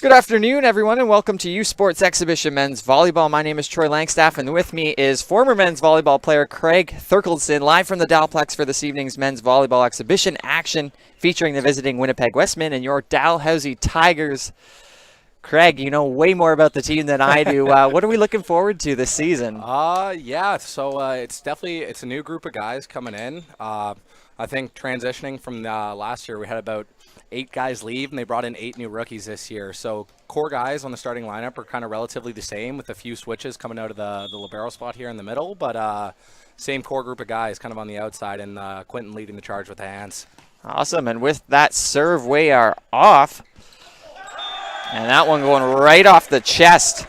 Good afternoon, everyone, and welcome to U Sports Exhibition Men's Volleyball. My name is Troy Langstaff, and with me is former men's volleyball player Craig Thurkeldson, live from the Dalplex for this evening's men's volleyball exhibition action featuring the visiting Winnipeg Westmen and your Dalhousie Tigers. Craig, you know way more about the team than I do. What are we looking forward to this season? It's a new group of guys coming in. I think transitioning from last year, we had about 8 guys leave, and they brought in 8 new rookies this year. So core guys on the starting lineup are kind of relatively the same, with a few switches coming out of the libero spot here in the middle. But same core group of guys kind of on the outside, and Quentin leading the charge with the hands. Awesome, and with that serve, we are off. And that one going right off the chest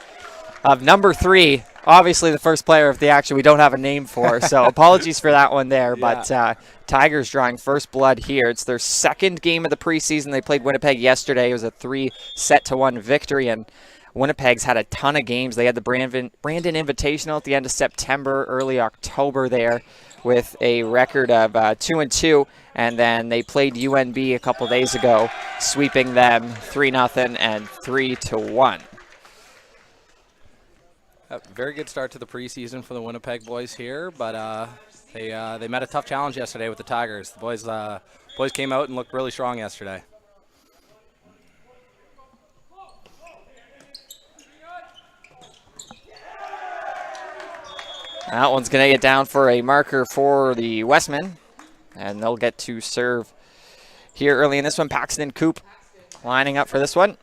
of number 3. Obviously the first player of the action we don't have a name for, so apologies for that one there. Yeah. But Tigers drawing first blood here. It's their second game of the preseason. They played Winnipeg yesterday. It was a 3-1 victory, and Winnipeg's had a ton of games. They had the Brandon Invitational at the end of September, early October there, with a record of 2-2, and then they played UNB a couple days ago, sweeping them 3-0 and 3-1. Very good start to the preseason for the Winnipeg boys here, but they met a tough challenge yesterday with the Tigers. The boys came out and looked really strong yesterday. That one's going to get down for a marker for the Westmen, and they'll get to serve here early in this one. Paxton and Coop lining up for this one.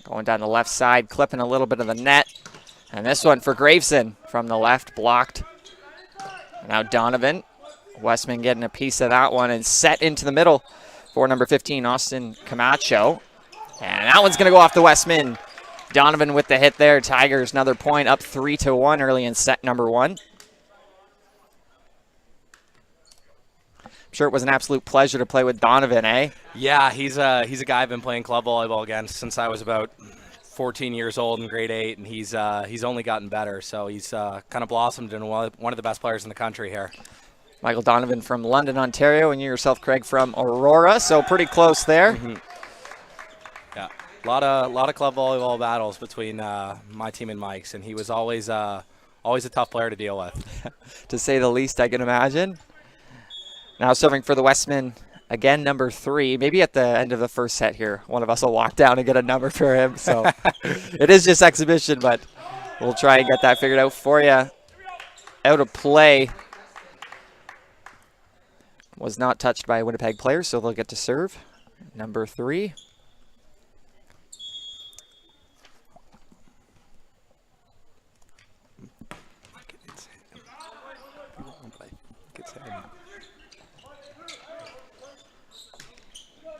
Going down the left side, clipping a little bit of the net. And this one for Graveson from the left, blocked. Now Donovan. Westman getting a piece of that one and set into the middle for number 15, Austin Camacho. And that one's going to go off the Westman. Donovan with the hit there. Tigers another point, up 3-1 early in set number 1. I'm sure it was an absolute pleasure to play with Donovan, eh? Yeah, he's a guy I've been playing club volleyball against since I was about 14 years old in grade 8, and he's only gotten better. So he's kind of blossomed into one of the best players in the country here. Michael Donovan from London, Ontario, and you yourself, Craig, from Aurora, so pretty close there. Mm-hmm. Yeah, a lot of club volleyball battles between my team and Mike's, and he was always a tough player to deal with. To say the least, I can imagine. Now serving for the Westmen, again, number 3. Maybe at the end of the first set here, one of us will walk down and get a number for him. So it is just exhibition, but we'll try and get that figured out for you. Out of play. Was not touched by a Winnipeg player, so they'll get to serve. Number 3.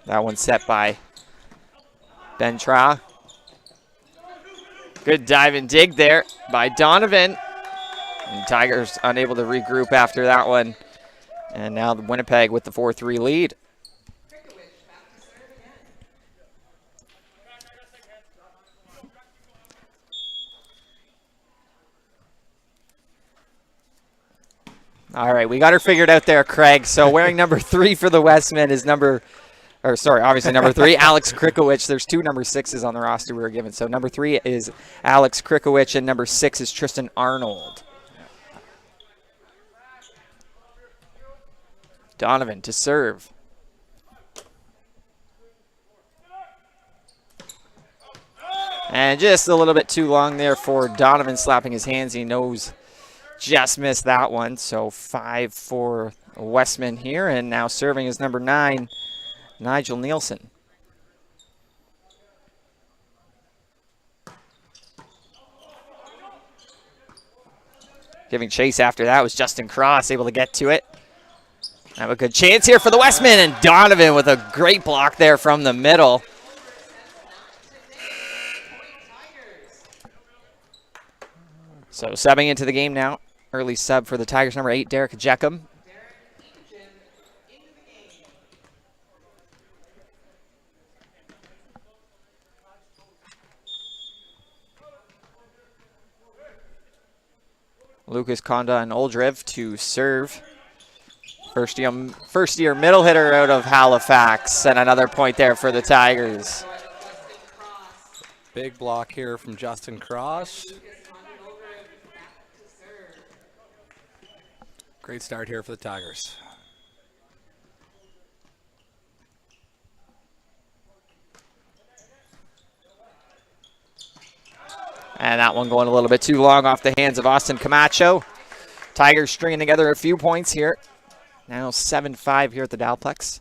That one set by Ben Tra. Good dive and dig there by Donovan. And Tigers unable to regroup after that one. And now the Winnipeg with the 4-3 lead. All right, we got her figured out there, Craig. So wearing number 3 for the Westmen is obviously number 3, Alex Krikowicz. There's 2 number 6s on the roster we were given. So number 3 is Alex Krikowicz, and number 6 is Tristan Arnold. Donovan to serve. And just a little bit too long there for Donovan, slapping his hands. He knows just missed that one. So 5 for Westman here, and now serving is number 9, Nigel Nielsen. Giving chase after that was Justin Cross, able to get to it. Have a good chance here for the Westmen, and Donovan with a great block there from the middle. So subbing into the game now. Early sub for the Tigers, number 8, Derek Jeckham. Lucas Conda and Oldriv to serve. First year middle hitter out of Halifax, and another point there for the Tigers. Big block here from Justin Cross. Great start here for the Tigers. And that one going a little bit too long off the hands of Austin Camacho. Tigers stringing together a few points here. Now 7-5 here at the Dalplex.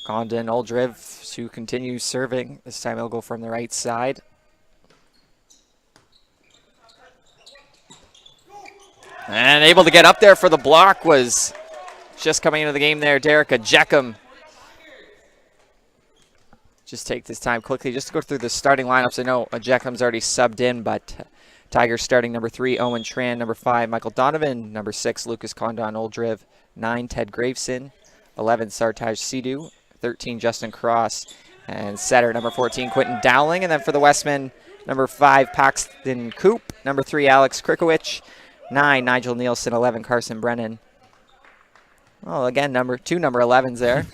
Condon Oldriv to continue serving. This time he'll go from the right side. And able to get up there for the block was just coming into the game there, Derek Ajeckum. Just take this time quickly just to go through the starting lineups. I know Ajeckum's already subbed in, but Tigers starting number 3, Owen Tran. Number 5, Michael Donovan. Number 6, Lucas Condon Oldriv. 9, Ted Graveson. 11, Sartaj Sidhu. 13, Justin Cross. And setter, number 14, Quentin Dowling. And then for the Westmen, number 5, Paxton Coop. Number 3, Alex Krikowicz. 9, Nigel Nielsen. 11, Carson Brennan. Oh, again, two number 11s there.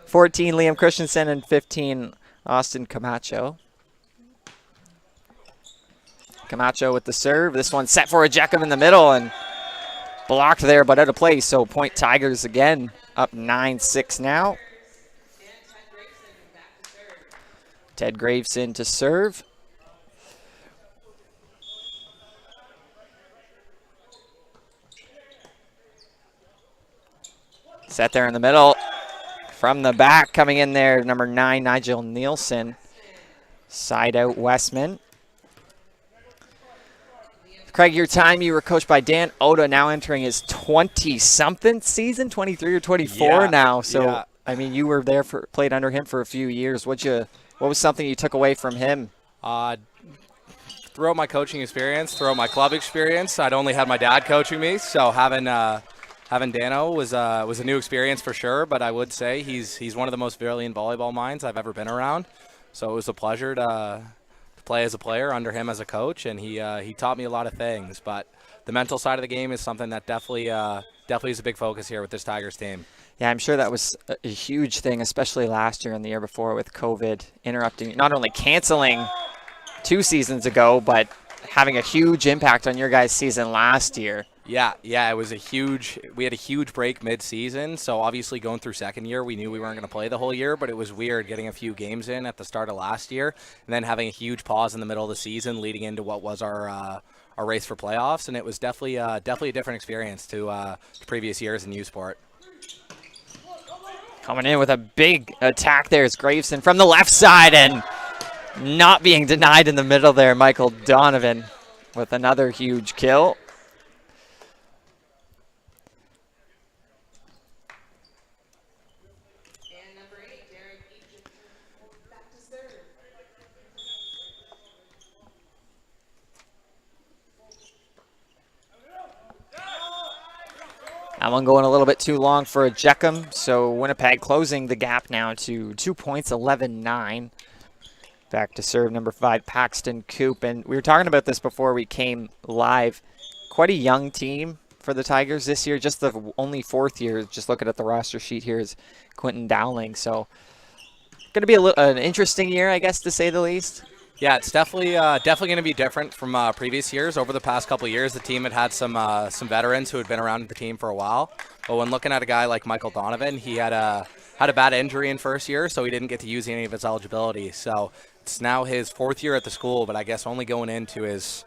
14, Liam Christensen. And 15, Austin Camacho. Camacho with the serve. This one set for Ajeckum in the middle and blocked there, but out of play. So point Tigers again, up 9-6 now. Ted Graveson to serve. Set there in the middle. From the back coming in there, number 9, Nigel Nielsen. Side out Westman. Craig, your time, you were coached by Dan Oda, now entering his 20-something season, 23 or 24 now. So, I mean, you were there played under him for a few years. What was something you took away from him? Throughout my coaching experience, throughout my club experience, I'd only had my dad coaching me, so having Dano was a new experience for sure. But I would say he's one of the most brilliant volleyball minds I've ever been around. So it was a pleasure to play as a player under him as a coach, and he taught me a lot of things. But the mental side of the game is something that definitely is a big focus here with this Tigers team. Yeah, I'm sure that was a huge thing, especially last year and the year before with COVID interrupting, not only canceling 2 seasons ago, but having a huge impact on your guys' season last year. Yeah, it was we had a huge break mid-season, so obviously going through second year, we knew we weren't going to play the whole year, but it was weird getting a few games in at the start of last year, and then having a huge pause in the middle of the season leading into what was our race for playoffs, and it was definitely a different experience to previous years in U Sport. Coming in with a big attack there is Graveson from the left side, and not being denied in the middle there, Michael Donovan with another huge kill. That one going a little bit too long for Ajeckum, so Winnipeg closing the gap now to 2 points, 11-9. Back to serve number 5, Paxton Coop. And we were talking about this before we came live. Quite a young team for the Tigers this year. Just the only 4th year, just looking at the roster sheet here, is Quentin Dowling. So going to be an interesting year, I guess, to say the least. Yeah, it's definitely going to be different from previous years. Over the past couple of years, the team had some veterans who had been around the team for a while. But when looking at a guy like Michael Donovan, he had a bad injury in first year, so he didn't get to use any of his eligibility. So it's now his 4th year at the school, but I guess only going into his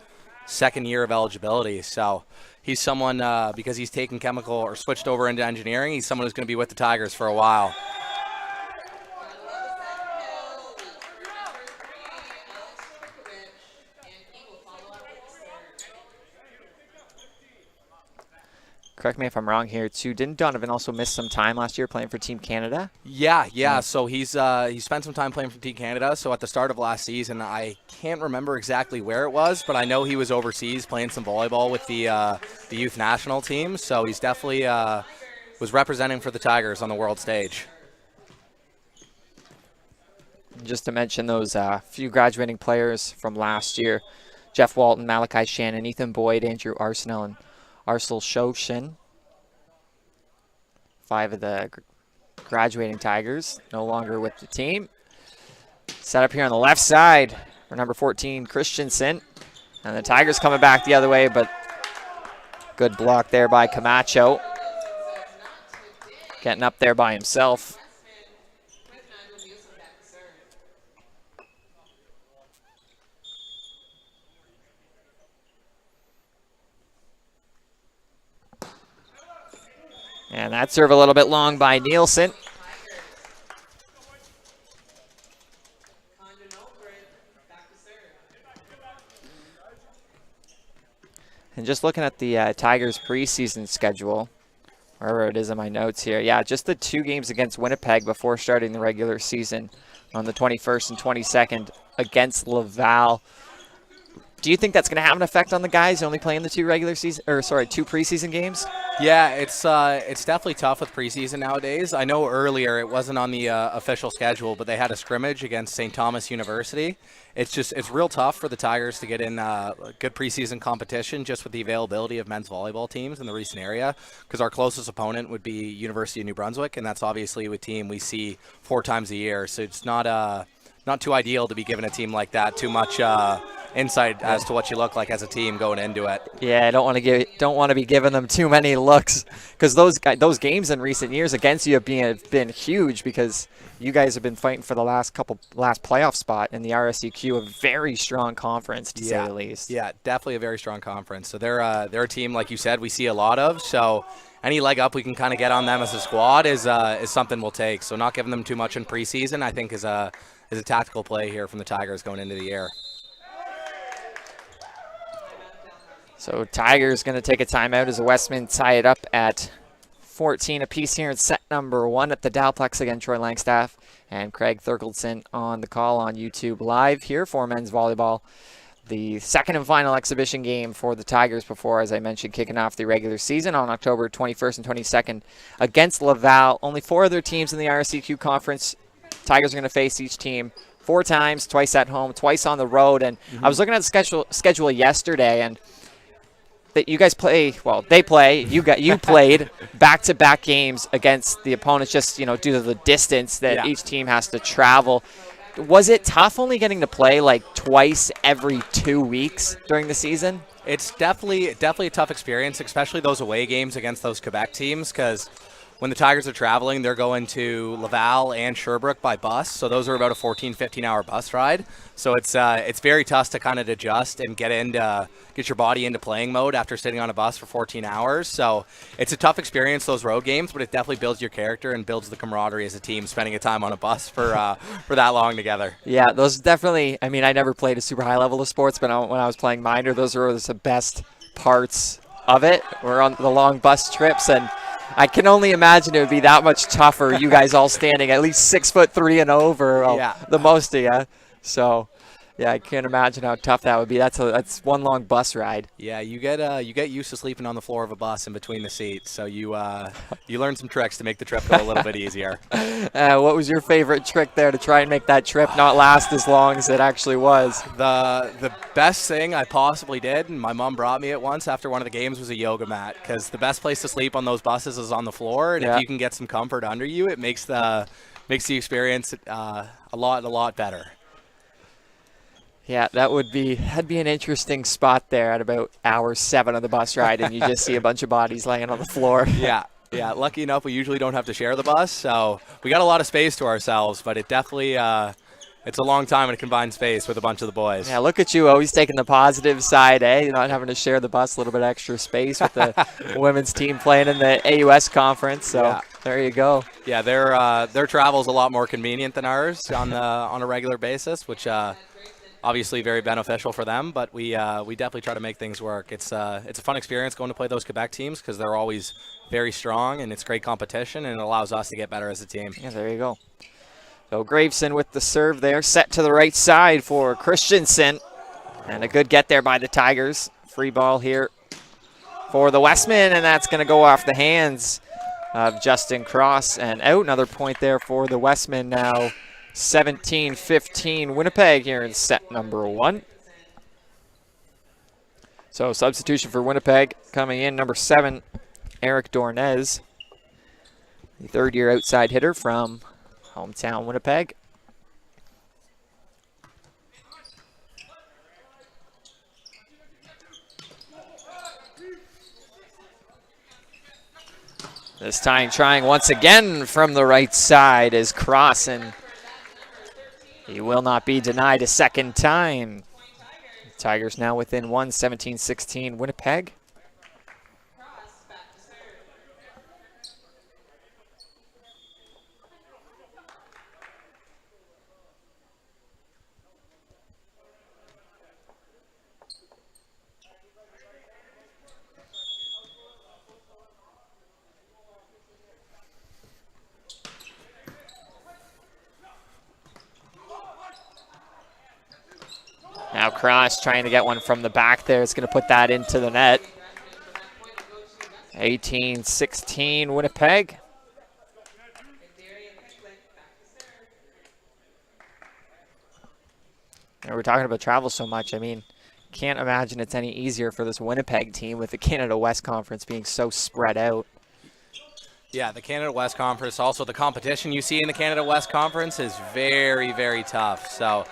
2nd year of eligibility. So he's someone, because he's taken chemical or switched over into engineering, he's someone who's going to be with the Tigers for a while. Correct me if I'm wrong here, too. Didn't Donovan also miss some time last year playing for Team Canada? Yeah. So he spent some time playing for Team Canada. So at the start of last season, I can't remember exactly where it was, but I know he was overseas playing some volleyball with the youth national team. So he's definitely was representing for the Tigers on the world stage. Just to mention those few graduating players from last year: Jeff Walton, Malachi Shannon, Ethan Boyd, Andrew Arsenal, and Arcel Shoshin. 5 of the graduating Tigers no longer with the team. Set up here on the left side for number 14, Christensen. And the Tigers coming back the other way, but good block there by Camacho. Getting up there by himself. And that serve a little bit long by Nielsen. And just looking at the Tigers preseason schedule, wherever it is in my notes here. Yeah, just the 2 games against Winnipeg before starting the regular season on the 21st and 22nd against Laval. Do you think that's going to have an effect on the guys only playing the 2 preseason games? Yeah, it's definitely tough with preseason nowadays. I know earlier it wasn't on the official schedule, but they had a scrimmage against St. Thomas University. It's real tough for the Tigers to get in good preseason competition just with the availability of men's volleyball teams in the recent area, because our closest opponent would be University of New Brunswick, and that's obviously a team we see 4 times a year. So it's not too ideal to be giving a team like that too much insight as to what you look like as a team going into it. Yeah, I don't want to be giving them too many looks, because those games in recent years against you have been huge, because you guys have been fighting for the last playoff spot in the RSEQ, a very strong conference to say the least. Yeah, definitely a very strong conference. So they're a team, like you said, we see a lot of. So any leg up we can kind of get on them as a squad is something we'll take. So not giving them too much in preseason, I think, is a tactical play here from the Tigers going into the year. So Tigers going to take a timeout as the Westmen tie it up at 14 apiece here in set number 1 at the Dowplex. Again, Troy Langstaff and Craig Thurkeldson on the call on YouTube Live here for men's volleyball. The second and final exhibition game for the Tigers before, as I mentioned, kicking off the regular season on October 21st and 22nd against Laval. Only 4 other teams in the RSEQ conference. Tigers are going to face each team 4 times, twice at home, twice on the road. And I was looking at the schedule yesterday, and that you guys play, well, they play, you played back-to-back games against the opponents just, due to the distance that each team has to travel. Was it tough only getting to play like twice every 2 weeks during the season? It's definitely a tough experience, especially those away games against those Quebec teams, because when the Tigers are traveling, they're going to Laval and Sherbrooke by bus. So those are about a 14, 15-hour bus ride. So it's very tough to kind of adjust and get your body into playing mode after sitting on a bus for 14 hours. So it's a tough experience, those road games, but it definitely builds your character and builds the camaraderie as a team, spending a time on a bus for that long together. Yeah, those definitely, I never played a super high level of sports, but when I was playing minor, those were the best parts of it. We're on the long bus trips, and I can only imagine it would be that much tougher, you guys all standing at least 6'3" and over, the most of you. So, yeah, I can't imagine how tough that would be. That's one long bus ride. Yeah, you get used to sleeping on the floor of a bus in between the seats. So you learn some tricks to make the trip go a little bit easier. What was your favorite trick there to try and make that trip not last as long as it actually was? The best thing I possibly did, and my mom brought me it once after one of the games, was a yoga mat, because the best place to sleep on those buses is on the floor, and if you can get some comfort under you, it makes the experience a lot better. Yeah, that'd be an interesting spot there at about hour 7 of the bus ride, and you just see a bunch of bodies laying on the floor. Yeah. Lucky enough, we usually don't have to share the bus, so we got a lot of space to ourselves. But it definitely it's a long time in a confined space with a bunch of the boys. Yeah, look at you, always taking the positive side, eh? Not having to share the bus, a little bit extra space with the women's team playing in the AUS conference. So there you go. Yeah, their travel's a lot more convenient than ours on a regular basis, which. Obviously very beneficial for them, but we definitely try to make things work. It's a fun experience going to play those Quebec teams, because they're always very strong, and it's great competition, and it allows us to get better as a team. Yeah, there you go. So Graveson with the serve there, set to the right side for Christensen, and a good get there by the Tigers. Free ball here for the Westmen, and that's going to go off the hands of Justin Cross and out. Another point there for the Westmen now. 17-15 Winnipeg here in set number 1. So substitution for Winnipeg coming in, number 7, Eric Dornez, the third-year outside hitter from hometown Winnipeg. This time trying once again from the right side is Cross, and he will not be denied a second time. Tigers now within 1, 17-16 Winnipeg. Now Cross trying to get one from the back there. It's going to put that into the net. 18-16 Winnipeg. And we're talking about travel so much. I mean, can't imagine it's any easier for this Winnipeg team with the Canada West Conference being so spread out. Yeah, the Canada West Conference, also the competition you see in the Canada West Conference is very, very tough. So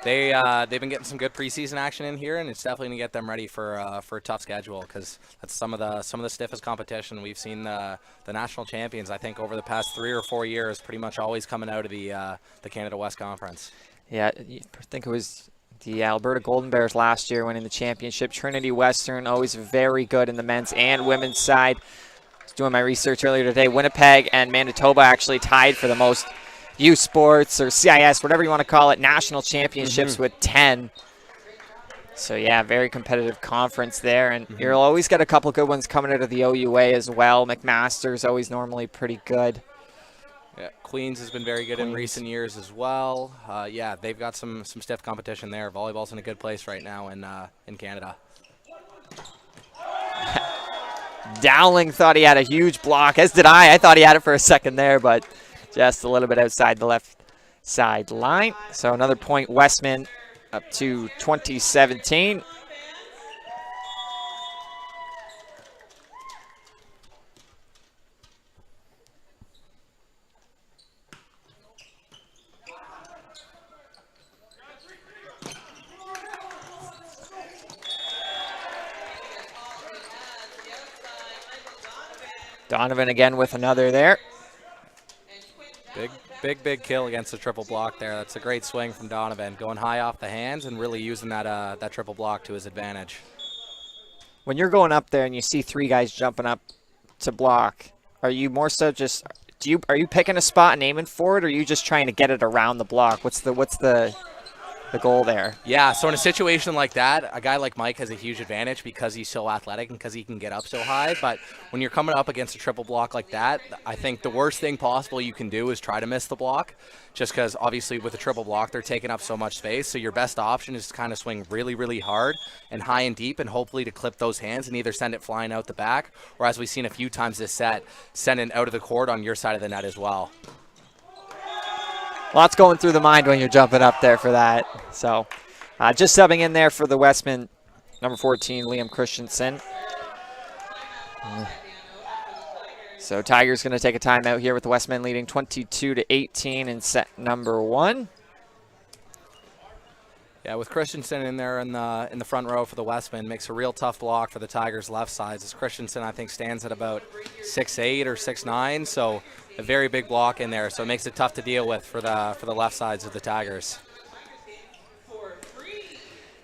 they've been getting some good preseason action in here, and it's definitely going to get them ready for a tough schedule, because that's some of the stiffest competition. We've seen the national champions, I think, over the past 3 or 4 years, pretty much always coming out of the Canada West Conference. Yeah, I think it was the Alberta Golden Bears last year winning the championship. Trinity Western always very good in the men's and women's side. I was doing my research earlier today. Winnipeg and Manitoba actually tied for the most U Sports or CIS, whatever you want to call it, national championships with 10. So yeah, very competitive conference there, and you'll always get a couple good ones coming out of the OUA as well. McMaster's always normally pretty good. Yeah, Queens has been very good in recent years as well. Yeah, they've got some stiff competition there. Volleyball's in a good place right now in Canada. Dowling thought he had a huge block, as did I. I thought he had it for a second there, but just a little bit outside the left side line. So another point, Westman up to 2017. Donovan again with another there. Big kill against the triple block there. That's a great swing from Donovan, going high off the hands and really using that triple block to his advantage. When you're going up there and you see 3 guys jumping up to block, are you more so just are you picking a spot and aiming for it, or are you just trying to get it around the block? What's the goal there? Yeah, so in a situation like that, a guy like Mike has a huge advantage because he's so athletic and because he can get up so high. But when you're coming up against a triple block like that, I think the worst thing possible you can do is try to miss the block, just because obviously with a triple block, they're taking up so much space. So your best option is to kind of swing really, really hard and high and deep, and hopefully to clip those hands and either send it flying out the back, or as we've seen a few times this set, send it out of the court on your side of the net as well. Lots going through the mind when you're jumping up there for that. So just subbing in there for the Westman, number 14, Liam Christensen. So Tigers going to take a timeout here with the Westmen leading 22-18 in set number 1. Yeah, with Christensen in there in the front row for the Westmen, makes a real tough block for the Tigers' left sides. As Christensen, I think, stands at about 6'8" or 6'9", so a very big block in there. So it makes it tough to deal with for the left sides of the Tigers.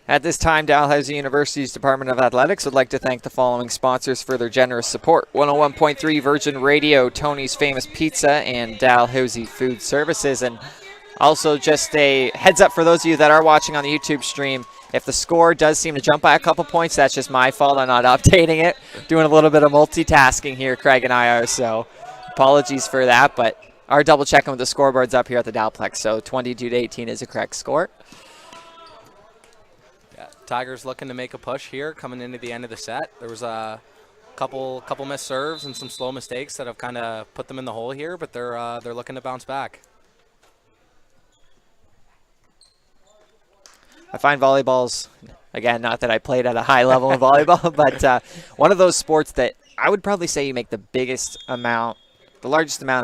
At this time, Dalhousie University's Department of Athletics would like to thank the following sponsors for their generous support: 101.3 Virgin Radio, Tony's Famous Pizza, and Dalhousie Food Services. And also just a heads up for those of you that are watching on the YouTube stream, if the score does seem to jump by a couple points, that's just my fault. I'm not updating it. Doing a little bit of multitasking here, Craig and I are, so apologies for that. But are double checking with the scoreboards up here at the Dalplex. So 22-18 is a correct score. Yeah, Tigers looking to make a push here coming into the end of the set. There was a couple missed serves and some slow mistakes that have kind of put them in the hole here, but they're looking to bounce back. I find volleyball's, again, not that I played at a high level in volleyball, but one of those sports that I would probably say you make the largest amount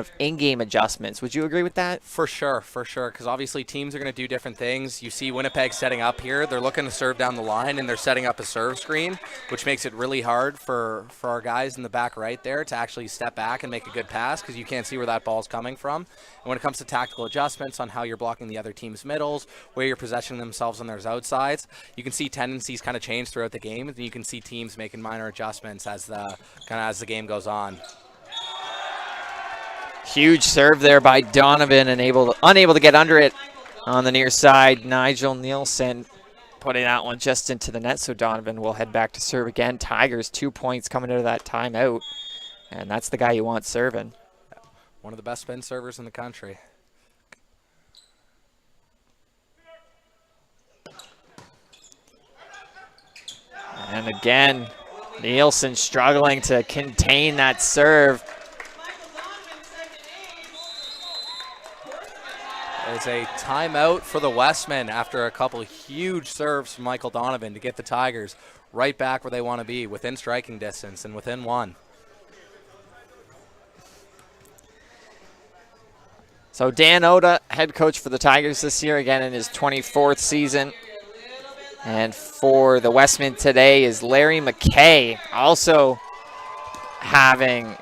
of in-game adjustments. Would you agree with that? For sure, because obviously teams are going to do different things. You see Winnipeg setting up here. They're looking to serve down the line, and they're setting up a serve screen, which makes it really hard for our guys in the back right there to actually step back and make a good pass because you can't see where that ball's coming from. And when it comes to tactical adjustments on how you're blocking the other team's middles, where you're possessing themselves on their outsides, you can see tendencies kind of change throughout the game, and you can see teams making minor adjustments as the game goes on. Huge serve there by Donovan, and unable to get under it on the near side. Nigel Nielsen putting that one just into the net, so Donovan will head back to serve again. Tigers 2 points coming out of that timeout, and that's the guy you want serving. One of the best spin servers in the country. And again, Nielsen struggling to contain that serve. It's a timeout for the Westmen after a couple huge serves from Michael Donovan to get the Tigers right back where they want to be, within striking distance and within one. So Dan Oda, head coach for the Tigers this year, again in his 24th season. And for the Westmen today is Larry McKay, also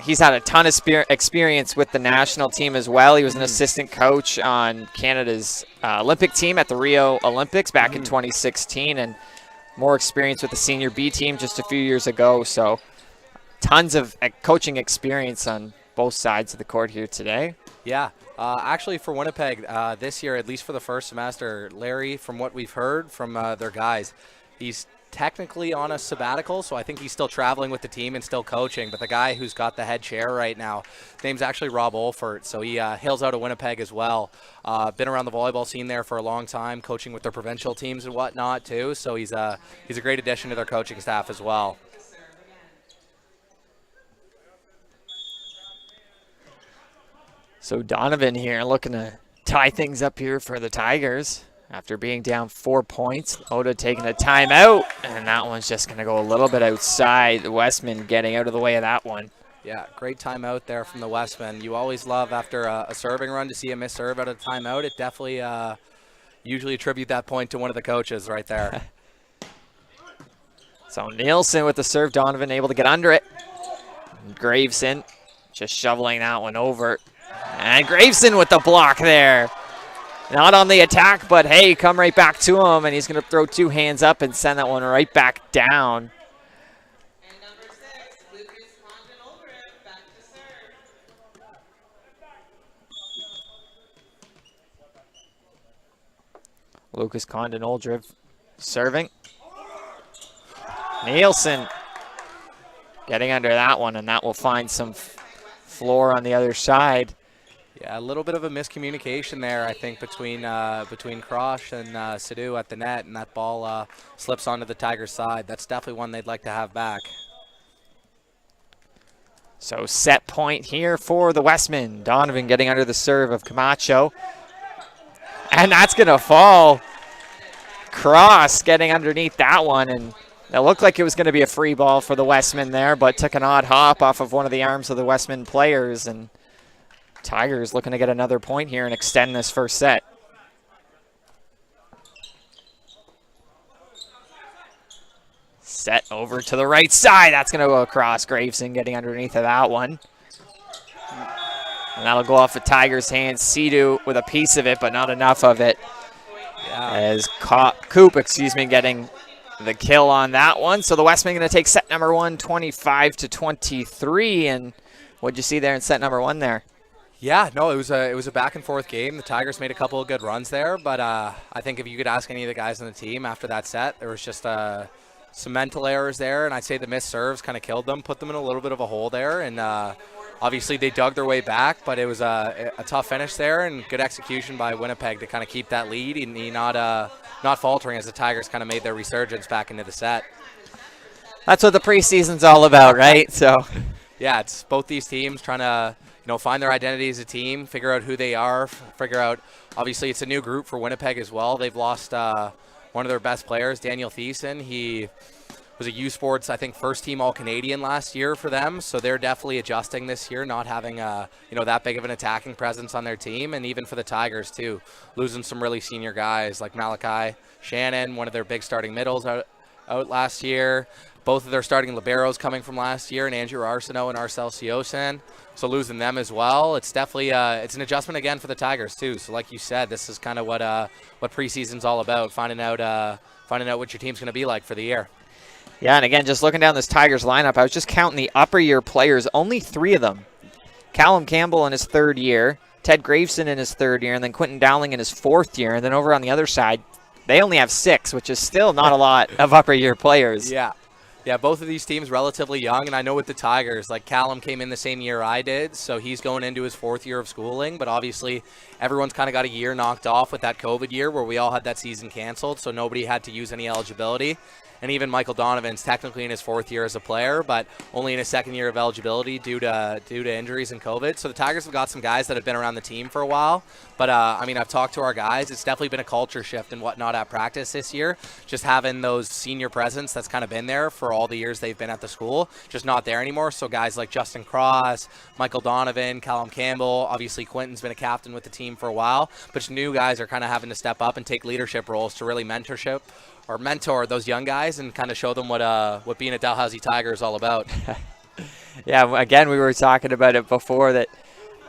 he's had a ton of experience with the national team as well. He was an assistant coach on Canada's Olympic team at the Rio Olympics back in 2016, and more experience with the senior B team just a few years ago. So tons of coaching experience on both sides of the court here today. Yeah, actually for Winnipeg this year, at least for the first semester, Larry, from what we've heard from their guys, he's technically on a sabbatical, so I think he's still traveling with the team and still coaching. But the guy who's got the head chair right now, his name's actually Rob Olfert, so he hails out of Winnipeg as well. Been around the volleyball scene there for a long time, coaching with their provincial teams and whatnot too. So he's a great addition to their coaching staff as well. So Donovan here looking to tie things up here for the Tigers. After being down 4 points, Oda taking a timeout, and that one's just going to go a little bit outside. The Westmen getting out of the way of that one. Yeah, great timeout there from the Westmen. You always love after a serving run to see a missed serve out of the timeout. It definitely usually attribute that point to one of the coaches right there. So Nielsen with the serve, Donovan able to get under it. And Graveson just shoveling that one over. And Graveson with the block there. Not on the attack, but hey, come right back to him, and he's going to throw two hands up and send that one right back down. And number 6, Lucas Condon-Oldrick, back to serve. Lucas Condon-Oldrick serving. Nielsen getting under that one, and that will find some floor on the other side. Yeah, a little bit of a miscommunication there, I think, between Krosh and Sidhu at the net, and that ball slips onto the Tigers' side. That's definitely one they'd like to have back. So set point here for the Westmen. Donovan getting under the serve of Camacho. And that's going to fall. Cross getting underneath that one, and it looked like it was going to be a free ball for the Westmen there, but took an odd hop off of one of the arms of the Westmen players, and Tigers looking to get another point here and extend this first set. Set over to the right side. That's going to go across. Graveson getting underneath of that one. And that'll go off the Tigers' hands. Sidhu with a piece of it, but not enough of it. Yeah. As Coop, getting the kill on that one. So the Westmen going to take set number 1, 25-23. And what'd you see there in set number 1 there? Yeah, no, it was a back and forth game. The Tigers made a couple of good runs there, but I think if you could ask any of the guys on the team after that set, there was just some mental errors there, and I'd say the missed serves kind of killed them, put them in a little bit of a hole there, and obviously they dug their way back, but it was a tough finish there and good execution by Winnipeg to kind of keep that lead and not faltering as the Tigers kind of made their resurgence back into the set. That's what the preseason's all about, right? So, yeah, it's both these teams trying to find their identity as a team, figure out who they are, figure out, obviously it's a new group for Winnipeg as well. They've lost one of their best players, Daniel Thiessen. He was a U Sports, I think, first-team All-Canadian last year for them. So they're definitely adjusting this year, not having that big of an attacking presence on their team. And even for the Tigers, too, losing some really senior guys like Malachi Shannon, one of their big starting middles out last year. Both of their starting liberos coming from last year, and Andrew Arsenault and Arcel Siosen. So losing them as well, it's definitely it's an adjustment again for the Tigers too. So like you said, this is kind of what preseason's all about, finding out what your team's going to be like for the year. Yeah, and again, just looking down this Tigers lineup, I was just counting the upper year players, only 3 of them. Callum Campbell in his 3rd year, Ted Graveson in his 3rd year, and then Quentin Dowling in his 4th year. And then over on the other side, they only have 6, which is still not a lot of upper year players. Yeah, both of these teams relatively young, and I know with the Tigers, like Callum came in the same year I did, so he's going into his 4th year of schooling, but obviously everyone's kind of got a year knocked off with that COVID year where we all had that season canceled, so nobody had to use any eligibility. And even Michael Donovan's technically in his 4th year as a player, but only in his 2nd year of eligibility due to injuries and COVID. So the Tigers have got some guys that have been around the team for a while. But, I've talked to our guys. It's definitely been a culture shift and whatnot at practice this year. Just having those senior presence that's kind of been there for all the years they've been at the school, just not there anymore. So guys like Justin Cross, Michael Donovan, Callum Campbell, obviously Quentin's been a captain with the team for a while. But just new guys are kind of having to step up and take leadership roles to really mentor those young guys and kind of show them what being a Dalhousie Tiger is all about. Yeah, again, we were talking about it before that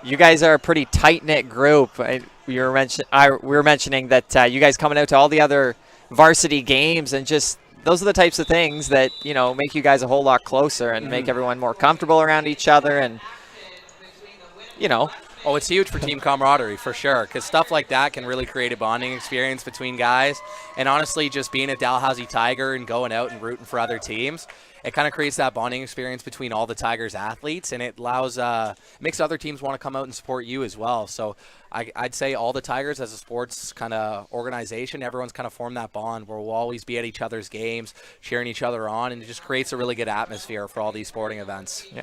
you guys are a pretty tight-knit group. We were mentioning that you guys coming out to all the other varsity games, and just those are the types of things that, make you guys a whole lot closer and make everyone more comfortable around each other. And, Oh, it's huge for team camaraderie, for sure, because stuff like that can really create a bonding experience between guys. And honestly, just being a Dalhousie Tiger and going out and rooting for other teams, it kind of creates that bonding experience between all the Tigers athletes, and it allows makes other teams want to come out and support you as well. So I'd say all the Tigers as a sports kind of organization, everyone's kind of formed that bond where we'll always be at each other's games, cheering each other on, and it just creates a really good atmosphere for all these sporting events. Yeah.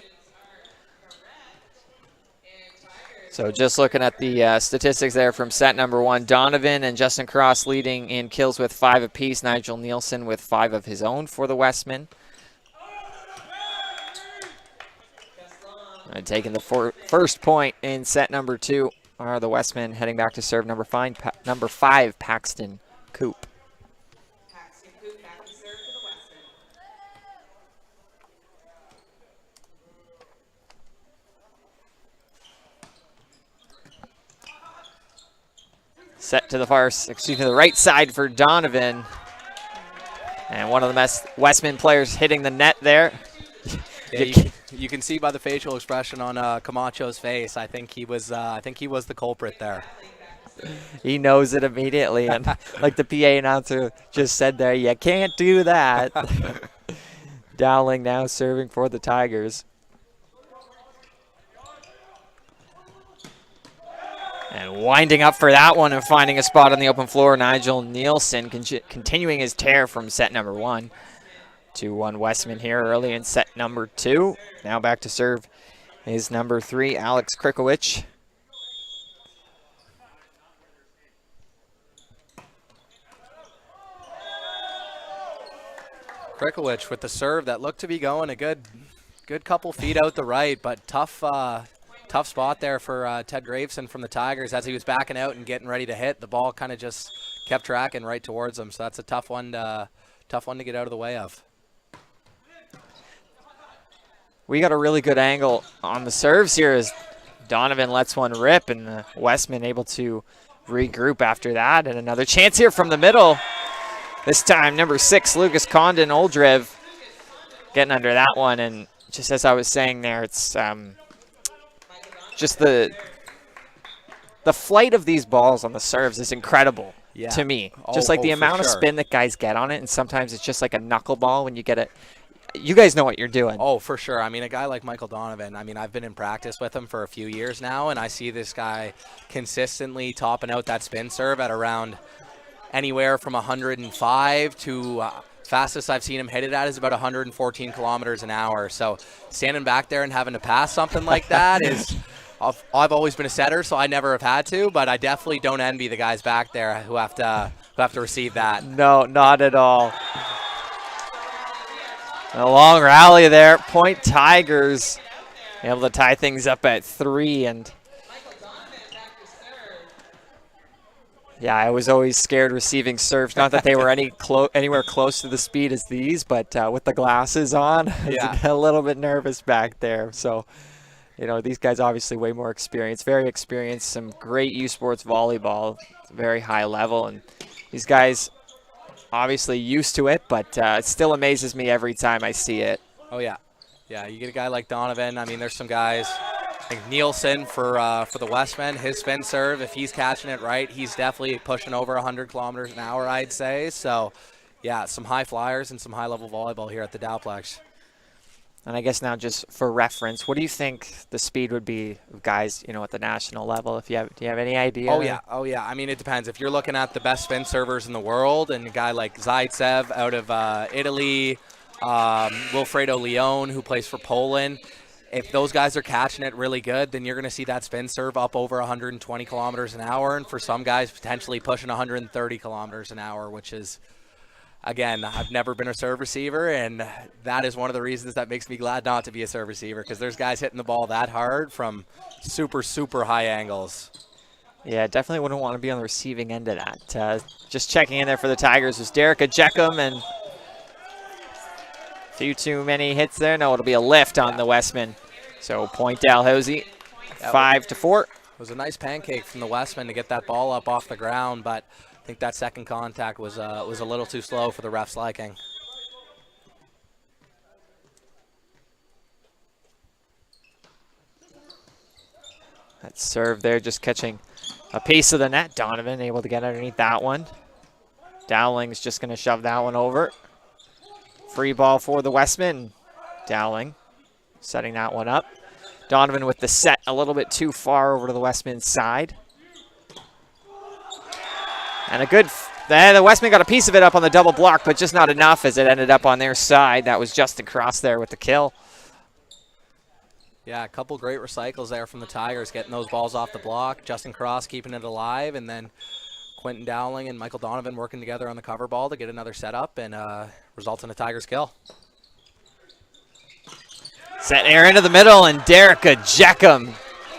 So just looking at the statistics there from set number 1, Donovan and Justin Cross leading in kills with 5 apiece. Nigel Nielsen with 5 of his own for the Westmen. And taking the first point in set number 2 are the Westmen, heading back to serve number 5, Paxton Coop. Set to the right side for Donovan. And one of the Westman players hitting the net there. Yeah, you can see by the facial expression on Camacho's face. I think he was the culprit there. He knows it immediately, and like the PA announcer just said there, you can't do that. Dowling now serving for the Tigers. And winding up for that one and finding a spot on the open floor, Nigel Nielsen continuing his tear from set number 1. 2-1 Westman here early in set number 2. Now back to serve is number 3, Alex Krikowicz. Krikowicz with the serve that looked to be going a good couple feet out the right, but tough spot there for Ted Graveson from the Tigers as he was backing out and getting ready to hit. The ball kind of just kept tracking right towards him, so that's a tough one to get out of the way of. We got a really good angle on the serves here as Donovan lets one rip, and the Westman able to regroup after that. And another chance here from the middle. This time, number 6, Lucas Condon Oldrev getting under that one. And just as I was saying there, it's just the flight of these balls on the serves is incredible to me. Just like the amount of spin that guys get on it, and sometimes it's just like a knuckleball when you get it. You guys know what you're doing. Oh, for sure. I mean, a guy like Michael Donovan, I've been in practice with him for a few years now, and I see this guy consistently topping out that spin serve at around anywhere from 105 to fastest I've seen him hit it at is about 114 kilometers an hour. So standing back there and having to pass something like that is I've always been a setter, so I never have had to, but I definitely don't envy the guys back there who have to who have to receive that. No, not at all. A long rally there. Point Tigers able to tie things up at 3. And yeah, I was always scared receiving serves. Not that they were anywhere close to the speed as these, but with the glasses on, I was a little bit nervous back there. So, you know, these guys obviously way more experienced, very experienced, some great U Sports volleyball, very high level. And these guys obviously used to it, but it still amazes me every time I see it. Oh, yeah. Yeah, you get a guy like Donovan. I mean, there's some guys. I think Nielsen for the Westmen, his spin serve, if he's catching it right, he's definitely pushing over 100 kilometers an hour, I'd say. So, yeah, some high flyers and some high-level volleyball here at the Dowplex. And I guess now just for reference, what do you think the speed would be of guys, you know, at the national level? Do you have any idea? Oh, yeah. I mean, it depends. If you're looking at the best spin servers in the world and a guy like Zaitsev out of Italy, Wilfredo Leone, who plays for Poland, if those guys are catching it really good, then you're going to see that spin serve up over 120 kilometers an hour, and for some guys potentially pushing 130 kilometers an hour, which is, again, I've never been a serve receiver, and that is one of the reasons that makes me glad not to be a serve receiver, because there's guys hitting the ball that hard from super, super high angles. Yeah, definitely wouldn't want to be on the receiving end of that. Just checking in there for the Tigers was Derica Jeckham, and few too many hits there. No, it'll be a lift on the Westmen. So point Dalhousie, 5-4. It was a nice pancake from the Westmen to get that ball up off the ground, but I think that second contact was a little too slow for the ref's liking. That serve there just catching a piece of the net. Donovan able to get underneath that one. Dowling's just going to shove that one over. Free ball for the Westmen. Dowling setting that one up. Donovan with the set a little bit too far over to the Westmen's side. And a good, the Westmen got a piece of it up on the double block, but just not enough as it ended up on their side. That was Justin Cross there with the kill. Yeah, a couple great recycles there from the Tigers, getting those balls off the block. Justin Cross keeping it alive, and then Quentin Dowling and Michael Donovan working together on the cover ball to get another setup and result in a Tigers kill. Set air into the middle, and Derica Jeckham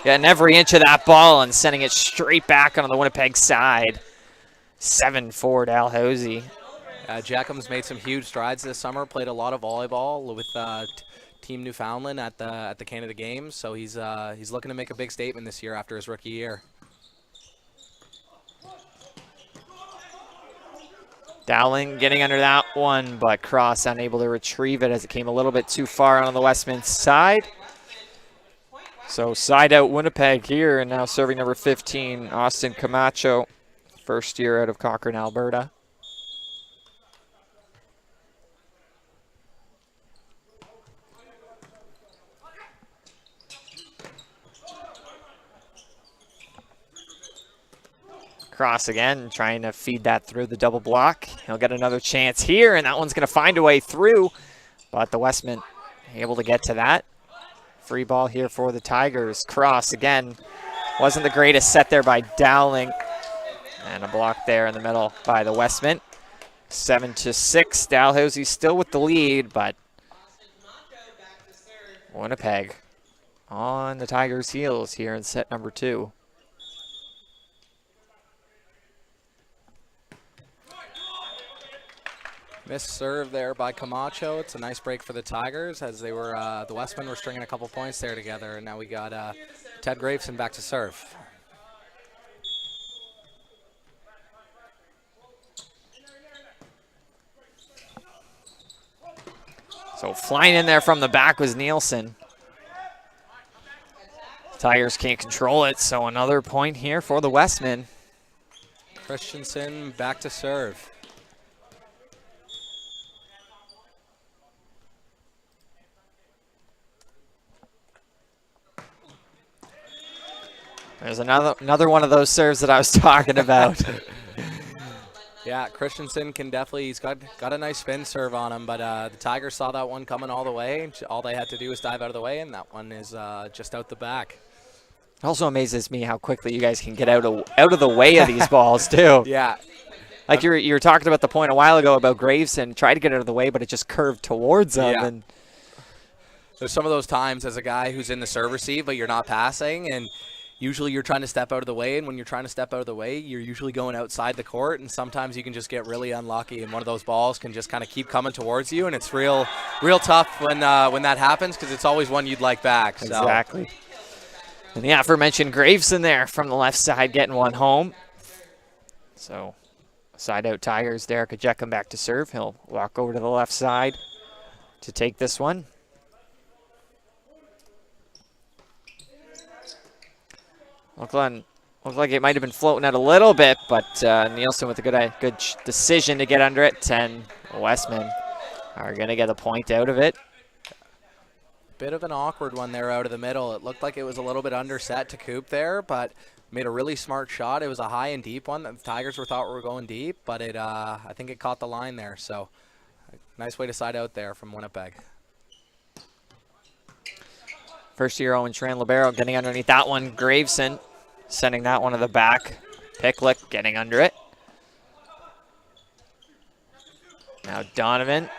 getting every inch of that ball and sending it straight back on the Winnipeg side. 7-4 Dalhousie. Jeckham's made some huge strides this summer, played a lot of volleyball with Team Newfoundland at the Canada Games, so he's looking to make a big statement this year after his rookie year. Dowling getting under that one, but Cross unable to retrieve it as it came a little bit too far on the Westman's side. So side out Winnipeg here, and now serving number 15, Austin Camacho, first year out of Cochrane, Alberta. Cross again, trying to feed that through the double block. He'll get another chance here, and that one's going to find a way through, but the Westmen able to get to that. Free ball here for the Tigers. Cross again. Wasn't the greatest set there by Dowling. And a block there in the middle by the Westmen. 7-6. Dalhousie still with the lead, but Winnipeg on the Tigers' heels here in set number 2. Missed serve there by Camacho. It's a nice break for the Tigers as they were the Westmen were stringing a couple points there together, and now we got Ted Graveson back to serve. So flying in there from the back was Nielsen. Tigers can't control it, so another point here for the Westmen. Christensen back to serve. There's another one of those serves that I was talking about. Yeah, Christensen can definitely, he's got a nice spin serve on him, but the Tigers saw that one coming all the way. All they had to do was dive out of the way, and that one is just out the back. It also amazes me how quickly you guys can get out of the way of these balls, too. Yeah. Like you were talking about the point a while ago about Graveson, tried to get out of the way, but it just curved towards him. Yeah. And there's some of those times as a guy who's in the serve receive, but you're not passing, and usually you're trying to step out of the way, and when you're trying to step out of the way, you're usually going outside the court, and sometimes you can just get really unlucky, and one of those balls can just kind of keep coming towards you, and it's real tough when that happens because it's always one you'd like back. So. Exactly. And the aforementioned Graveson there from the left side getting one home. So side out Tigers. Derek Ajek back to serve. He'll walk over to the left side to take this one. Looked like it might have been floating out a little bit, but Nielsen with a good decision to get under it. 10 Westmen are going to get a point out of it. Bit of an awkward one there out of the middle. It looked like it was a little bit underset to Coop there, but made a really smart shot. It was a high and deep one that the Tigers thought were going deep, but I think it caught the line there. So nice way to side out there from Winnipeg. First year Owen Tran-Libero getting underneath that one. Graveson sending that one to the back. Picklick getting under it. Now Donovan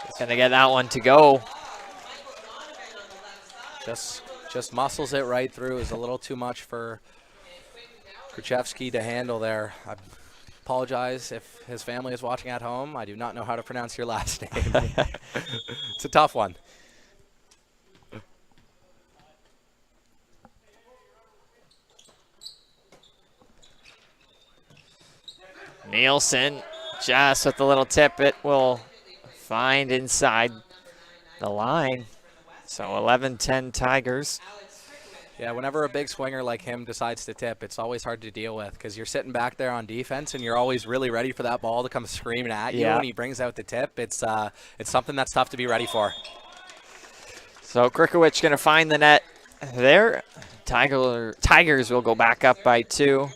is going to get that one to go. Just muscles it right through. Is a little too much for Krzyzewski to handle there. I apologize if his family is watching at home. I do not know how to pronounce your last name. It's a tough one. Nielsen just with the little tip, it will find inside the line. So 11-10 Tigers. Yeah, whenever a big swinger like him decides to tip, it's always hard to deal with because you're sitting back there on defense and you're always really ready for that ball to come screaming at you. When he brings out the tip, it's something that's tough to be ready for. So Krikowicz going to find the net there. Tigers will go back up by 2.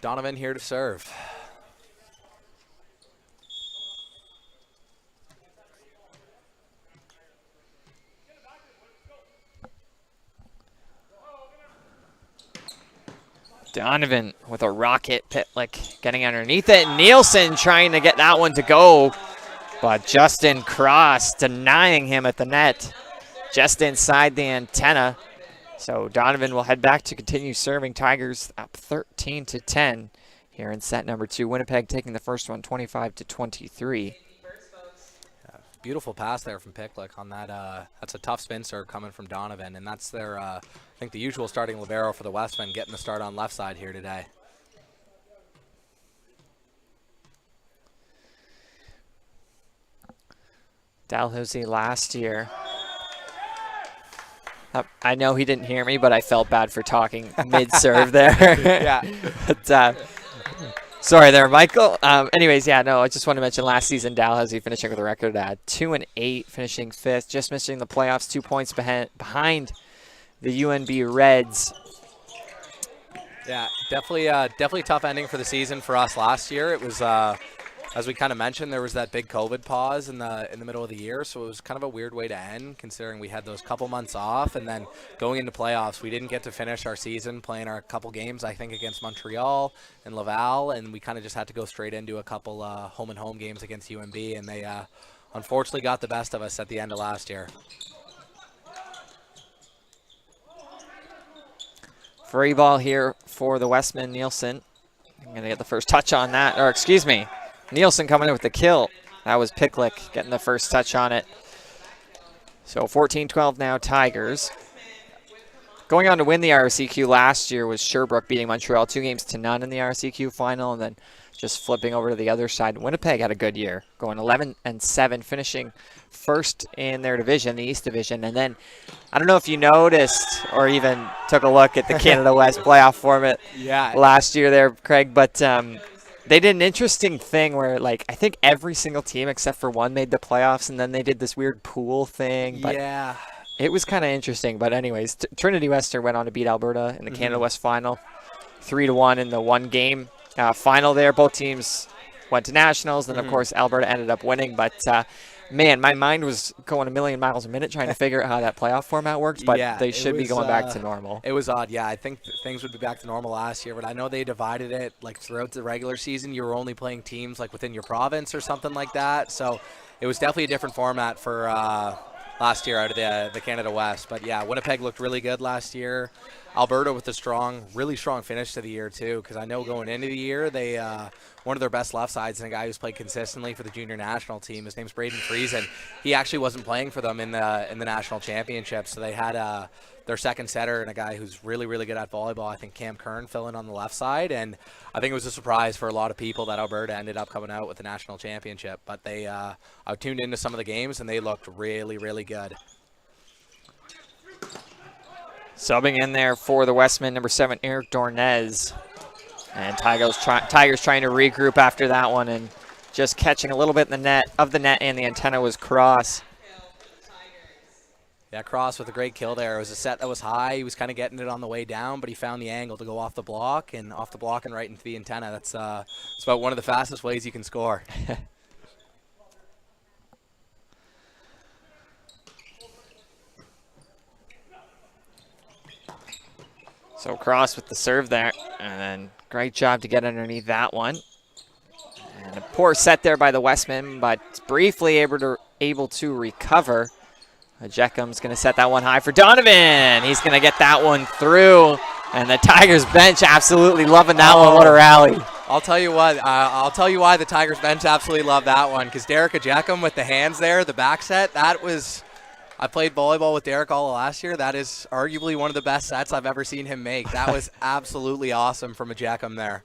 Donovan here to serve. Donovan with a rocket. Pitlick getting underneath it. Nielsen trying to get that one to go, but Justin Cross denying him at the net, just inside the antenna. So Donovan will head back to continue serving. Tigers up 13-10 here in set number 2. Winnipeg taking the first one 25-23. Beautiful pass there from Picklick on that. That's a tough spin serve coming from Donovan, and that's their, I think, the usual starting libero for the Westmen, getting the start on left side here today. Dalhousie last year. I know he didn't hear me, but I felt bad for talking mid-serve there. Yeah. But, sorry there, Michael. Anyways, yeah, no, I just want to mention last season Dalhousie finishing with a record at 2-8, finishing 5th, just missing the playoffs, 2 points behind the UNB Reds. Yeah, definitely tough ending for the season for us last year. It was, as we kind of mentioned, there was that big COVID pause in the middle of the year, so it was kind of a weird way to end, considering we had those couple months off, and then going into playoffs, we didn't get to finish our season playing our couple games, I think, against Montreal and Laval, and we kind of just had to go straight into a couple home-and-home games against UNB, and they unfortunately got the best of us at the end of last year. Free ball here for the Westmen. Nielsen. I'm going to get the first touch on that, or excuse me, Nielsen coming in with the kill. That was Picklick getting the first touch on it. So 14-12 now, Tigers. Going on to win the RSEQ last year was Sherbrooke beating Montreal 2-0 in the RSEQ final, and then just flipping over to the other side. Winnipeg had a good year, going 11-7, finishing first in their division, the East Division. And then, I don't know if you noticed or even took a look at the Canada West playoff format last year there, Craig, but they did an interesting thing where, like, I think every single team except for one made the playoffs, and then they did this weird pool thing. But yeah. It was kind of interesting. But anyways, Trinity Western went on to beat Alberta in the Canada West final, 3-1 in the one-game final there. Both teams went to nationals, and of course Alberta ended up winning. But Man, my mind was going a million miles a minute trying to figure out how that playoff format works, but Yeah, they it should be was, going back to normal. It was odd. Yeah, I think things would be back to normal last year, but I know they divided it like throughout the regular season. You were only playing teams like within your province or something like that. So it was definitely a different format for last year out of the Canada West. But yeah, Winnipeg looked really good last year. Alberta with a really strong finish to the year too, because I know going into the year they one of their best left sides and a guy who's played consistently for the junior national team. His name's Braden Friesen. He actually wasn't playing for them in the national championship, so they had their second setter and a guy who's really, really good at volleyball. I think Cam Kern filling on the left side, and I think it was a surprise for a lot of people that Alberta ended up coming out with the national championship. But they I tuned into some of the games and they looked really, really good. Subbing in there for the Westmen, number 7, Eric Dornez. And Tigers trying to regroup after that one and just catching a little bit in the net, and the antenna was Cross. Yeah, Cross with a great kill there. It was a set that was high. He was kind of getting it on the way down, but he found the angle to go off the block and right into the antenna. That's it's about one of the fastest ways you can score. So Cross with the serve there, and then great job to get underneath that one. And a poor set there by the Westmen, but briefly able to recover. Jeckham's going to set that one high for Donovan. He's going to get that one through, and the Tigers bench absolutely loving that one. What a rally. I'll tell you what. I'll tell you why the Tigers bench absolutely loved that one, because Derek Jeckham with the hands there, the back set, that was. I played volleyball with Derek all last year. That is arguably one of the best sets I've ever seen him make. That was absolutely awesome from a Jeckham there.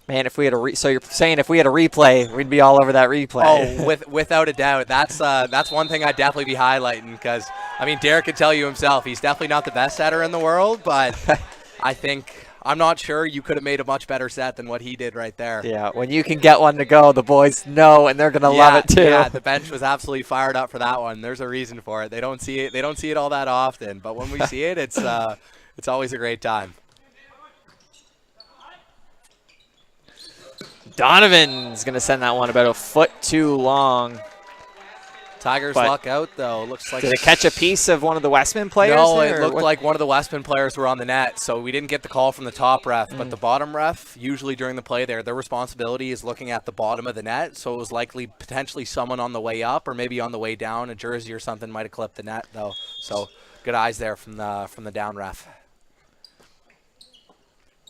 Man, if we had so you're saying if we had a replay, we'd be all over that replay. Oh, without a doubt. That's one thing I'd definitely be highlighting, because, I mean, Derek could tell you himself, he's definitely not the best setter in the world, but I'm not sure you could have made a much better set than what he did right there. Yeah, when you can get one to go, the boys know, and they're going to love it too. Yeah, the bench was absolutely fired up for that one. There's a reason for it. They don't see it all that often, but when we see it, it's always a great time. Donovan's going to send that one about a foot too long. Tigers luck out, though. Looks like did it catch a piece of one of the Westman players? No, it looked like one of the Westman players were on the net, so we didn't get the call from the top ref. But the bottom ref, usually during the play there, their responsibility is looking at the bottom of the net, so it was likely potentially someone on the way up or maybe on the way down. A jersey or something might have clipped the net, though. So good eyes there from the down ref.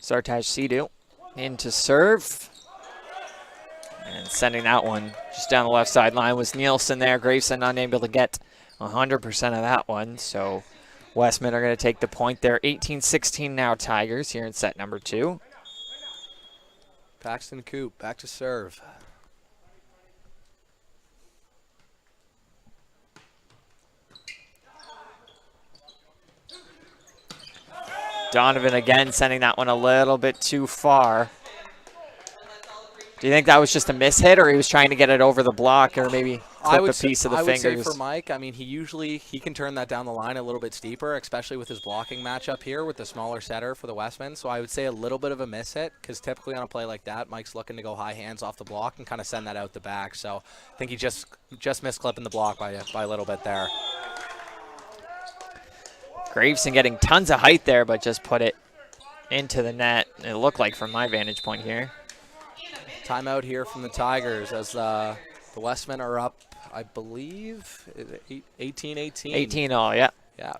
Sartaj Sidhu into serve. And sending that one just down the left sideline was Nielsen there. Graveson unable to get 100% of that one. So Westmen are going to take the point there. 18-16 now Tigers here in set number 2. Paxton Coop back to serve. Donovan again sending that one a little bit too far. Do you think that was just a mishit, or he was trying to get it over the block, or maybe clip a piece of the fingers? I would say for Mike, I mean, he can turn that down the line a little bit steeper, especially with his blocking matchup here with the smaller setter for the Westmen. So I would say a little bit of a mishit, because typically on a play like that, Mike's looking to go high hands off the block and kind of send that out the back. So I think he just missed clipping the block by a little bit there. Graveson getting tons of height there, but just put it into the net. It looked like from my vantage point here. Timeout here from the Tigers as the Westmen are up, I believe, 18-18. 18-all, yeah. Yeah.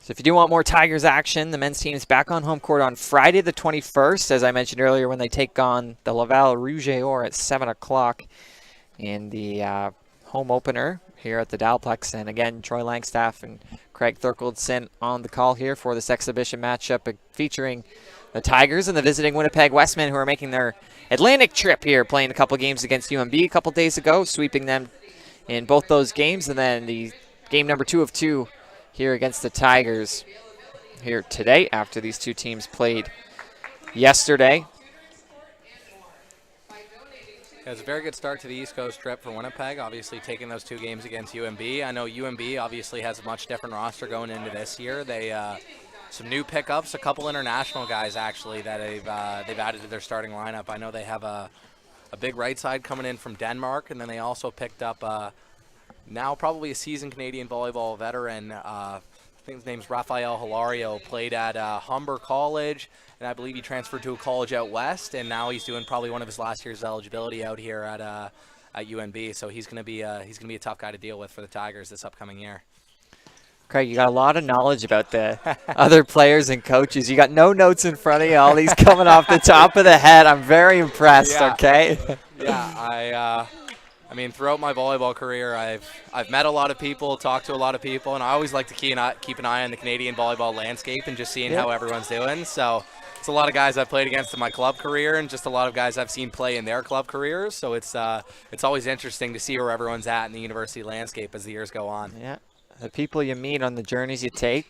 So if you do want more Tigers action, the men's team is back on home court on Friday the 21st, as I mentioned earlier, when they take on the Laval Rouge et Or at 7 o'clock in the home opener here at the Dalplex. And again, Troy Langstaff and Craig Thurkeldson on the call here for this exhibition matchup featuring the Tigers and the visiting Winnipeg Westmen, who are making their Atlantic trip here, playing a couple games against UMB a couple days ago, sweeping them in both those games, and then the game number 2 of 2 here against the Tigers here today after these two teams played yesterday. It was a very good start to the East Coast trip for Winnipeg, obviously taking those 2 games against UMB. I know UMB obviously has a much different roster going into this year. They some new pickups, a couple international guys actually that they've added to their starting lineup. I know they have a a big right side coming in from Denmark, and then they also picked up now probably a seasoned Canadian volleyball veteran. I think his name's Rafael Hilario, played at Humber College, and I believe he transferred to a college out west, and now he's doing probably one of his last year's eligibility out here at UNB. So he's gonna be a tough guy to deal with for the Tigers this upcoming year. Craig, you got a lot of knowledge about the other players and coaches. You got no notes in front of you. All these coming off the top of the head. I'm very impressed. Yeah. Okay. Yeah, I mean, throughout my volleyball career, I've met a lot of people, talked to a lot of people, and I always like to keep an eye on the Canadian volleyball landscape and just seeing how everyone's doing. So it's a lot of guys I've played against in my club career, and just a lot of guys I've seen play in their club careers. So it's always interesting to see where everyone's at in the university landscape as the years go on. Yeah, the people you meet on the journeys you take.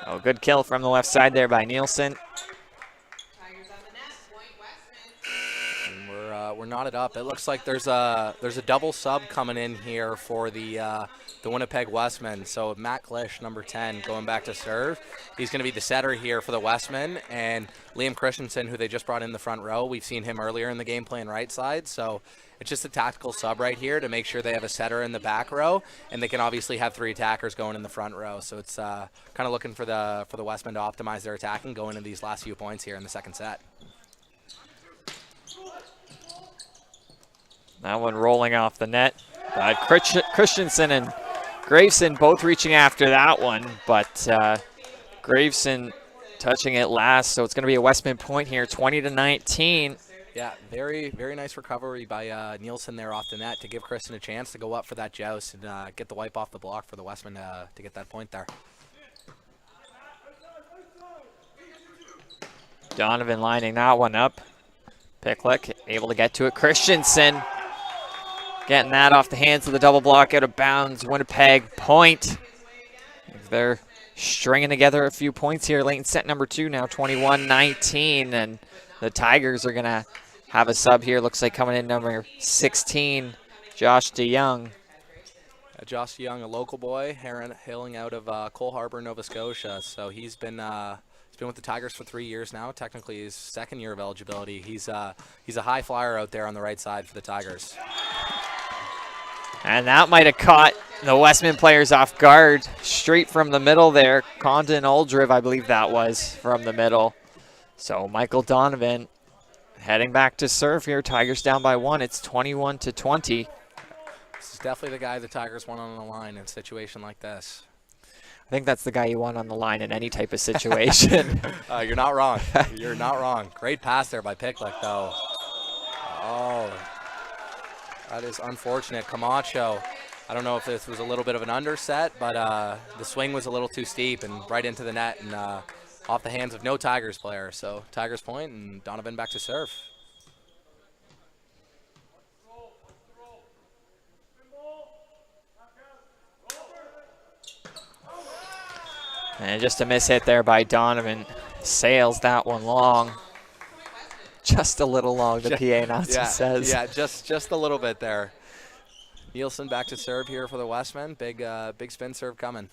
Oh, good kill from the left side there by Nielsen. Tigers on the net, point Westman. And we're knotted up. It looks like there's a double sub coming in here for the Winnipeg Westmen. So Matt Klisch, number 10, going back to serve. He's going to be the setter here for the Westmen, and Liam Christensen, who they just brought in the front row. We've seen him earlier in the game playing right side. So it's just a tactical sub right here to make sure they have a setter in the back row, and they can obviously have 3 attackers going in the front row. So it's kind of looking for the Westmen to optimize their attacking going into these last few points here in the second set. That one rolling off the net. Christensen and Graveson both reaching after that one, but Graveson touching it last, so it's going to be a Westman point here, 20-19. Yeah, very, very nice recovery by Nielsen there off the net to give Kristen a chance to go up for that joust and get the wipe off the block for the Westman to get that point there. Donovan lining that one up. Picklick able to get to it. Christensen getting that off the hands of the double block, out of bounds. Winnipeg point. They're stringing together a few points here late in set number 2 now, 21-19, and the Tigers are going to have a sub here. Looks like coming in number 16, Josh DeYoung. Josh DeYoung, a local boy, hailing out of Cole Harbour, Nova Scotia. So he's been with the Tigers for 3 years now. Technically his second year of eligibility. He's a high flyer out there on the right side for the Tigers. And that might have caught the Westman players off guard. Straight from the middle there. Condon Oldriv, I believe that was, from the middle. So Michael Donovan heading back to serve here. Tigers down by 1. It's 21-20. This is definitely the guy the Tigers want on the line in a situation like this. I think that's the guy you want on the line in any type of situation. You're not wrong. You're not wrong. Great pass there by Picklick, though. Oh, that is unfortunate. Camacho, I don't know if this was a little bit of an underset, but the swing was a little too steep and right into the net and off the hands of no Tigers player. So Tigers point and Donovan back to serve. And just a miss hit there by Donovan. Sails that one long. Just a little long, the PA announcer says. Yeah, just a little bit there. Nielsen back to serve here for the Westmen. Big spin serve coming.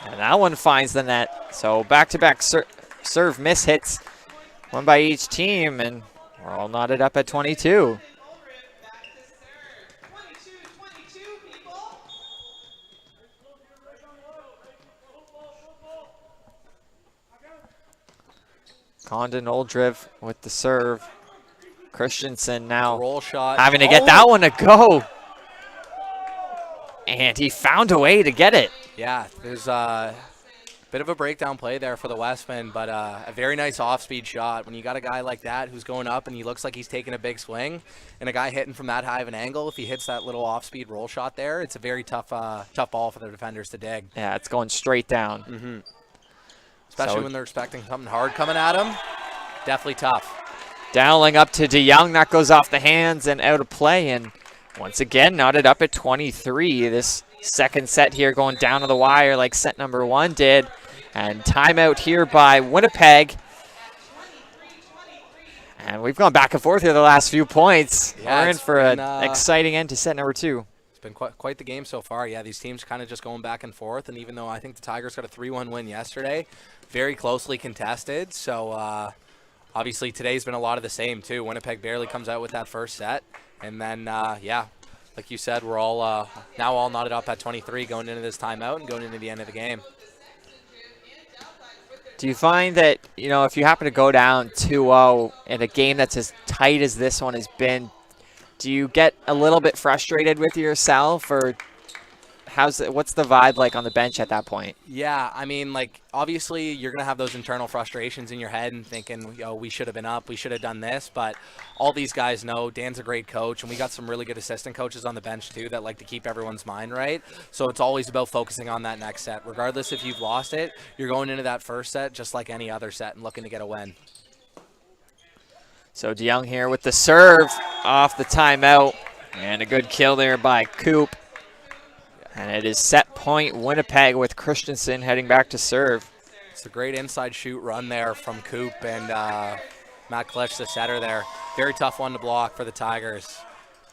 And that one finds the net. So back-to-back serve miss hits, one by each team, and we're all knotted up at 22. Condon Oldriv with the serve. Christensen now roll shot, having to get that one to go. And he found a way to get it. Yeah, there's a bit of a breakdown play there for the Westmen, but a very nice off-speed shot. When you got a guy like that who's going up and he looks like he's taking a big swing, and a guy hitting from that high of an angle, if he hits that little off-speed roll shot there, it's a very tough ball for the defenders to dig. Yeah, it's going straight down. Mm-hmm. Especially when they're expecting something hard coming at them. Definitely tough. Dowling up to DeYoung. That goes off the hands and out of play. And once again, knotted up at 23. This second set here going down to the wire like set number 1 did. And timeout here by Winnipeg. And we've gone back and forth here the last few points. Yeah, we're in for an exciting end to set number 2. It's been quite the game so far. Yeah, these teams kind of just going back and forth. And even though I think the Tigers got a 3-1 win yesterday, very closely contested. So obviously today's been a lot of the same too. Winnipeg barely comes out with that first set. And then, yeah, like you said, we're all now all knotted up at 23 going into this timeout and going into the end of the game. Do you find that, you know, if you happen to go down 2-0 in a game that's as tight as this one has been, do you get a little bit frustrated with yourself, or what's the vibe like on the bench at that point? Yeah, I mean, like, obviously you're going to have those internal frustrations in your head and thinking, we should have been up, we should have done this, but all these guys know Dan's a great coach, and we got some really good assistant coaches on the bench too that like to keep everyone's mind right. So it's always about focusing on that next set. Regardless if you've lost it, you're going into that first set just like any other set and looking to get a win. So DeYoung here with the serve off the timeout, and a good kill there by Coop. And it is set point Winnipeg with Christensen heading back to serve. It's a great inside shoot run there from Coop and Matt Klitsch, the setter there. Very tough one to block for the Tigers.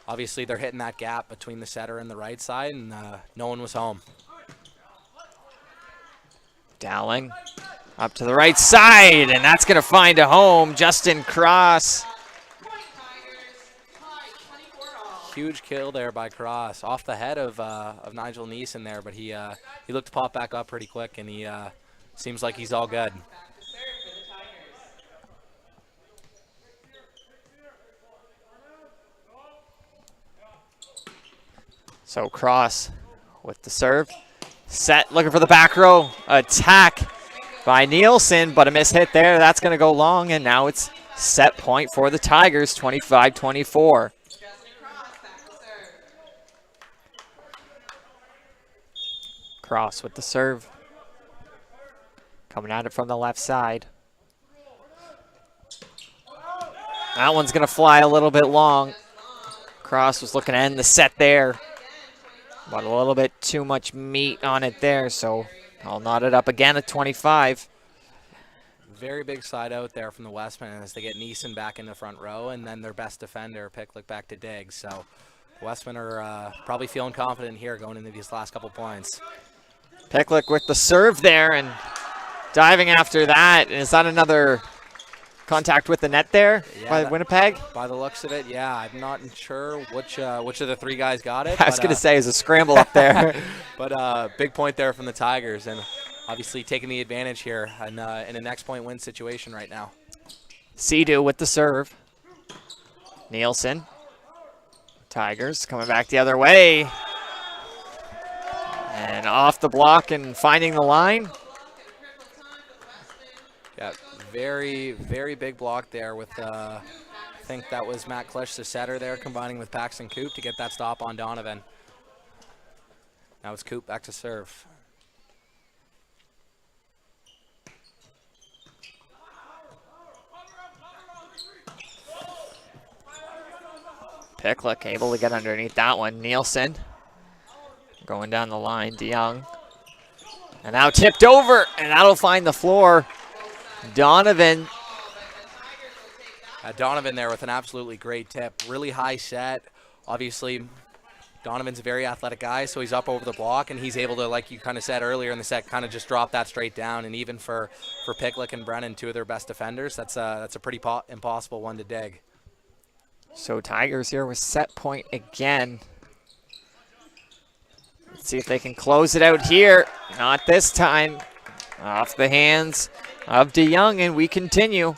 Obviously, they're hitting that gap between the setter and the right side, and no one was home. Dowling up to the right side, and that's going to find a home. Justin Cross. Huge kill there by Cross, off the head of Nigel Neeson there, but he looked to pop back up pretty quick, and he seems like he's all good. So Cross with the serve. Set, looking for the back row. Attack by Nielsen, but a miss hit there. That's going to go long, and now it's set point for the Tigers, 25-24. Cross with the serve. Coming at it from the left side. That one's going to fly a little bit long. Cross was looking to end the set there, but a little bit too much meat on it there, so I'll knot it up again at 25. Very big side out there from the Westmen as they get Neeson back in the front row, and then their best defender, Picklick, back to Diggs. So the Westmen are probably feeling confident here going into these last couple points. Picklick with the serve there and diving after that. Is that another contact with the net there by Winnipeg? By the looks of it, yeah. I'm not sure which of the three guys got it. I was going to say, it's a scramble up there. But big point there from the Tigers, and obviously taking the advantage here in a next point win situation right now. Sea-Doo with the serve. Nielsen. Tigers coming back the other way. And off the block and finding the line. Yeah, very, very big block there with, I think that was Matt Klitsch, the setter there, combining with Paxton Coop to get that stop on Donovan. Now it's Coop back to serve. Picklick able to get underneath that one. Nielsen going down the line. DeYoung. And now tipped over, and that'll find the floor. Donovan. Donovan there with an absolutely great tip. Really high set. Obviously, Donovan's a very athletic guy, so he's up over the block, and he's able to, like you kind of said earlier in the set, kind of just drop that straight down. And even for Picklick and Brennan, two of their best defenders, that's a pretty impossible one to dig. So Tigers here with set point again. Let's see if they can close it out here. Not this time. Off the hands of DeYoung, and we continue.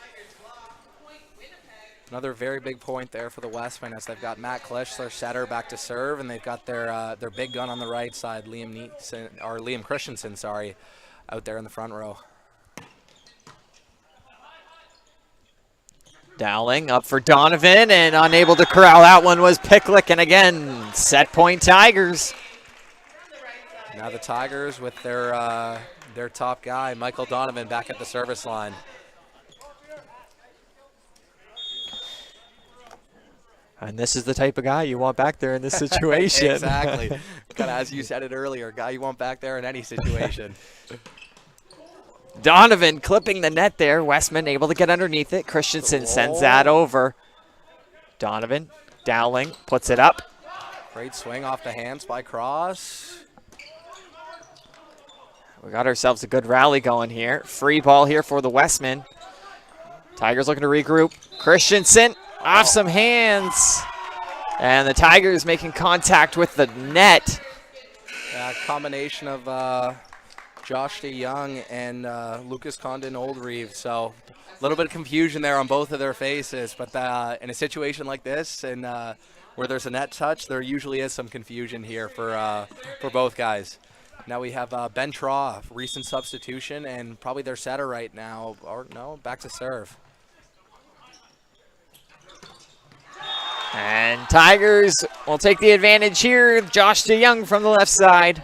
Another very big point there for the Westmen as they've got Matt Klitsch, their setter, back to serve, and they've got their big gun on the right side, Liam Christensen, out there in the front row. Dowling up for Donovan, and unable to corral that one was Picklick, and again, set point Tigers. Now the Tigers with their top guy, Michael Donovan, back at the service line. And this is the type of guy you want back there in this situation. Exactly. Kind of as you said it earlier, guy you want back there in any situation. Donovan clipping the net there. Westman able to get underneath it. Christensen sends that over. Donovan, Dowling puts it up. Great swing off the hands by Cross. We got ourselves a good rally going here. Free ball here for the Westmen. Tigers looking to regroup. Christensen off some hands. And the Tigers making contact with the net. Yeah, combination of Josh DeYoung and Lucas Condon Oldreeve. So a little bit of confusion there on both of their faces. But in a situation like this and where there's a net touch, there usually is some confusion here for both guys. Now we have Ben Traw, recent substitution, and probably their setter right now. Or no, back to serve. And Tigers will take the advantage here. Josh DeYoung from the left side.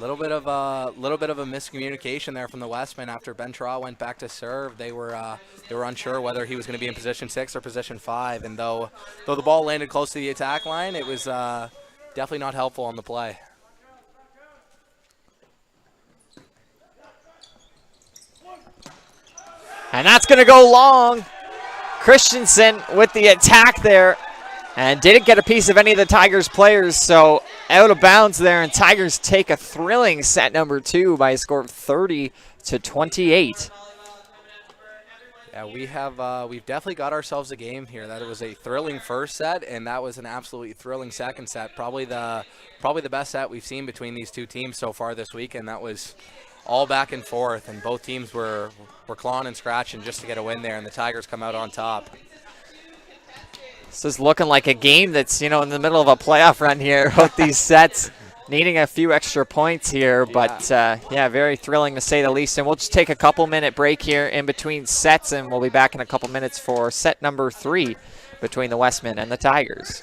Little bit of a miscommunication there from the Westmen after Ben Traw went back to serve. They were unsure whether he was going to be in position 6 or position 5, and though the ball landed close to the attack line, it was definitely not helpful on the play. And that's going to go long. Christensen with the attack there and didn't get a piece of any of the Tigers players, so out of bounds there, and Tigers take a thrilling set number 2 by a score of 30-28. Yeah, we've definitely got ourselves a game here. That was a thrilling first set, and that was an absolutely thrilling second set. Probably the best set we've seen between these two teams so far this weekend. That was all back and forth, and both teams were clawing and scratching just to get a win there, and the Tigers come out on top. This is looking like a game that's, in the middle of a playoff run here with these sets, needing a few extra points here, but yeah, very thrilling to say the least. And we'll just take a couple-minute break here in between sets, and we'll be back in a couple minutes for set number 3 between the Westmen and the Tigers.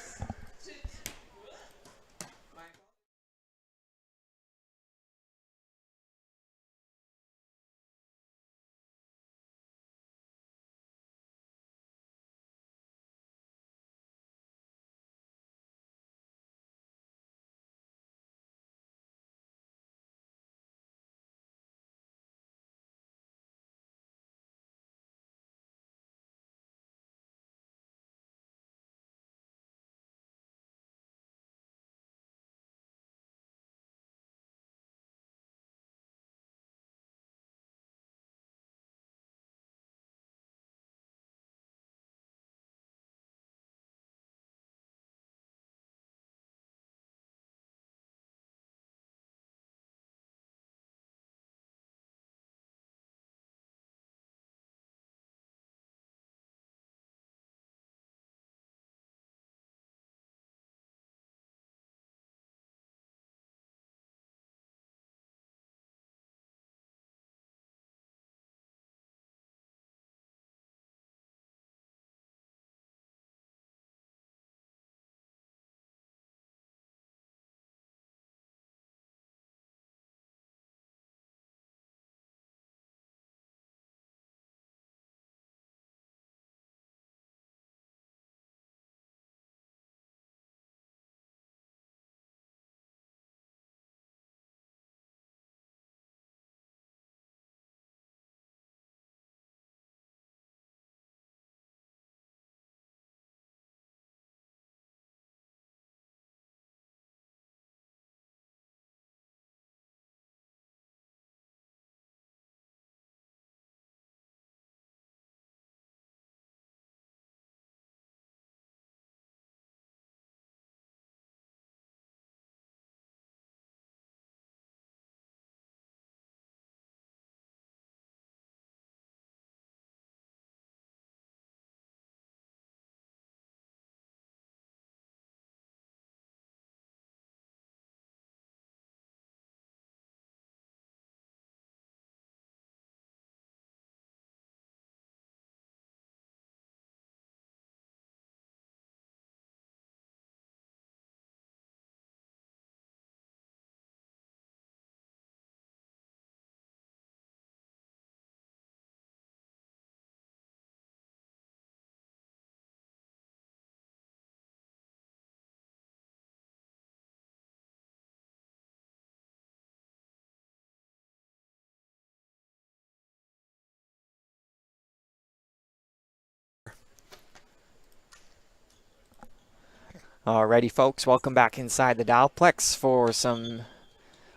Alrighty, folks, welcome back inside the Dialplex for some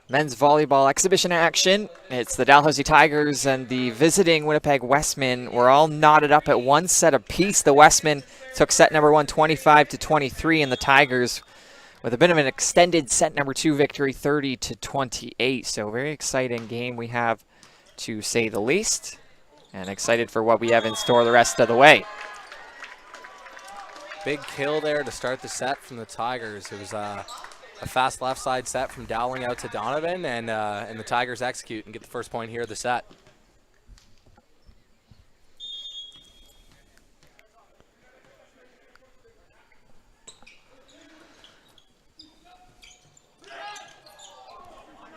men's volleyball exhibition action. It's the Dalhousie Tigers and the visiting Winnipeg Westmen. We're all knotted up at one set apiece. The Westmen took set number 1 25-23, and the Tigers with a bit of an extended set number 2 victory 30-28. So very exciting game we have, to say the least, and excited for what we have in store the rest of the way. Big kill there to start the set from the Tigers. It was a fast left side set from Dowling out to Donovan, and the Tigers execute and get the first point here of the set.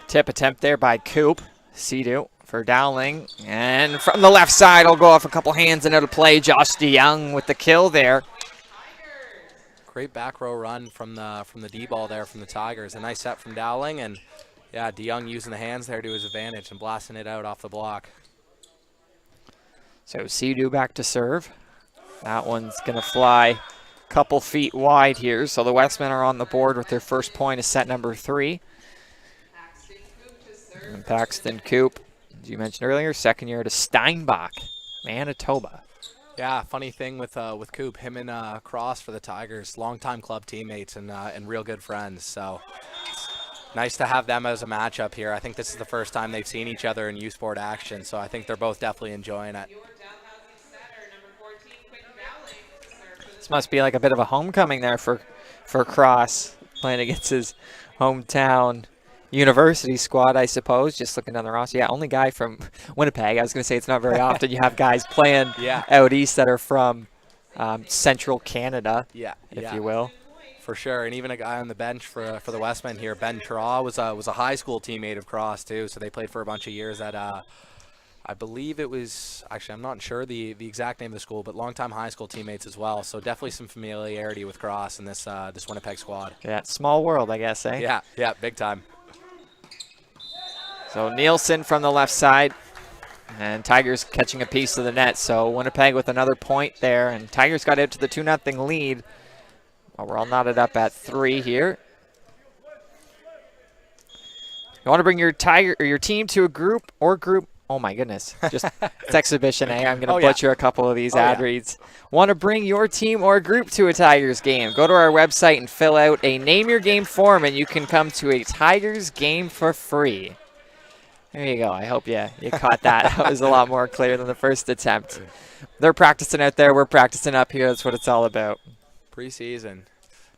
Tip attempt there by Coop. Sea-Doo for Dowling, and from the left side, will go off a couple hands and out of play. Josh DeYoung with the kill there. Great back row run from the D-ball there from the Tigers. A nice set from Dowling, and yeah, DeYoung using the hands there to his advantage and blasting it out off the block. So Sea-Doo back to serve. That one's going to fly a couple feet wide here. So the Westmen are on the board with their first point of set number 3. And Paxton Coop, as you mentioned earlier, second year to Steinbach, Manitoba. Yeah, funny thing with Coop, him and Cross for the Tigers, longtime club teammates and real good friends. So it's nice to have them as a matchup here. I think this is the first time they've seen each other in U-Sport action, so I think they're both definitely enjoying it. This must be like a bit of a homecoming there for Cross, playing against his hometown university squad, I suppose. Just looking down the roster. Yeah, only guy from Winnipeg. I was going to say it's not very often you have guys playing out east that are from central Canada, if you will. For sure, and even a guy on the bench for the Westmen here, Ben Traw, was a high school teammate of Cross too. So they played for a bunch of years at I believe it was, actually I'm not sure the exact name of the school, but longtime high school teammates as well. So definitely some familiarity with Cross in this Winnipeg squad. Yeah, small world, I guess, eh? Yeah, big time. So Nielsen from the left side, and Tigers catching a piece of the net. So Winnipeg with another point there, and Tigers got out to the 2-0 lead. Well, we're all knotted up at 3 here. You want to bring your team to a group. Oh my goodness, just it's exhibition, eh? I'm going to butcher a couple of these ad reads. Want to bring your team or group to a Tigers game? Go to our website and fill out a Name Your Game form, and you can come to a Tigers game for free. There you go. I hope you caught that. That was a lot more clear than the first attempt. They're practicing out there. We're practicing up here. That's what it's all about. Preseason.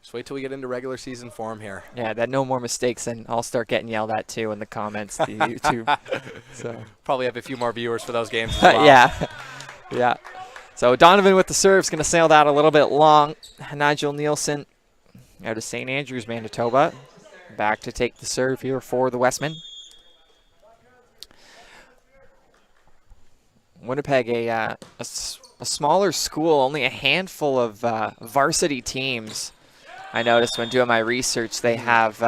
Just wait till we get into regular season form here. Yeah, that no more mistakes, and I'll start getting yelled at too in the comments to YouTube. So probably have a few more viewers for those games as well. Yeah. So Donovan with the serve's going to sail that a little bit long. Nigel Nielsen out of St. Andrews, Manitoba, back to take the serve here for the Westmen. Winnipeg, a smaller school, only a handful of varsity teams. I noticed when doing my research, they have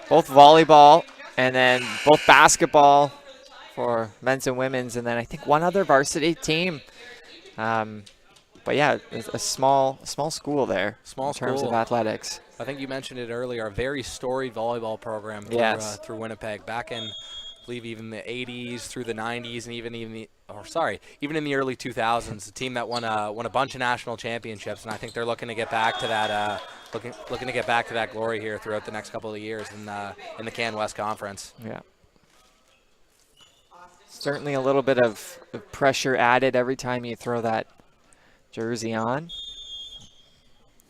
both volleyball and then both basketball for men's and women's, and then I think one other varsity team. But yeah, it's a small school there. In terms of athletics. I think you mentioned it earlier, a very storied volleyball program through Winnipeg back in, I believe, even the 80s through the 90s, and even in the early 2000s, a team that won a bunch of national championships, and I think they're looking to get back to that looking to get back to that glory here throughout the next couple of years in the Can West Conference. Yeah. Certainly a little bit of pressure added every time you throw that jersey on,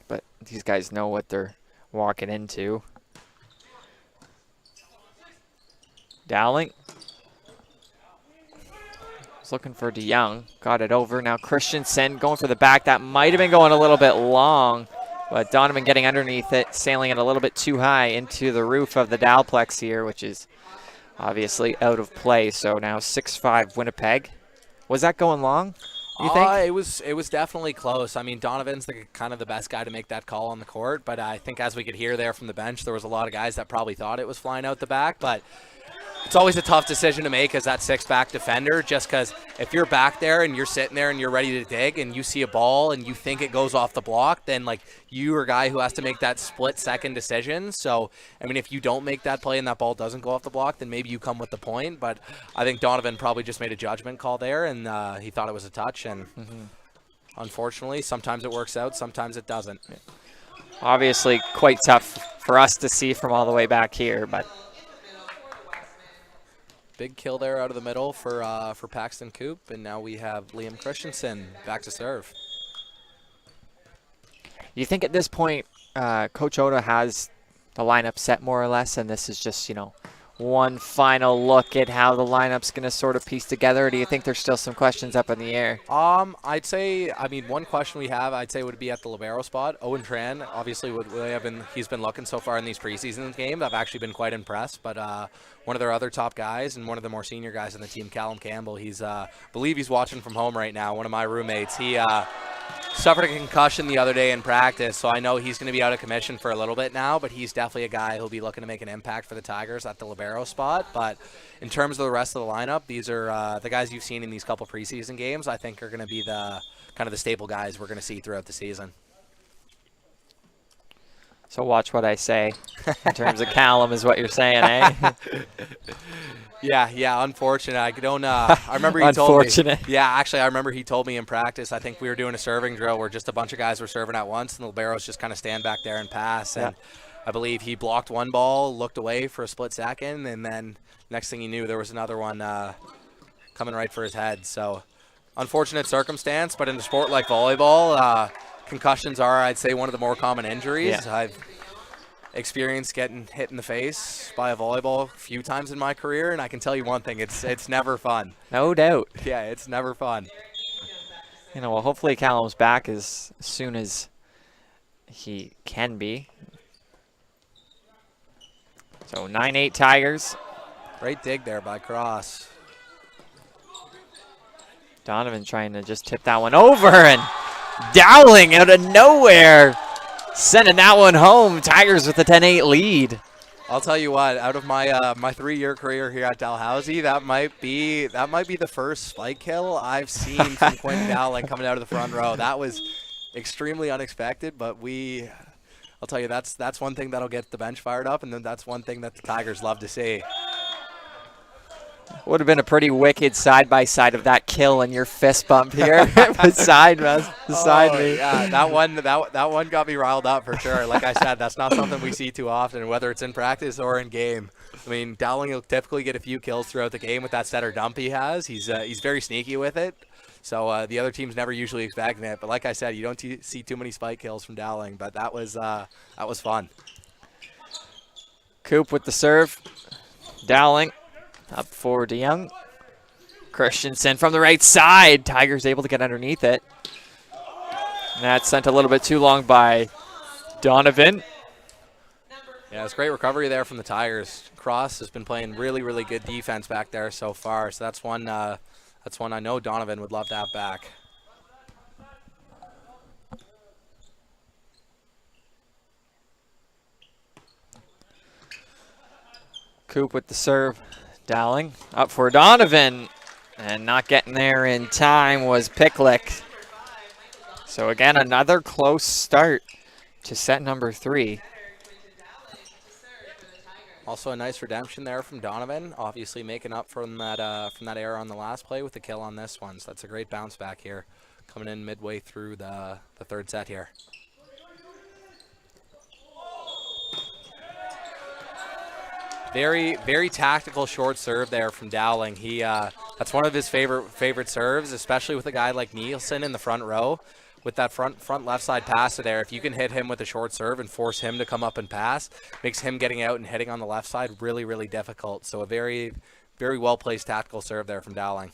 but these guys know what they're walking into. Dowling. Was looking for DeYoung. Got it over. Now Christensen going for the back. That might have been going a little bit long, but Donovan getting underneath it, sailing it a little bit too high into the roof of the Dowplex here, which is obviously out of play. So now 6-5 Winnipeg. Was that going long, you think? It was definitely close. I mean, Donovan's kind of the best guy to make that call on the court, but I think as we could hear there from the bench, there was a lot of guys that probably thought it was flying out the back, but it's always a tough decision to make as that six-back defender, just because if you're back there and you're sitting there and you're ready to dig and you see a ball and you think it goes off the block, then like you're a guy who has to make that split-second decision. So, I mean, if you don't make that play and that ball doesn't go off the block, then maybe you come with the point. But I think Donovan probably just made a judgment call there, and he thought it was a touch. And unfortunately, sometimes it works out, sometimes it doesn't. Obviously quite tough for us to see from all the way back here, but big kill there out of the middle for Paxton Coop, and now we have Liam Christensen back to serve. you think at this point Coach Oda has the lineup set more or less, and this is just, you know, one final look at how the lineup's going to sort of piece together? Or do you think there's still some questions up in the air? I'd say, I mean, one question we have, I'd say, would be at the libero spot. Owen Tran, obviously, he's been looking so far in these preseason games. I've actually been quite impressed. But one of their other top guys and one of the more senior guys on the team, Callum Campbell, I believe he's watching from home right now. One of my roommates, he suffered a concussion the other day in practice, so I know he's going to be out of commission for a little bit now, but he's definitely a guy who'll be looking to make an impact for the Tigers at the libero spot. But in terms of the rest of the lineup, these are the guys you've seen in these couple preseason games. I think are going to be the kind of the staple guys we're going to see throughout the season. So watch what I say in terms of Callum is what you're saying, eh? Yeah, unfortunate. I don't. I remember he told me. Unfortunate. Yeah, actually, I remember he told me in practice. I think we were doing a serving drill where just a bunch of guys were serving at once, and the liberos just kind of stand back there and pass. And I believe he blocked one ball, looked away for a split second, and then next thing he knew, there was another one coming right for his head. So, unfortunate circumstance. But in a sport like volleyball, concussions are, I'd say, one of the more common injuries. Yeah. I've experienced getting hit in the face by a volleyball a few times in my career, and I can tell you one thing, it's never fun. No doubt. Yeah, it's never fun. You know, well, hopefully Callum's back as soon as he can be. So 9-8 Tigers. Great dig there by Cross. Donovan trying to just tip that one over, and Dowling out of nowhere sending that one home. Tigers with a 10-8 lead. I'll tell you what, out of my my 3-year career here at Dalhousie, that might be the first spike kill I've seen from Quentin Dowling coming out of the front row. That was extremely unexpected, but I'll tell you, that's one thing that'll get the bench fired up, and then that's one thing that the Tigers love to see. Would have been a pretty wicked side-by-side of that kill and your fist bump here beside me. Yeah, that one got me riled up for sure. Like I said, that's not something we see too often, whether it's in practice or in game. I mean, Dowling will typically get a few kills throughout the game with that setter dump he has. He's very sneaky with it. So the other team's never usually expecting it. But like I said, you don't see too many spike kills from Dowling. But that was fun. Coop with the serve. Dowling up for DeYoung. Christensen from the right side. Tigers able to get underneath it. And that's sent a little bit too long by Donovan. Yeah, it's great recovery there from the Tigers. Cross has been playing really, really good defense back there so far. So that's one I know Donovan would love to have back. Coop with the serve. Dowling up for Donovan. And not getting there in time was Picklick. So again, another close start to set number 3. Also a nice redemption there from Donovan, obviously making up from that error on the last play with the kill on this one. So that's a great bounce back here, coming in midway through the third set here. Very, very tactical short serve there from Dowling. That's one of his favorite serves, especially with a guy like Nielsen in the front row. With that front left side passer there, if you can hit him with a short serve and force him to come up and pass, makes him getting out and hitting on the left side really, really difficult. So a very, very well-placed tactical serve there from Dowling.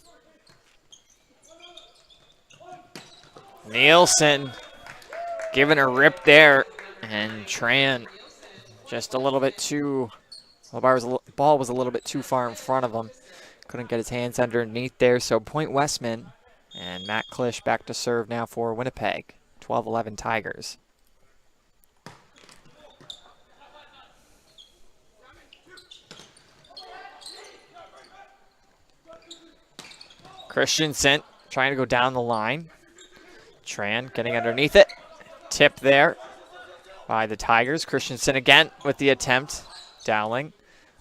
Nielsen giving a rip there, and Tran just a little bit too, the ball was a little bit too far in front of him. Couldn't get his hands underneath there, so point Westman. And Matt Klisch back to serve now for Winnipeg. 12-11 Tigers. Christensen trying to go down the line. Tran getting underneath it. Tip there by the Tigers. Christensen again with the attempt. Dowling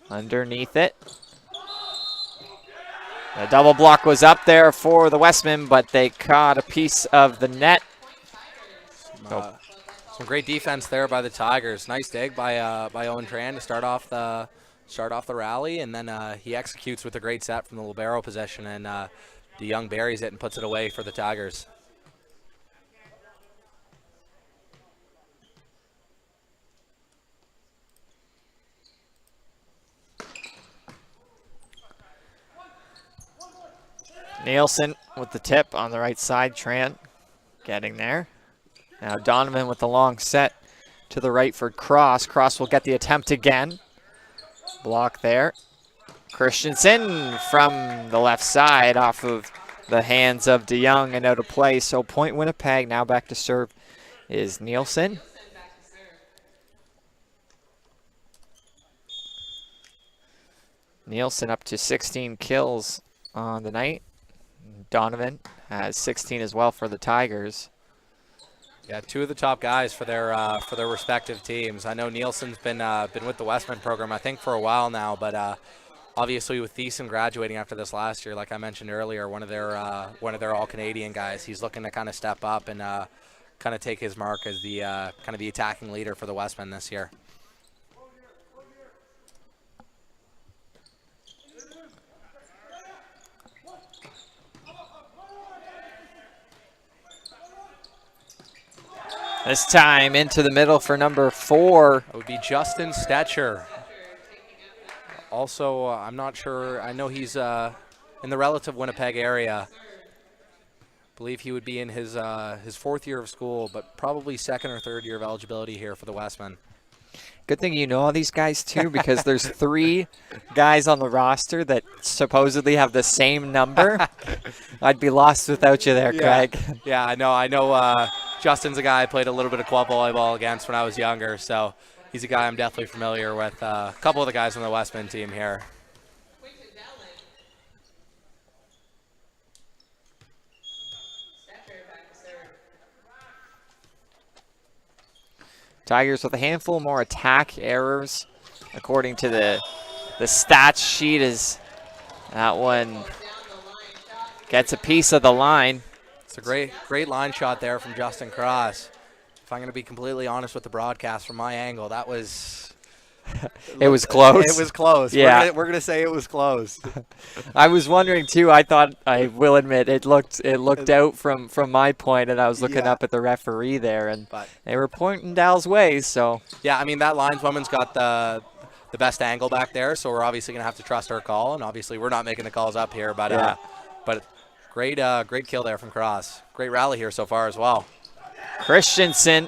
underneath it. The double block was up there for the Westmen, but they caught a piece of the net. Some great defense there by the Tigers. Nice dig by Owen Tran to start off the rally, and then he executes with a great set from the libero position, and DeYoung buries it and puts it away for the Tigers. Nielsen with the tip on the right side. Tran getting there. Now Donovan with the long set to the right for Cross. Cross will get the attempt again. Block there. Christensen from the left side off of the hands of DeYoung and out of play. So point Winnipeg. Now back to serve is Nielsen. Nielsen up to 16 kills on the night. Donovan has 16 as well for the Tigers. Yeah, two of the top guys for their respective teams. I know Nielsen's been with the Westman program, I think, for a while now, but obviously with Thiessen graduating after this last year, like I mentioned earlier, one of their All-Canadian guys, he's looking to kind of step up and kind of take his mark as the kind of the attacking leader for the Westmen this year. This time into the middle for number 4. It would be Justin Stetcher. Also, I'm not sure. I know he's in the relative Winnipeg area. I believe he would be in his 4th year of school, but probably 2nd or 3rd year of eligibility here for the Westmen. Good thing you know all these guys, too, because there's 3 guys on the roster that supposedly have the same number. I'd be lost without you there, Craig. Yeah, I know. Justin's a guy I played a little bit of club volleyball against when I was younger, so he's a guy I'm definitely familiar with. A couple of the guys on the Westman team here. Tigers with a handful more attack errors, according to the stats sheet. Is that one gets a piece of the line. It's a great line shot there from Justin Cross. If I'm going to be completely honest with the broadcast, from my angle, that was... It was close. It was close. Yeah. We're gonna say it was close. I was wondering too. I thought, I will admit, it looked out from my point, and I was looking up at the referee there, and they were pointing Dal's way. So yeah, I mean, that lineswoman's got the best angle back there, so we're obviously gonna have to trust her call, and obviously we're not making the calls up here, but great kill there from Cross. Great rally here so far as well. Christensen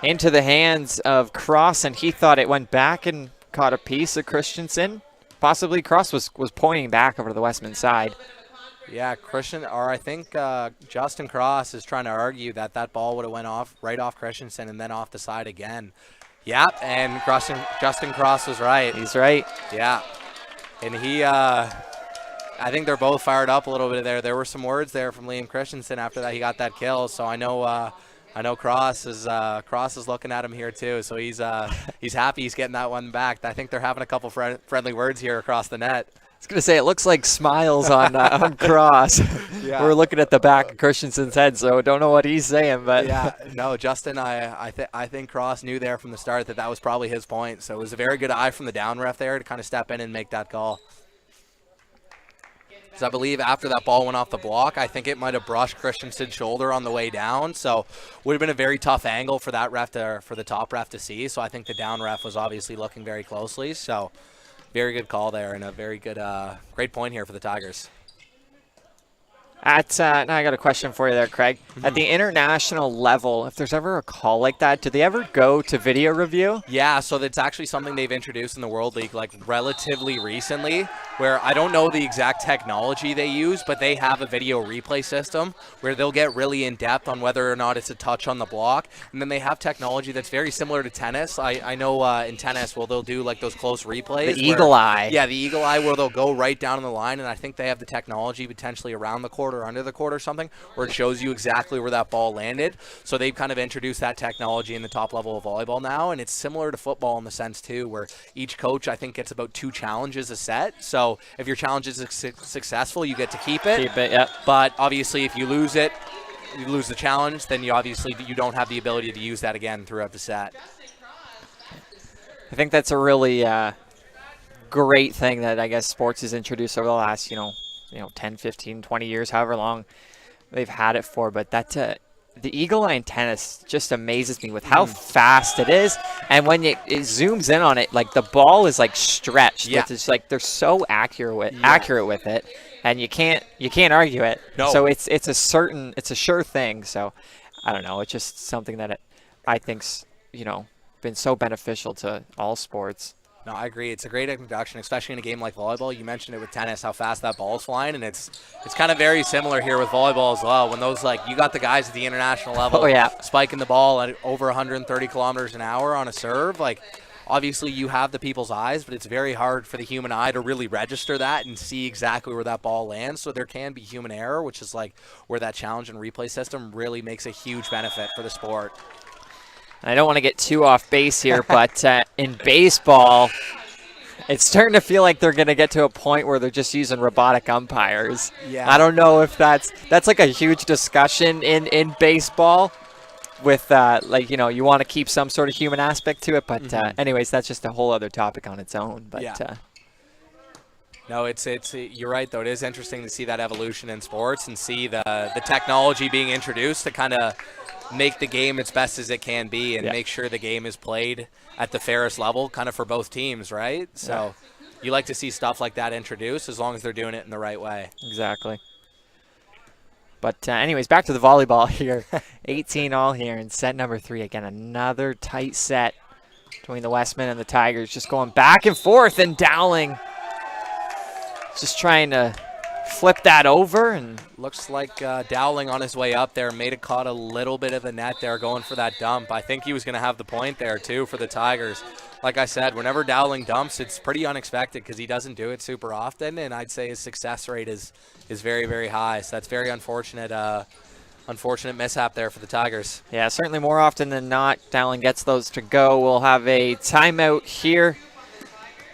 into the hands of Cross, and he thought it went back and caught a piece of Christensen. Possibly Cross was pointing back over to the Westman side. Yeah, I think Justin Cross is trying to argue that ball would have went right off Christensen and then off the side again. Yeah, and Justin Cross was right. He's right. Yeah, and I think they're both fired up a little bit there. There were some words there from Liam Christensen after that he got that kill, so I know Cross is looking at him here too, so he's happy he's getting that one back. I think they're having a couple friendly words here across the net. I was going to say, it looks like smiles on Cross. Yeah. We're looking at the back of Christensen's head, so don't know what he's saying. But yeah, no, Justin, I think Cross knew there from the start that was probably his point, so it was a very good eye from the down ref there to kind of step in and make that call. Because I believe after that ball went off the block, I think it might have brushed Christensen's shoulder on the way down. So would have been a very tough angle for that ref for the top ref to see. So I think the down ref was obviously looking very closely. So very good call there, and a very good, great point here for the Tigers. Now I got a question for you there, Craig. At the international level, if there's ever a call like that, do they ever go to video review? Yeah, so that's actually something they've introduced in the World League like relatively recently, where I don't know the exact technology they use, but they have a video replay system where they'll get really in depth on whether or not it's a touch on the block. And then they have technology that's very similar to tennis. I know in tennis, well, they'll do like those close replays. The eagle eye. Yeah, the eagle eye where they'll go right down the line, and I think they have the technology potentially around the court or under the court or something where it shows you exactly where that ball landed. So they've kind of introduced that technology in the top level of volleyball now, and it's similar to football in the sense too, where each coach I think gets about 2 challenges a set. So if your challenge is successful, you get to keep it. Keep it, yeah. But obviously if you lose it, you lose the challenge, then you don't have the ability to use that again throughout the set. I think that's a really great thing that I guess sports has introduced over the last, 10, 15, 20 years, however long they've had it for. But that the eagle eye in tennis just amazes me with how fast it is. And when it zooms in on it, like the ball is like stretched. Yeah. It's like they're so accurate with it. And you can't argue it. No. So it's a sure thing. So I don't know. It's just something that I think's, been so beneficial to all sports. No, I agree. It's a great introduction, especially in a game like volleyball. You mentioned it with tennis, how fast that ball's flying, and it's kind of very similar here with volleyball as well. When those, you got the guys at the international level spiking the ball at over 130 kilometers an hour on a serve, obviously you have the people's eyes, but it's very hard for the human eye to really register that and see exactly where that ball lands. So there can be human error, which is where that challenge and replay system really makes a huge benefit for the sport. I don't want to get too off base here, but in baseball, it's starting to feel like they're going to get to a point where they're just using robotic umpires. Yeah. I don't know if that's like a huge discussion in baseball with, you want to keep some sort of human aspect to it. But anyways, that's just a whole other topic on its own. But yeah. No, you're right, though. It is interesting to see that evolution in sports and see the technology being introduced to kind of make the game as best as it can be and make sure the game is played at the fairest level kind of for both teams, right? So you like to see stuff like that introduced as long as they're doing it in the right way. Exactly. But anyways, back to the volleyball here. 18-all here in set number 3. Again, another tight set between the Westmen and the Tigers. Just going back and forth, and Dowling just trying to flip that over. And looks like Dowling on his way up there may have caught a little bit of the net there going for that dump. I think he was going to have the point there too for the Tigers. Like I said, whenever Dowling dumps, it's pretty unexpected because he doesn't do it super often, and I'd say his success rate is very, very high. So that's very unfortunate mishap there for the Tigers. Yeah, certainly more often than not, Dowling gets those to go. We'll have a timeout here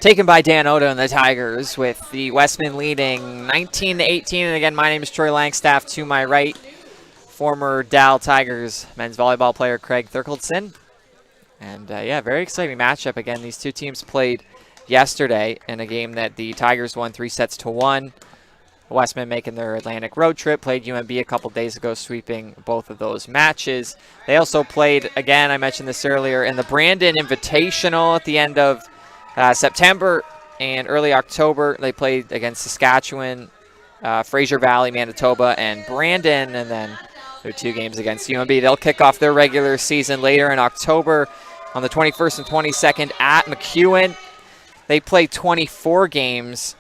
taken by Dan Oda and the Tigers, with the Westmen leading 19-18. And again, my name is Troy Langstaff. To my right, former Dow Tigers men's volleyball player Craig Thurkeldson. And very exciting matchup. Again, these two teams played yesterday in a game that the Tigers won 3-1. The Westmen making their Atlantic road trip, played UMB a couple days ago, sweeping both of those matches. They also played, again, I mentioned this earlier, in the Brandon Invitational at the end of September and early October. They played against Saskatchewan, Fraser Valley, Manitoba, and Brandon, and then their 2 games against UMB. They'll kick off their regular season later in October on the 21st and 22nd at McEwen. They play 24 games.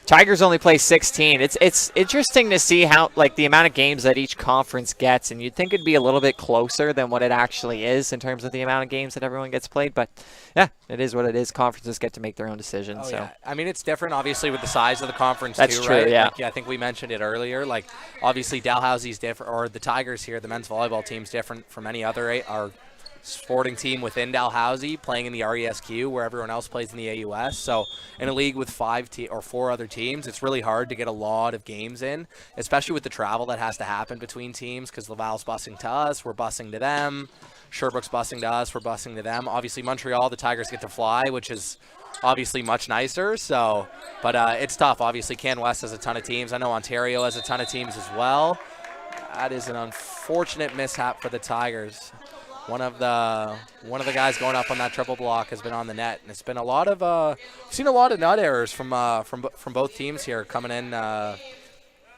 Tigers only play 16. It's interesting to see how, the amount of games that each conference gets, and you'd think it'd be a little bit closer than what it actually is in terms of the amount of games that everyone gets played. But yeah, it is what it is. Conferences get to make their own decisions. Yeah. I mean, it's different, obviously, with the size of the conference, That's too, true, right? yeah. I think we mentioned it earlier. Obviously, Dalhousie's different, or the Tigers here, the men's volleyball team's different from any other our sporting team within Dalhousie, playing in the RESQ where everyone else plays in the AUS. So in a league with 4 other teams, it's really hard to get a lot of games in, especially with the travel that has to happen between teams, because Laval's busing to us, we're busing to them. Sherbrooke's busing to us, we're busing to them. Obviously Montreal, the Tigers get to fly, which is obviously much nicer. So, but it's tough. Obviously Can West has a ton of teams. I know Ontario has a ton of teams as well. That is an unfortunate mishap for the Tigers. One of the guys going up on that triple block has been on the net, and it's been a lot of seen a lot of nut errors from both teams here coming in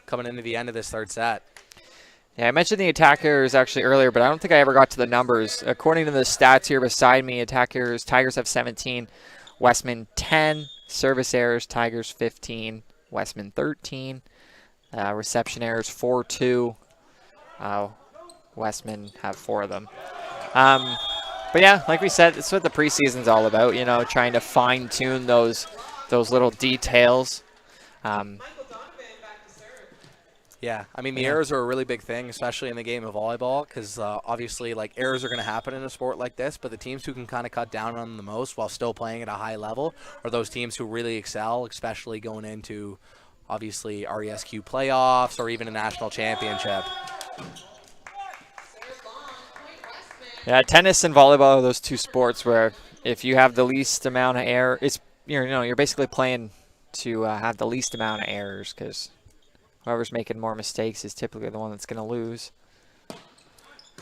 coming into the end of this third set. Yeah, I mentioned the attackers actually earlier, but I don't think I ever got to the numbers. According to the stats here beside me, Tigers have 17, Westman 10, service errors, Tigers 15, Westman 13, reception errors 4-2. Westman have 4 of them. But yeah, like we said, it's what the preseason's all about, you know, trying to fine-tune those little details. Yeah, I mean, the errors are a really big thing, especially in the game of volleyball, because obviously, like, errors are going to happen in a sport like this, but the teams who can kind of cut down on them the most while still playing at a high level are those teams who really excel, especially going into, obviously, RESQ playoffs or even a national championship. Yeah, tennis and volleyball are those 2 sports where if you have the least amount of error, you're basically playing to have the least amount of errors, because whoever's making more mistakes is typically the one that's going to lose.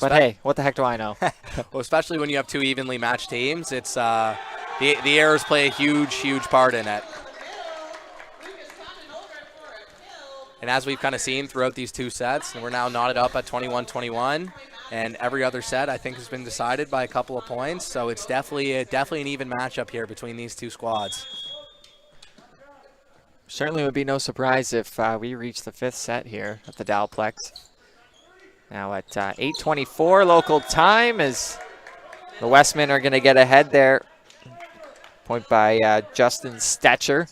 But hey, what the heck do I know? Well, especially when you have 2 evenly matched teams, it's the errors play a huge part in it. And as we've kind of seen throughout these 2 sets, and we're now knotted up at 21-21, and every other set I think has been decided by a couple of points. So it's definitely an even matchup here between these 2 squads. Certainly would be no surprise if we reach the 5th set here at the Dowplex. Now at 8:24 local time, as the Westmen are going to get ahead there. Point by Justin Stetcher.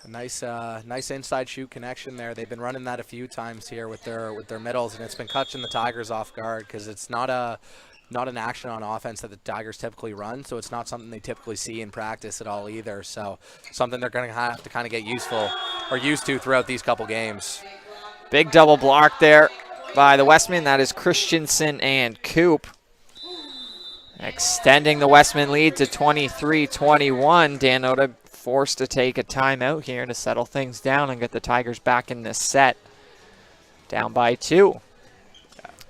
A nice inside shoot connection there. They've been running that a few times here with their middles, and it's been catching the Tigers off guard because it's not an action on offense that the Tigers typically run, so it's not something they typically see in practice at all either. So something they're going to have to kind of get used to throughout these couple games. Big double block there by the Westmen. That is Christensen and Coop. Extending the Westman lead to 23-21. Dan Oda forced to take a timeout here to settle things down and get the Tigers back in this set. Down by 2.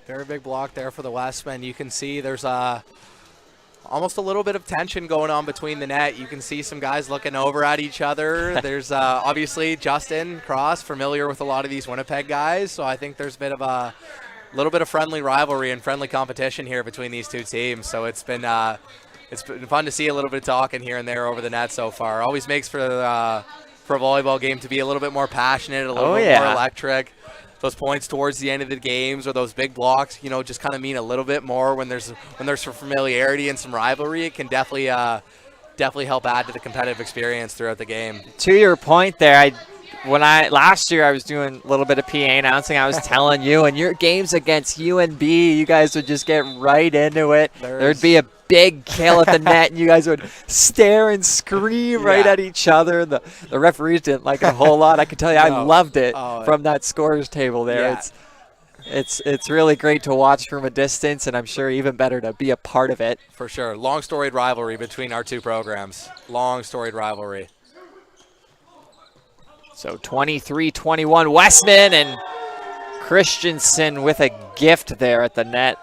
Very big block there for the Westmen. You can see there's almost a little bit of tension going on between the net. You can see some guys looking over at each other. There's obviously Justin Cross, familiar with a lot of these Winnipeg guys, so I think there's a little bit of friendly rivalry and friendly competition here between these 2 teams. So it's been fun to see a little bit of talking here and there over the net so far. Always makes for a volleyball game to be a little bit more passionate, a little bit more electric. Those points towards the end of the games or those big blocks, just kind of mean a little bit more when there's some familiarity and some rivalry. It can definitely help add to the competitive experience throughout the game. To your point there, last year I was doing a little bit of PA announcing, I was telling you, and your games against UNB, you guys would just get right into it. There'd be a big kill at the net, and you guys would stare and scream right at each other. The referees didn't like it a whole lot. I can tell you, I loved it from that scorers table there. Yeah. It's really great to watch from a distance, and I'm sure even better to be a part of it. For sure. Long storied rivalry between our 2 programs. Long storied rivalry. So 23-21 Westman, and Christensen with a gift there at the net.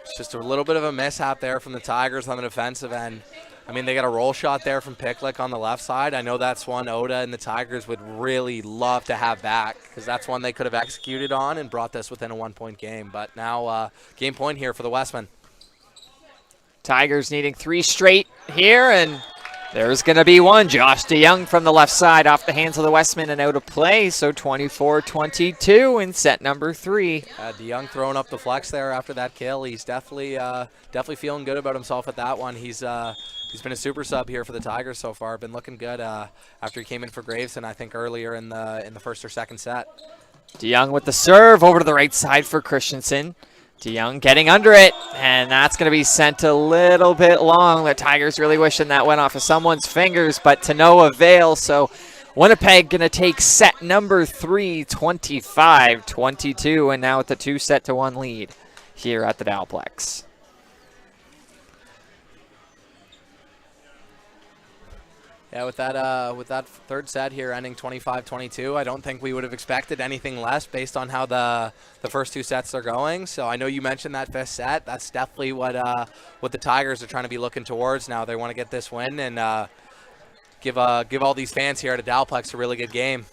It's just a little bit of a mishap there from the Tigers on the defensive end. I mean, they got a roll shot there from Picklick on the left side. I know that's one Oda and the Tigers would really love to have back, because that's one they could have executed on and brought this within a 1-point game. But now game point here for the Westmen. Tigers needing 3 straight here, and there's going to be one. Josh DeYoung from the left side off the hands of the Westmen and out of play. So 24-22 in set number 3. DeYoung throwing up the flex there after that kill. He's definitely feeling good about himself at that one. He's been a super sub here for the Tigers so far. Been looking good after he came in for Graveson, I think earlier in the first or second set. DeYoung with the serve over to the right side for Christensen. DeYoung getting under it, and that's going to be sent a little bit long. The Tigers really wishing that went off of someone's fingers, but to no avail. So Winnipeg going to take set number 3, 25-22, and now with the 2-1 lead here at the Dowplex. Yeah, with that third set here ending 25-22, I don't think we would have expected anything less based on how the first 2 sets are going. So I know you mentioned that 5th set. That's definitely what the Tigers are trying to be looking towards now. They want to get this win and give all these fans here at a Dowplex a really good game.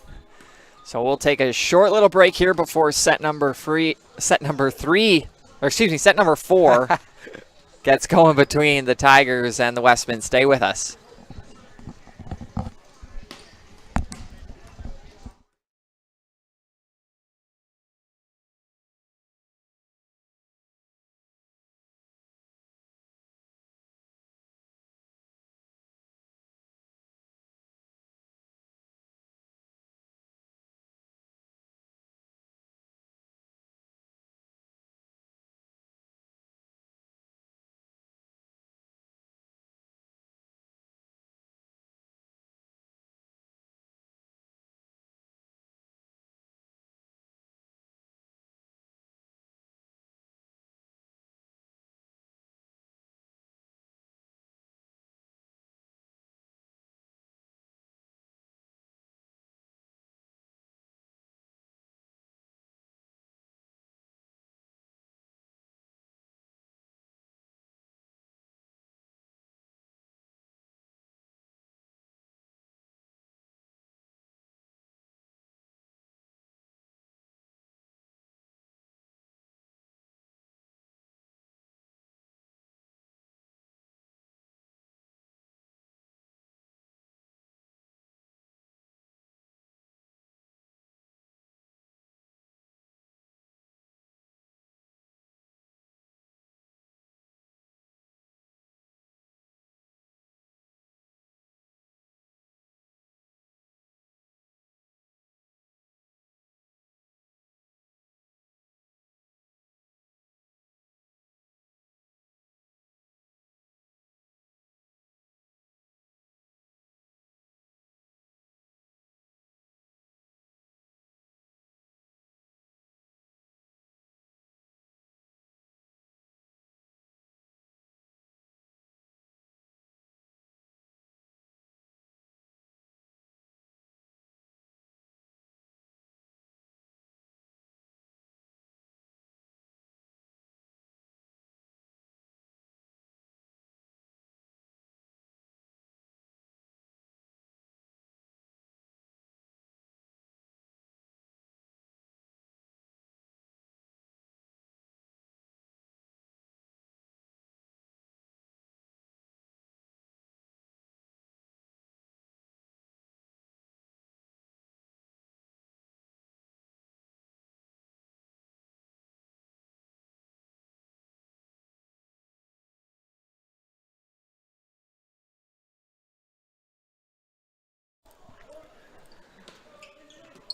So we'll take a short little break here before set number 4 gets going between the Tigers and the Westmen. Stay with us.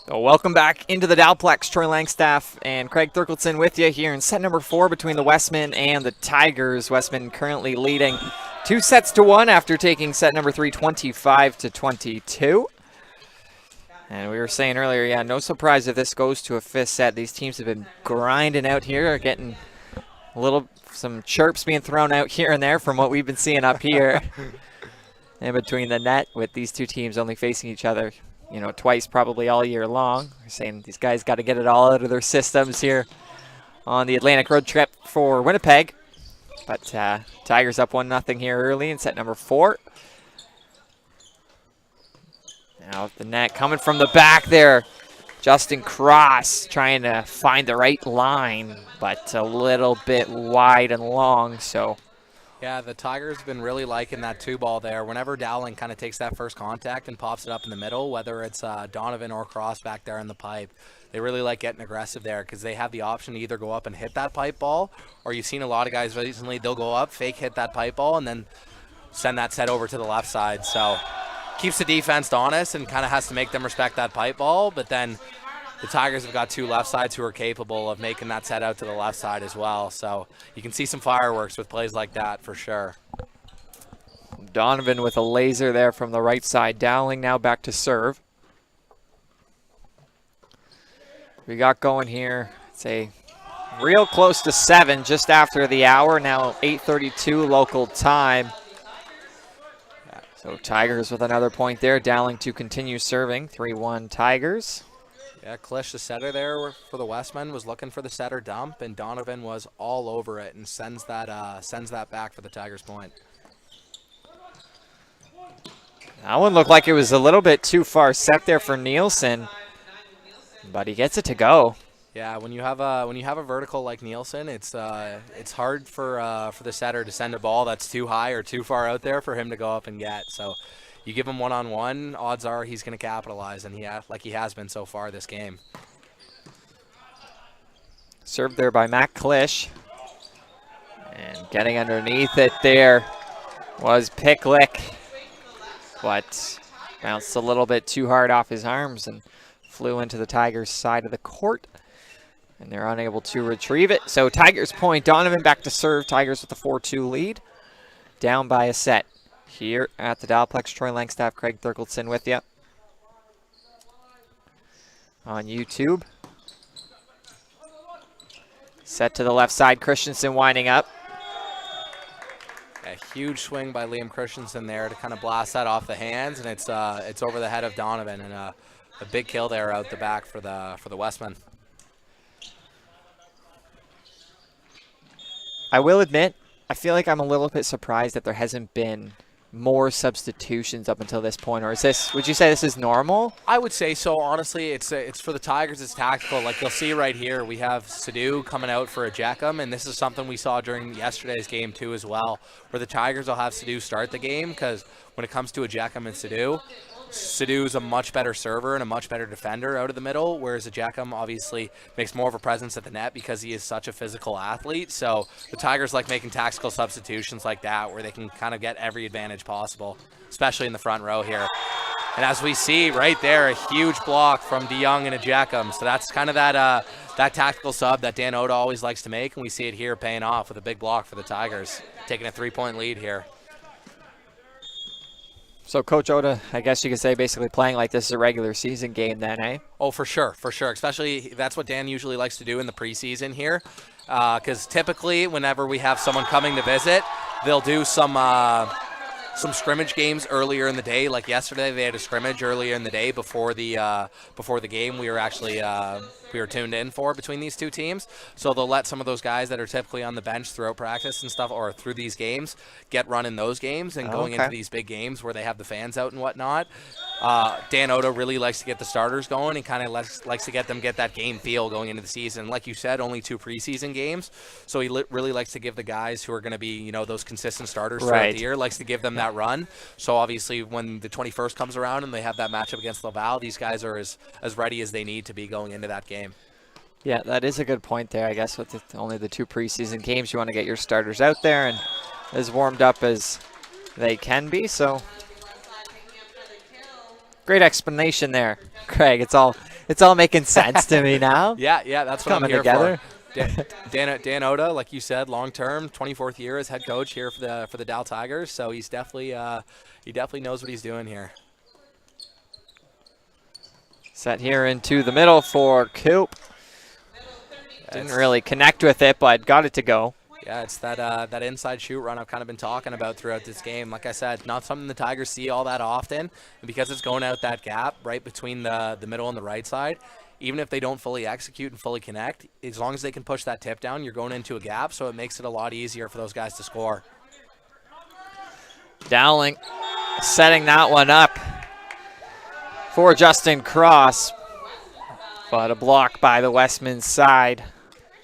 So welcome back into the Dowplex. Troy Langstaff and Craig Thurkelson with you here in set number 4 between the Westmen and the Tigers. Westmen currently leading 2-1 after taking set number 3, 25-22. And we were saying earlier, yeah, no surprise if this goes to a 5th set. These teams have been grinding out here, getting some chirps being thrown out here and there from what we've been seeing up here in between the net, with these two teams only facing each other, you know, twice probably all year long. We're saying these guys got to get it all out of their systems here on the Atlantic road trip for Winnipeg. But Tigers up 1-0 here early in set number 4. Now with the net coming from the back there, Justin Cross trying to find the right line, but a little bit wide and long. So yeah, the Tigers have been really liking that 2-ball there. Whenever Dowling kind of takes that first contact and pops it up in the middle, whether it's Donovan or Cross back there in the pipe, they really like getting aggressive there because they have the option to either go up and hit that pipe ball, or you've seen a lot of guys recently, they'll go up, fake hit that pipe ball, and then send that set over to the left side. So keeps the defense honest and kind of has to make them respect that pipe ball, but then the Tigers have got 2 left sides who are capable of making that set out to the left side as well. So you can see some fireworks with plays like that for sure. Donovan with a laser there from the right side. Dowling now back to serve. We got going here. It's a real close to 7, just after the hour. Now 8:32 local time. So Tigers with another point there. Dowling to continue serving. 3-1 Tigers. Yeah, Klish, the setter there for the Westmen, was looking for the setter dump, and Donovan was all over it and sends that back for the Tigers point. That one looked like it was a little bit too far set there for Nielsen. But he gets it to go. Yeah, when you have a vertical like Nielsen, it's hard for the setter to send a ball that's too high or too far out there for him to go up and get. So you give him one-on-one, odds are he's going to capitalize, and like he has been so far this game. Served there by Matt Klisch. And getting underneath it there was Picklick. But bounced a little bit too hard off his arms and flew into the Tigers' side of the court. And they're unable to retrieve it. So Tigers point. Donovan back to serve. Tigers with a 4-2 lead. Down by a set. Here at the Dalplex, Troy Langstaff, Craig Thurkeldson with you. On YouTube. Set to the left side. Christensen winding up. A huge swing by Liam Christensen there to kind of blast that off the hands, and it's over the head of Donovan, and a big kill there out the back for the Westmen. I will admit, I feel like I'm a little bit surprised that there hasn't been more substitutions up until this point, or is this? Would you say this is normal? I would say so. Honestly, it's for the Tigers. It's tactical. Like you'll see right here, we have Sadhu coming out for a Jeckham, and this is something we saw during yesterday's game too as well, where the Tigers will have Sadhu start the game because when it comes to a Jeckham and Sadhu's a much better server and a much better defender out of the middle, whereas a Jeckham obviously makes more of a presence at the net because he is such a physical athlete. So the Tigers like making tactical substitutions like that where they can kind of get every advantage possible, especially in the front row here. And as we see right there, a huge block from DeYoung and a Jeckham. So that's kind of that tactical sub that Dan Oda always likes to make, and we see it here paying off with a big block for the Tigers, taking a 3-point lead here. So Coach Oda, I guess you could say, basically playing like this is a regular season game then, eh? Oh, for sure, for sure. Especially that's what Dan usually likes to do in the preseason here, because typically whenever we have someone coming to visit, they'll do some scrimmage games earlier in the day. Like yesterday, they had a scrimmage earlier in the day before the game we were actually we were tuned in for between these two teams. So they'll let some of those guys that are typically on the bench throughout practice and stuff, or through these games, get run in those games and going into these big games where they have the fans out and whatnot. Dan Oda really likes to get the starters going and kind of likes to get that game feel going into the season. Like you said, only 2 preseason games, so he really likes to give the guys who are going to be, those consistent starters throughout the year, likes to give them that run. So obviously when the 21st comes around and they have that matchup against Laval, these guys are as ready as they need to be going into that game. Yeah, that is a good point there. I guess with only the 2 preseason games, you want to get your starters out there and as warmed up as they can be. So great explanation there, Craig. It's all making sense to me now. Yeah, that's what Coming I'm here together. for. Dan Oda, like you said, long term, 24th year as head coach here for the Dal Tigers. So he's definitely he definitely knows what he's doing here. Set here into the middle for Coop. Didn't really connect with it, but got it to go. Yeah, it's that inside shoot run I've kind of been talking about throughout this game. Like I said, not something the Tigers see all that often, and because it's going out that gap right between the middle and the right side, even if they don't fully execute and fully connect, as long as they can push that tip down, you're going into a gap, so it makes it a lot easier for those guys to score. Dowling setting that one up for Justin Cross, but a block by the Westman's side.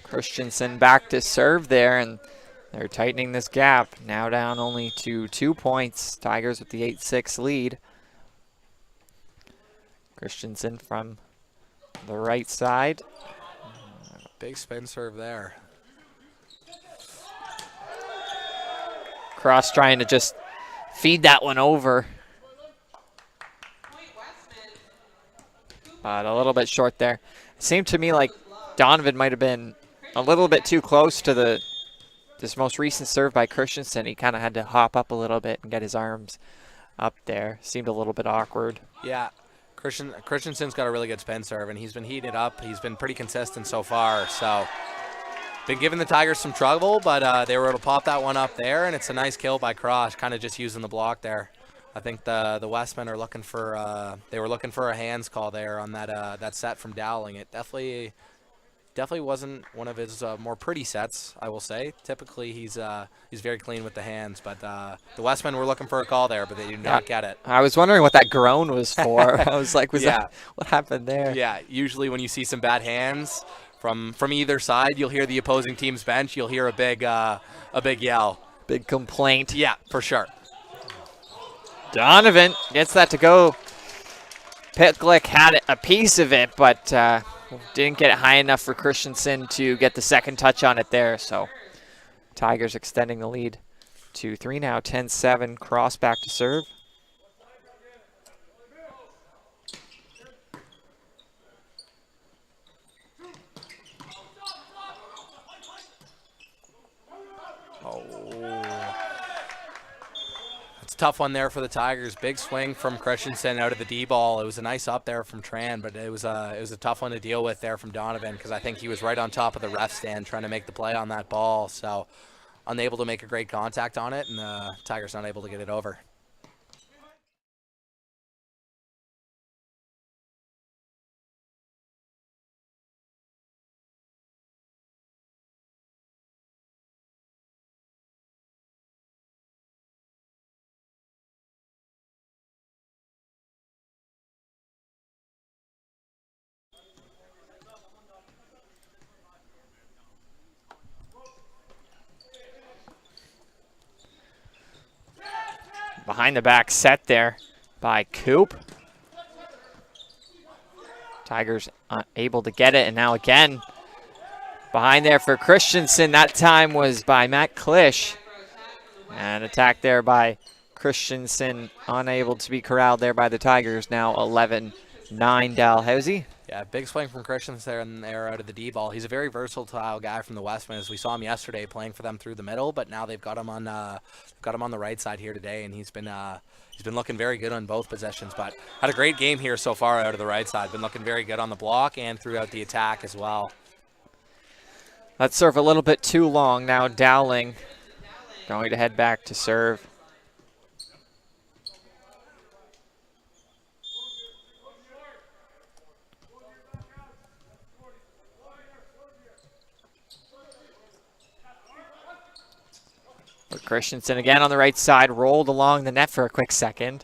Christensen back to serve there, and they're tightening this gap. Now down only to 2 points. Tigers with the 8-6 lead. Christensen from the right side. Big spin serve there. Cross trying to just feed that one over. But a little bit short there. It seemed to me like Donovan might have been a little bit too close to this most recent serve by Christensen. He kind of had to hop up a little bit and get his arms up there. Seemed a little bit awkward. Yeah, Christensen's got a really good spin serve, and he's been heating it up. He's been pretty consistent so far. So been giving the Tigers some trouble, but they were able to pop that one up there, and it's a nice kill by Cross, kind of just using the block there. I think the Westmen are looking for they were looking for a hands call there on that set from Dowling. It definitely definitely wasn't one of his more pretty sets, I will say. Typically, he's very clean with the hands, but the Westmen were looking for a call there, but they did not get it. I was wondering what that groan was for. I was like, that what happened there? Yeah, usually when you see some bad hands from either side, you'll hear the opposing team's bench. You'll hear a big yell. Big complaint. Yeah, for sure. Donovan gets that to go. Pitlick had a piece of it, but didn't get it high enough for Christensen to get the second touch on it there. So Tigers extending the lead to 3 now, 10-7. Cross back to serve. Tough one there for the Tigers. Big swing from Christensen out of the D ball. It was a nice up there from Tran, but it was a tough one to deal with there from Donovan because I think he was right on top of the ref stand trying to make the play on that ball. So unable to make a great contact on it, and the Tigers not able to get it over. Behind the back set there by Coop. Tigers able to get it, and now again behind there for Christensen. That time was by Matt Klisch. And attack there by Christensen, unable to be corralled there by the Tigers. Now 11-9 Dalhousie. Yeah, big swing from Christensen there out of the D ball. He's a very versatile guy from the Westmen, as we saw him yesterday playing for them through the middle. But now they've got him on the right side here today, and he's been looking very good on both possessions. But had a great game here so far out of the right side. Been looking very good on the block and throughout the attack as well. Let's serve a little bit too long now. Dowling going to head back to serve. Christensen again on the right side, rolled along the net for a quick second.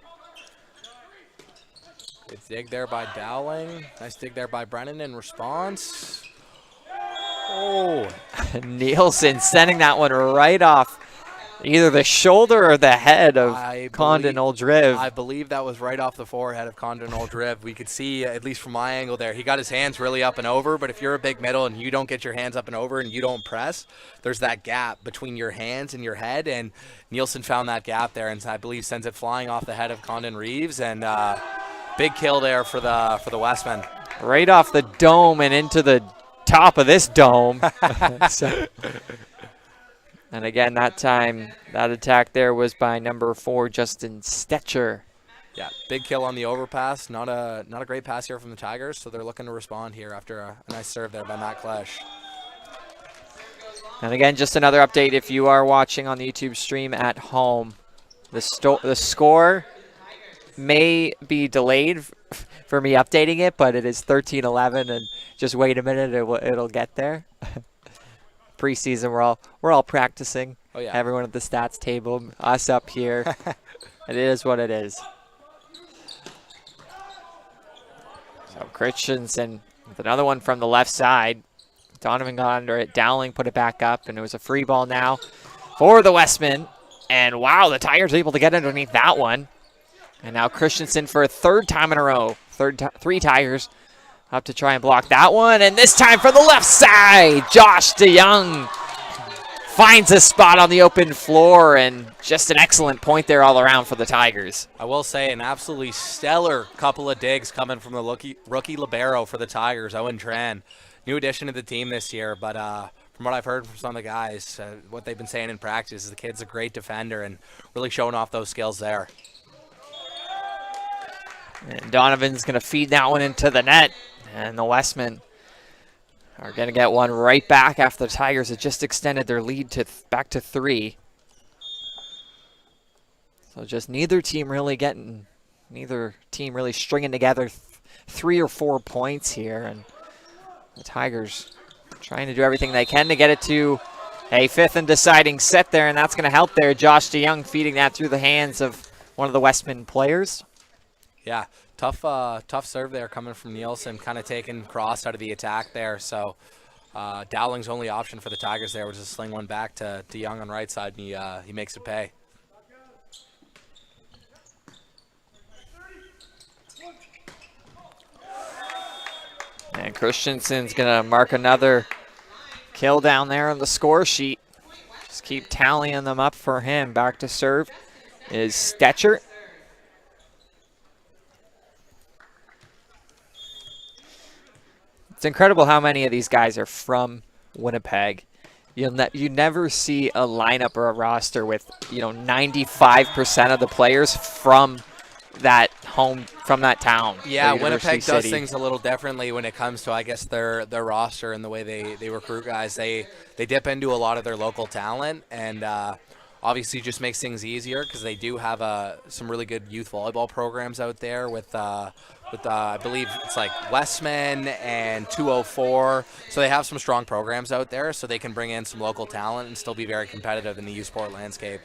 Good dig there by Dowling. Nice dig there by Brennan in response. Oh. Nielsen sending that one right off either the shoulder or the head of Condon Oldriv. I believe that was right off the forehead of Condon Oldriv. We could see, at least from my angle there, he got his hands really up and over, but if you're a big middle and you don't get your hands up and over and you don't press, there's that gap between your hands and your head, and Nielsen found that gap there and I believe sends it flying off the head of Condon Reeves, and big kill there for the Westmen. Right off the dome and into the top of this dome. And again, that time, that attack there was by number 4, Justin Stetcher. Yeah, big kill on the overpass. Not a great pass here from the Tigers, so they're looking to respond here after a nice serve there by Matt Klisch. And again, just another update if you are watching on the YouTube stream at home. The score may be delayed for me updating it, but it is 13-11, and just wait a minute, it'll get there. Preseason, we're all practicing. Oh yeah. Everyone at the stats table, us up here. It is what it is. So Christensen with another one from the left side. Donovan got under it. Dowling put it back up, and it was a free ball now for the Westmen. And wow, the Tigers able to get underneath that one. And now Christensen for a third time in a row. Three Tigers up to try and block that one, and this time from the left side, Josh DeYoung finds a spot on the open floor, and just an excellent point there all around for the Tigers. I will say an absolutely stellar couple of digs coming from the rookie libero for the Tigers, Owen Tran. New addition to the team this year, but from what I've heard from some of the guys, what they've been saying in practice is the kid's a great defender and really showing off those skills there. And Donovan's going to feed that one into the net. And the Westmen are going to get one right back after the Tigers had just extended their lead to back to 3. So just neither team really stringing together 3 or 4 points here. And the Tigers trying to do everything they can to get it to a fifth and deciding set there, and that's going to help there. Josh DeYoung feeding that through the hands of one of the Westman players. Yeah, tough serve there coming from Nielsen, kind of taking Cross out of the attack there. So Dowling's only option for the Tigers there was to sling one back to DeYoung on right side, and he makes it pay. And Christensen's going to mark another kill down there on the score sheet. Just keep tallying them up for him. Back to serve is Stetcher. It's incredible how many of these guys are from Winnipeg. You never see a lineup or a roster with 95% of the players from that town. Yeah, Winnipeg does things a little differently when it comes to, I guess, their roster and the way they recruit guys. They dip into a lot of their local talent, and obviously just makes things easier because they do have some really good youth volleyball programs out there with I believe it's like Westman and 204. So they have some strong programs out there, so they can bring in some local talent and still be very competitive in the youth sport landscape.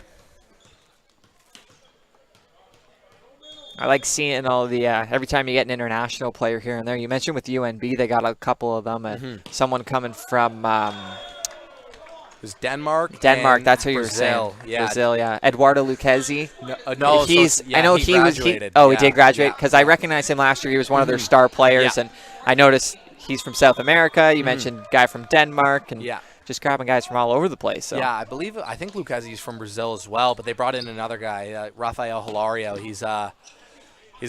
I like seeing all the every time you get an international player here and there. You mentioned with UNB, they got a couple of them. Someone coming from it was Denmark. Denmark, that's who you were Brazil. saying. Yeah. Brazil, yeah. Eduardo Lucchesi. No, I know he graduated. He did graduate because I recognized him last year. He was one of their star players, and I noticed he's from South America. You mentioned guy from Denmark, and just grabbing guys from all over the place. So. Yeah, I think Lucchesi is from Brazil as well, but they brought in another guy, Rafael Hilario. He's a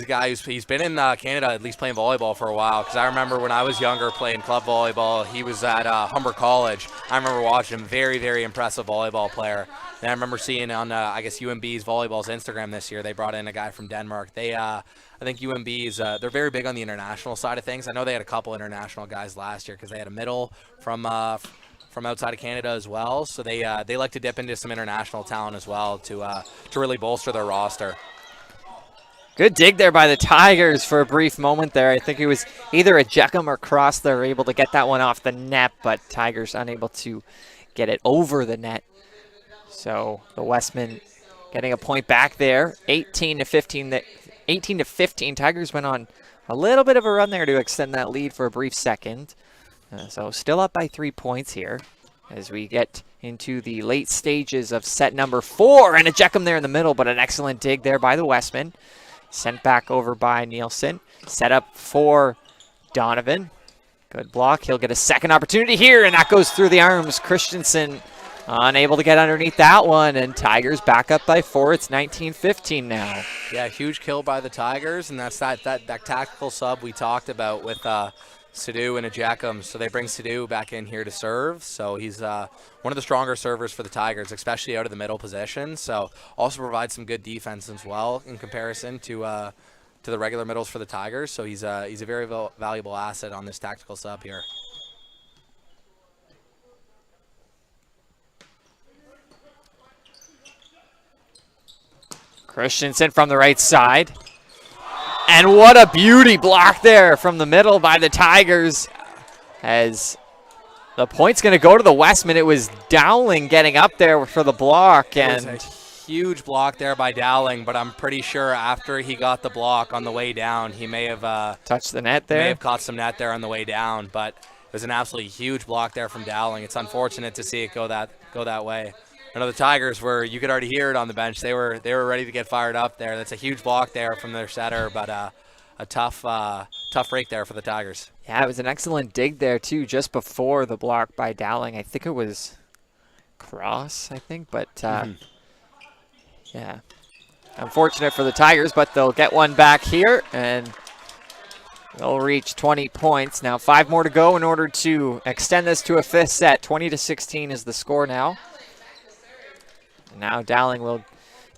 guy who's been in Canada at least playing volleyball for a while, because I remember when I was younger playing club volleyball, he was at Humber College. I remember watching him, very, very impressive volleyball player. And I remember seeing on, I guess, UNB's volleyball's Instagram this year, they brought in a guy from Denmark. I think UNB's, they're very big on the international side of things. I know they had a couple international guys last year because they had a middle from outside of Canada as well. So they like to dip into some international talent as well to really bolster their roster. Good dig there by the Tigers for a brief moment there. I think it was either a Jeckham or Cross that were able to get that one off the net, but Tigers unable to get it over the net. So the Westmen getting a point back there, 18 to 15. 18 to 15. Tigers went on a little bit of a run there to extend that lead for a brief second. So still up by 3 points here as we get into the late stages of set number 4. And a Jeckham there in the middle, but an excellent dig there by the Westmen. Sent back over by Nielsen. Set up for Donovan. Good block. He'll get a second opportunity here, and that goes through the arms. Christensen unable to get underneath that one, and Tigers back up by 4. It's 19-15 now. Yeah, huge kill by the Tigers, and that's that tactical sub we talked about with Sidhu and a Jackham. So they bring Sidhu back in here to serve. So he's one of the stronger servers for the Tigers, especially out of the middle position. So also provides some good defense as well in comparison to the regular middles for the Tigers. So he's a very valuable asset on this tactical sub here. Christensen from the right side. And what a beauty block there from the middle by the Tigers. As the point's going to go to the Westmen. It was Dowling getting up there for the block. And it was a huge block there by Dowling, but I'm pretty sure after he got the block on the way down, he may have touched the net there. May have caught some net there on the way down, but it was an absolutely huge block there from Dowling. It's unfortunate to see it go that way. I know the Tigers you could already hear it on the bench. They were ready to get fired up there. That's a huge block there from their setter, but a tough break there for the Tigers. Yeah, it was an excellent dig there too, just before the block by Dowling. I think it was Cross, but yeah, unfortunate for the Tigers, but they'll get one back here and they'll reach 20 points. Now 5 more to go in order to extend this to a 5th set. 20-16 is the score now. Now Dowling will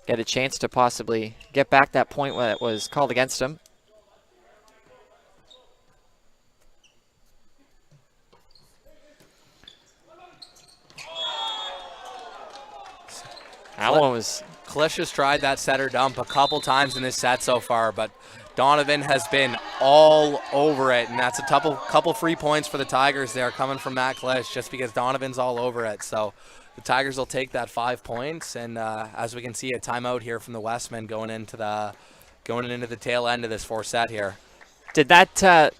get a chance to possibly get back that point that was called against him. That one was... Klish has tried that setter dump a couple times in this set so far, but Donovan has been all over it, and that's a couple free points for the Tigers there coming from Matt Klisch just because Donovan's all over it. So the Tigers will take that 5 points, and as we can see, a timeout here from the Westmen going into the tail end of this 4th set here. Did that,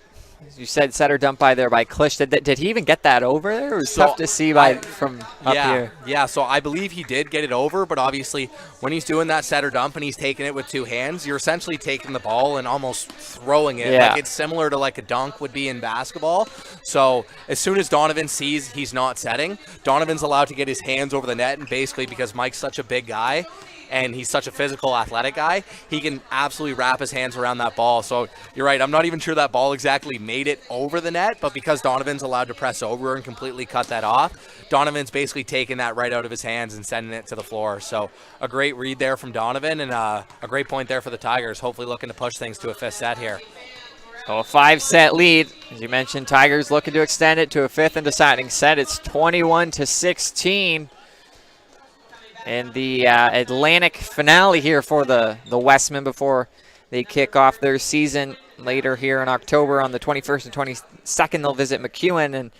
you said setter dump by there by Klisch, did he even get that over there? It was tough to see from up here. Yeah, so I believe he did get it over, but obviously when he's doing that setter dump and he's taking it with 2 hands, you're essentially taking the ball and almost throwing it. Yeah. Like it's similar to like a dunk would be in basketball. So as soon as Donovan sees he's not setting, Donovan's allowed to get his hands over the net, and basically because Mike's such a big guy, and he's such a physical, athletic guy, he can absolutely wrap his hands around that ball. So you're right, I'm not even sure that ball exactly made it over the net, but because Donovan's allowed to press over and completely cut that off, Donovan's basically taking that right out of his hands and sending it to the floor. So a great read there from Donovan, and a great point there for the Tigers, hopefully looking to push things to a 5th set here. So a 5-set lead. As you mentioned, Tigers looking to extend it to a 5th and deciding set. It's 21-16. And the Atlantic finale here for the Westmen before they kick off their season later here in October on the 21st and 22nd. They'll visit McEwen, and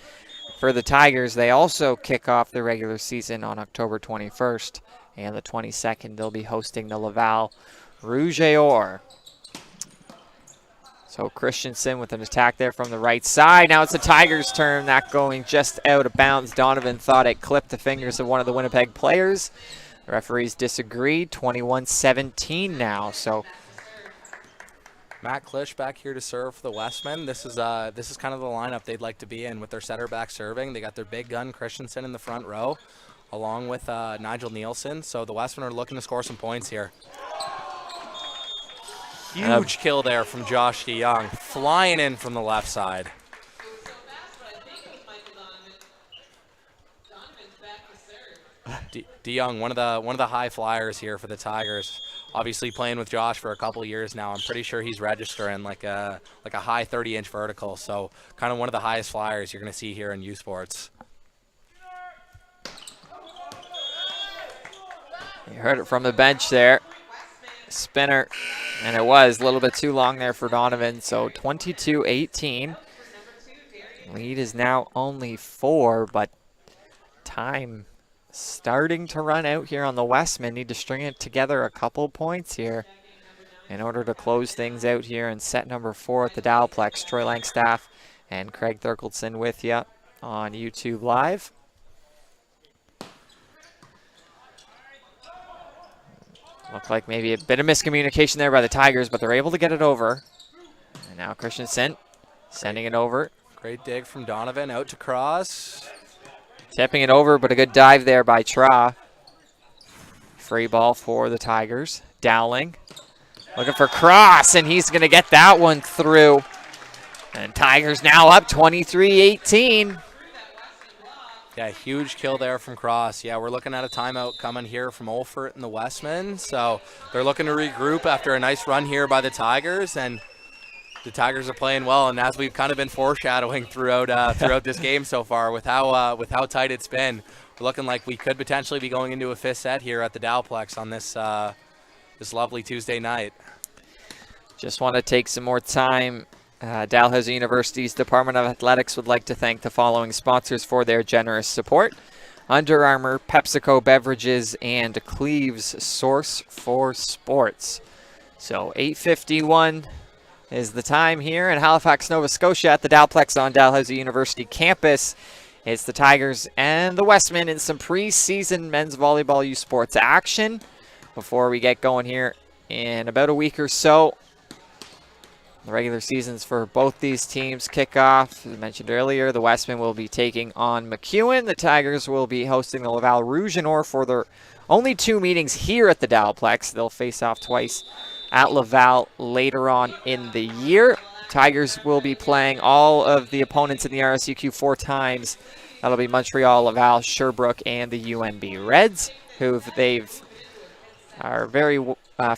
for the Tigers, they also kick off their regular season on October 21st, and the 22nd they'll be hosting the Laval Rouge et Or. So Christensen with an attack there from the right side. Now it's the Tigers' turn. That going just out of bounds. Donovan thought it clipped the fingers of one of the Winnipeg players. The referees disagreed. 21-17 now. So Matt Klisch back here to serve for the Westmen. This is kind of the lineup they'd like to be in with their setter back serving. They got their big gun Christensen in the front row, along with Nigel Nielsen. So the Westmen are looking to score some points here. Huge kill there from Josh DeYoung, flying in from the left side. DeYoung, one of the high flyers here for the Tigers. Obviously playing with Josh for a couple years now. I'm pretty sure he's registering like a high 30-inch vertical. So kind of one of the highest flyers you're going to see here in U Sports. You heard it from the bench there. Spinner, and it was a little bit too long there for Donovan. So 22-18. Lead is now only 4, but time starting to run out here on the Westmen. Need to string it together a couple points here in order to close things out here in set number 4 at the Dowplex. Troy Langstaff and Craig Thurkeldson with you on YouTube Live. Looked like maybe a bit of miscommunication there by the Tigers, but they're able to get it over. And now Christensen sending it over. Great dig from Donovan out to Cross. Tipping it over, but a good dive there by Tra. Free ball for the Tigers. Dowling looking for Cross, and he's going to get that one through. And Tigers now up 23-18. Yeah, huge kill there from Cross. Yeah, we're looking at a timeout coming here from Olfert and the Westmen. So they're looking to regroup after a nice run here by the Tigers, and the Tigers are playing well. And as we've kind of been foreshadowing throughout this game so far, with how tight it's been, we're looking like we could potentially be going into a 5th set here at the Dowplex on this this lovely Tuesday night. Just want to take some more time. Dalhousie University's Department of Athletics would like to thank the following sponsors for their generous support: Under Armour, PepsiCo Beverages, and Cleve's Source for Sports. So 8:51 is the time here in Halifax, Nova Scotia at the Dowplex on Dalhousie University campus. It's the Tigers and the Westmen in some preseason men's volleyball U Sports action before we get going here in about a week or so. The regular seasons for both these teams kick off. As mentioned earlier, the Westmen will be taking on McEwen. The Tigers will be hosting the Laval Rouge et Or for their only 2 meetings here at the Dowplex. They'll face off twice at Laval later on in the year. Tigers will be playing all of the opponents in the RSEQ 4 times. That'll be Montreal, Laval, Sherbrooke, and the UNB Reds, who are very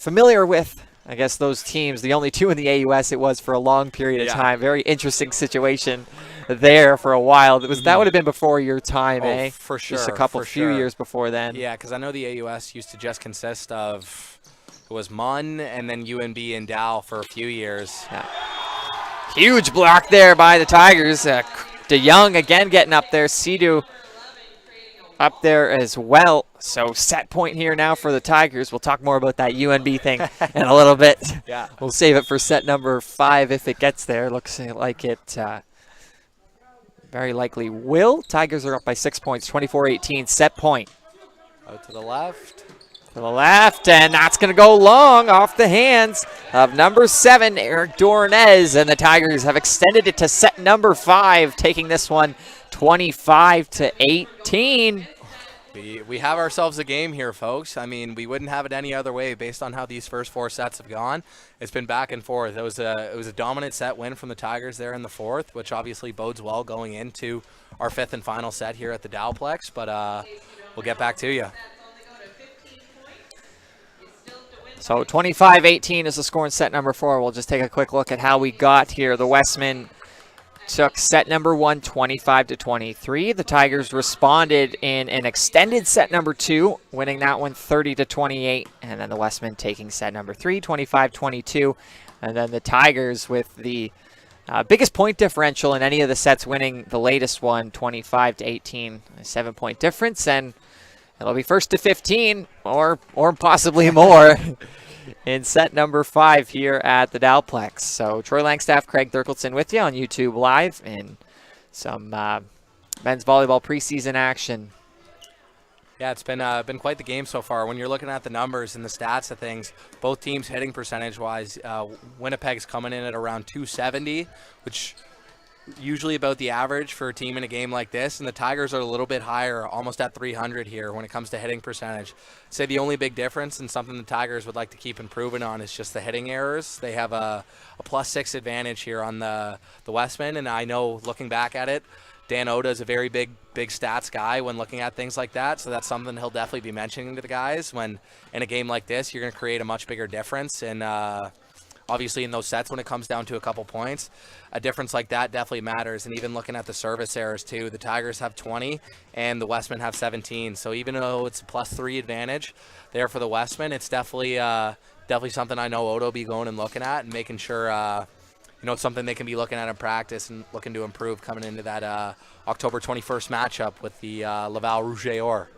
familiar with. I guess those teams, the only 2 in the AUS it was for a long period of time. Very interesting situation there for a while. That would have been before your time, eh? For sure. Just a few years before then. Yeah, because I know the AUS used to just consist of, it it was Munn and then UNB and Dow for a few years. Yeah. Huge block there by the Tigers. DeYoung again getting up there. Sidu up there as well. So set point here now for the Tigers. We'll talk more about that UNB thing in a little bit. Yeah. We'll save it for set number 5 if it gets there. Looks like it very likely will. Tigers are up by 6 points, 24-18, set point. Out to the left. To the left, and that's going to go long off the hands of number 7, Eric Dornez, and the Tigers have extended it to set number 5, taking this one 25-18. We have ourselves a game here, folks. I mean, we wouldn't have it any other way based on how these first 4 sets have gone. It's been back and forth. It was a dominant set win from the Tigers there in the 4th, which obviously bodes well going into our 5th and final set here at the Dowplex, but we'll get back to you. So 25-18 is the score in set number 4. We'll just take a quick look at how we got here. The Westmen took set number 1, 25-23. The Tigers responded in an extended set number 2, winning that one 30-28. And then the Westmen taking set number 3, 25-22. And then the Tigers with the biggest point differential in any of the sets, winning the latest one, 25-18, a 7-point difference. And it'll be first to 15 or possibly more in set number 5 here at the Dowplex. So Troy Langstaff, Craig Thurkelson with you on YouTube Live in some men's volleyball preseason action. Yeah, it's been quite the game so far. When you're looking at the numbers and the stats of things, both teams hitting percentage-wise, Winnipeg's coming in at around 270, which usually about the average for a team in a game like this, and the Tigers are a little bit higher, almost at 300 here when it comes to hitting percentage. I'd say the only big difference and something the Tigers would like to keep improving on is just the hitting errors. They have a +6 advantage here on the Westmen, and I know looking back at it, Dan Oda is a very big stats guy when looking at things like that, so that's something he'll definitely be mentioning to the guys when in a game like this you're going to create a much bigger difference, and obviously in those sets when it comes down to a couple points, a difference like that definitely matters. And even looking at the service errors too, the Tigers have 20 and the Westmen have 17. So even though it's a +3 advantage there for the Westmen, it's definitely something I know Odo will be going and looking at and making sure it's something they can be looking at in practice and looking to improve coming into that October 21st matchup with the Laval Rouge et Or.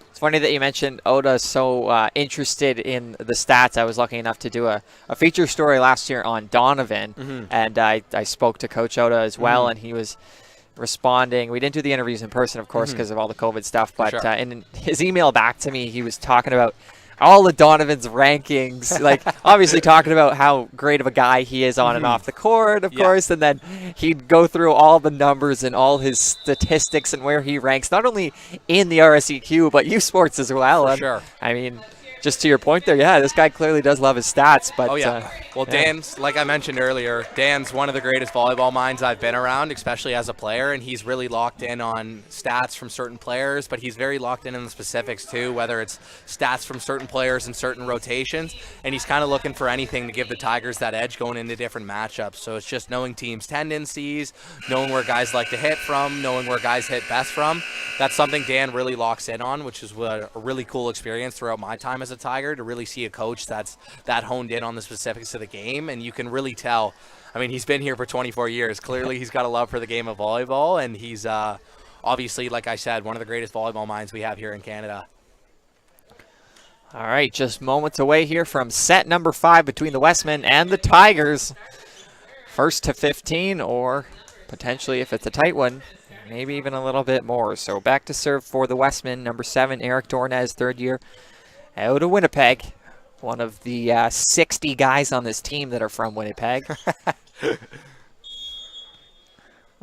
It's funny that you mentioned Oda so interested in the stats. I was lucky enough to do a feature story last year on Donovan, and I spoke to Coach Oda as well, and he was responding. We didn't do the interviews in person, of course, because of all the COVID stuff, but in his email back to me, he was talking about all of Donovan's rankings, like obviously talking about how great of a guy he is on and off the court, of course, and then he'd go through all the numbers and all his statistics and where he ranks, not only in the RSEQ, but U Sports as well. Sure. I mean, just to your point there, this guy clearly does love his stats. But Dan's, like I mentioned earlier, Dan's one of the greatest volleyball minds I've been around, especially as a player, and he's really locked in on stats from certain players, but he's very locked in the specifics too, whether it's stats from certain players and certain rotations, and he's kind of looking for anything to give the Tigers that edge going into different matchups. So it's just knowing teams' tendencies, knowing where guys like to hit from, knowing where guys hit best from. That's something Dan really locks in on, which is a really cool experience throughout my time as a Tiger, to really see a coach that's that honed in on the specifics of the game. And you can really tell, I mean, he's been here for 24 years. Clearly he's got a love for the game of volleyball, and he's obviously, like I said, one of the greatest volleyball minds we have here in Canada. All right, just moments away here from set number 5 between the Westmen and the Tigers. First to 15, or potentially, if it's a tight one, maybe even a little bit more. So back to serve for the Westmen, number 7, Eric Dornez, third year out of Winnipeg. One of the 60 guys on this team that are from Winnipeg.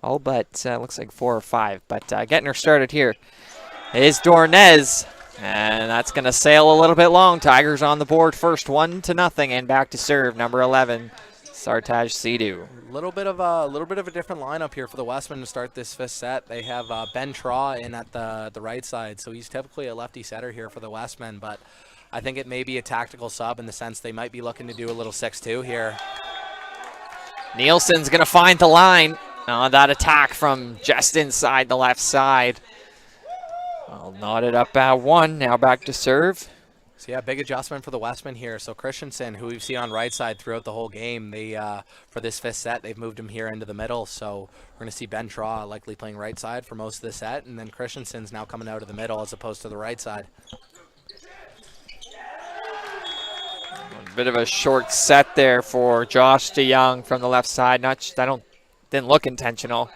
All but looks like 4 or 5. But getting her started here is Dornez. And that's going to sail a little bit long. Tigers on the board first, 1-0, and back to serve, number 11, Sartaj Sidhu. A little bit of a different lineup here for the Westmen to start this 5th set. They have Ben Traw in at the right side, so he's typically a lefty setter here for the Westmen, but I think it may be a tactical sub in the sense they might be looking to do a little 6-2 here. Nielsen's going to find the line on that attack from just inside the left side. I'll knot it up at 1. Now back to serve. So yeah, big adjustment for the Westmen here. So Christensen, who we've seen on right side throughout the whole game, they for this fifth set, they've moved him here into the middle. So we're going to see Ben Traw likely playing right side for most of the set, and then Christensen's now coming out of the middle as opposed to the right side. A bit of a short set there for Josh DeYoung from the left side. Didn't look intentional.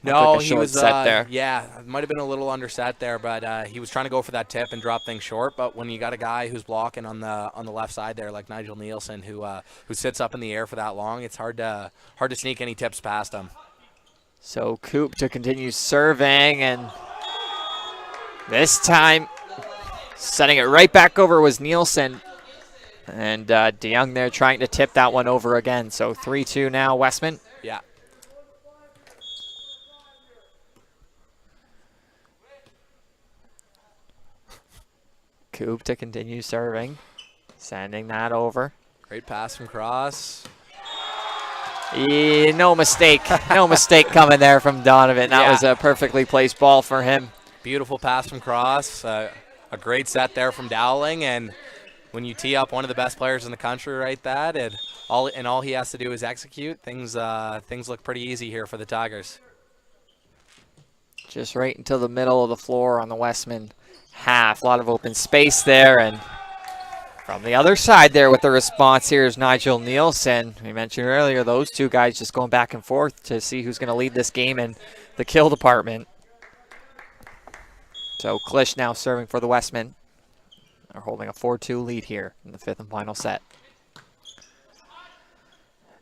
No, he he was set there. Yeah, it might have been a little underset there, but he was trying to go for that tip and drop things short. But when you got a guy who's blocking on the left side there, like Nigel Nielsen, who sits up in the air for that long, it's hard to sneak any tips past him. So Coop to continue serving, and this time setting it right back over was Nielsen. And DeYoung there trying to tip that one over again. So 3-2 now, Westman. Yeah. Coop to continue serving, sending that over. Great pass from Cross. No mistake. No mistake coming there from Donovan. That was a perfectly placed ball for him. Beautiful pass from Cross. A great set there from Dowling. And when you tee up one of the best players in the country like that, and all he has to do is execute, things look pretty easy here for the Tigers. Just right into the middle of the floor on the Westman half. A lot of open space there, and from the other side there with the response here is Nigel Nielsen. We mentioned earlier those two guys just going back and forth to see who's going to lead this game in the kill department. So Klisch now serving for the Westmen. They're holding a 4-2 lead here in the fifth and final set.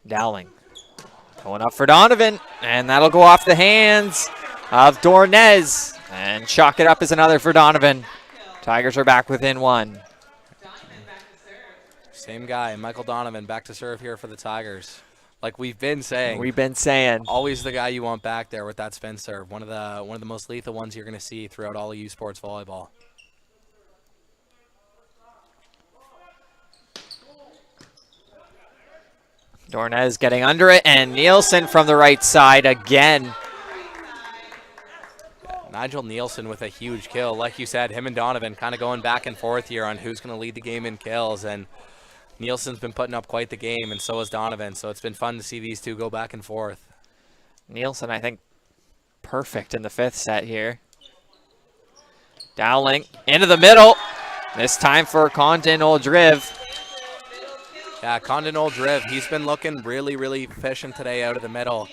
Dowling going up for Donovan, and that'll go off the hands of Dornez. And chalk it up as another for Donovan. Tigers are back within one. Same guy, Michael Donovan, back to serve here for the Tigers. Like we've been saying. Always the guy you want back there with that spin serve. One of the most lethal ones you're going to see throughout all of U Sports volleyball. Dornez getting under it, and Nielsen from the right side again. Nigel Nielsen with a huge kill. Like you said, him and Donovan kind of going back and forth here on who's going to lead the game in kills. And Nielsen's been putting up quite the game, and so has Donovan. So it's been fun to see these two go back and forth. Nielsen, I think, perfect in the fifth set here. Dowling into the middle. This time for Condon Oldriv. Yeah, Condon Oldriv, he's been looking really, really efficient today out of the middle.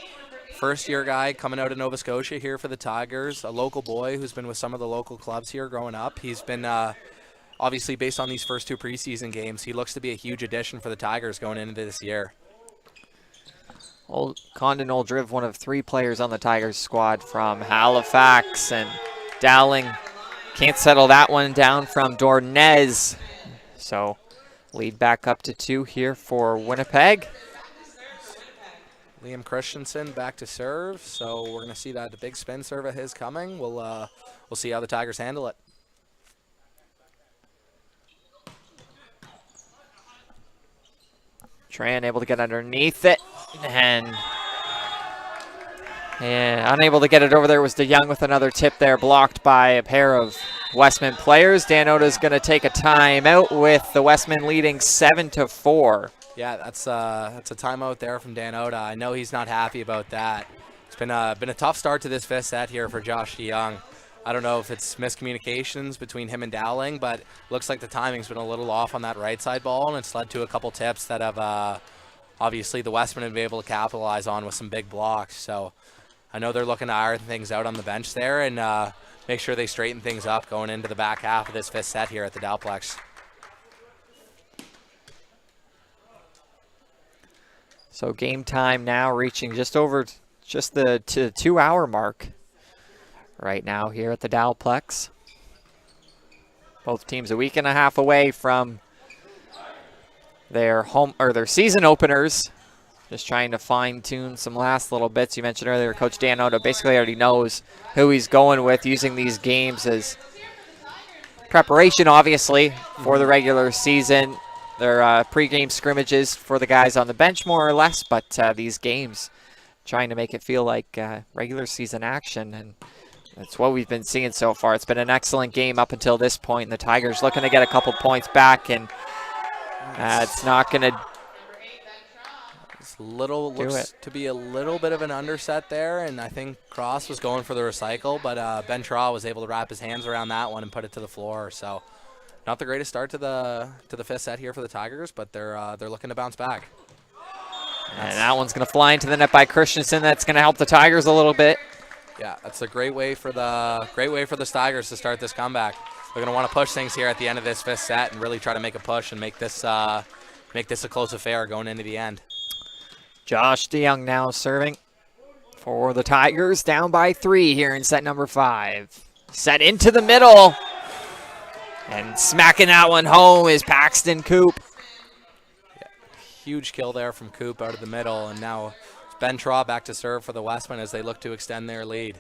First-year guy coming out of Nova Scotia here for the Tigers, a local boy who's been with some of the local clubs here growing up. He's been, obviously, based on these first two preseason games, he looks to be a huge addition for the Tigers going into this year. Condon Oldriv, one of three players on the Tigers squad from Halifax, and Dowling can't settle that one down from Dornez. So lead back up to 2 here for Winnipeg. Liam Christensen back to serve, so we're going to see that the big spin serve of his coming. We'll see how the Tigers handle it. Tran able to get underneath it, and unable to get it over there was DeYoung with another tip there, blocked by a pair of Westman players. Dan Oda's going to take a timeout with the Westmen leading 7-4. Yeah, that's a timeout there from Dan Oda. I know he's not happy about that. It's been a tough start to this fifth set here for Josh DeYoung. I don't know if it's miscommunications between him and Dowling, but looks like the timing's been a little off on that right side ball, and it's led to a couple tips that have obviously the Westmen have been able to capitalize on with some big blocks. So I know they're looking to iron things out on the bench there and make sure they straighten things up going into the back half of this fifth set here at the Dowplex. So game time now reaching just the 2-hour mark right now here at the Dowplex. Both teams a week and a half away from their season openers. Just trying to fine-tune some last little bits. You mentioned earlier, Coach Dan Oda basically already knows who he's going with, using these games as preparation, obviously, for the regular season. They're pre-game scrimmages for the guys on the bench, more or less, but these games, trying to make it feel like regular season action. And That's what we've been seeing so far. It's been an excellent game up until this point, and the Tigers looking to get a couple points back, and it's not going to looks to be a little bit of an underset there, and I think Cross was going for the recycle, but Ben Traw was able to wrap his hands around that one and put it to the floor. So not the greatest start to the fifth set here for the Tigers, but they're looking to bounce back. And that one's going to fly into the net by Christensen. That's going to help the Tigers a little bit. Yeah, that's a great way for the Tigers to start this comeback. They're going to want to push things here at the end of this fifth set and really try to make a push and make this a close affair going into the end. Josh DeYoung now serving for the Tigers, down by 3 here in set number 5. Set into the middle. And smacking that one home is Paxton Coop. Yeah, huge kill there from Coop out of the middle, and now Ben Traw back to serve for the Westmen as they look to extend their lead.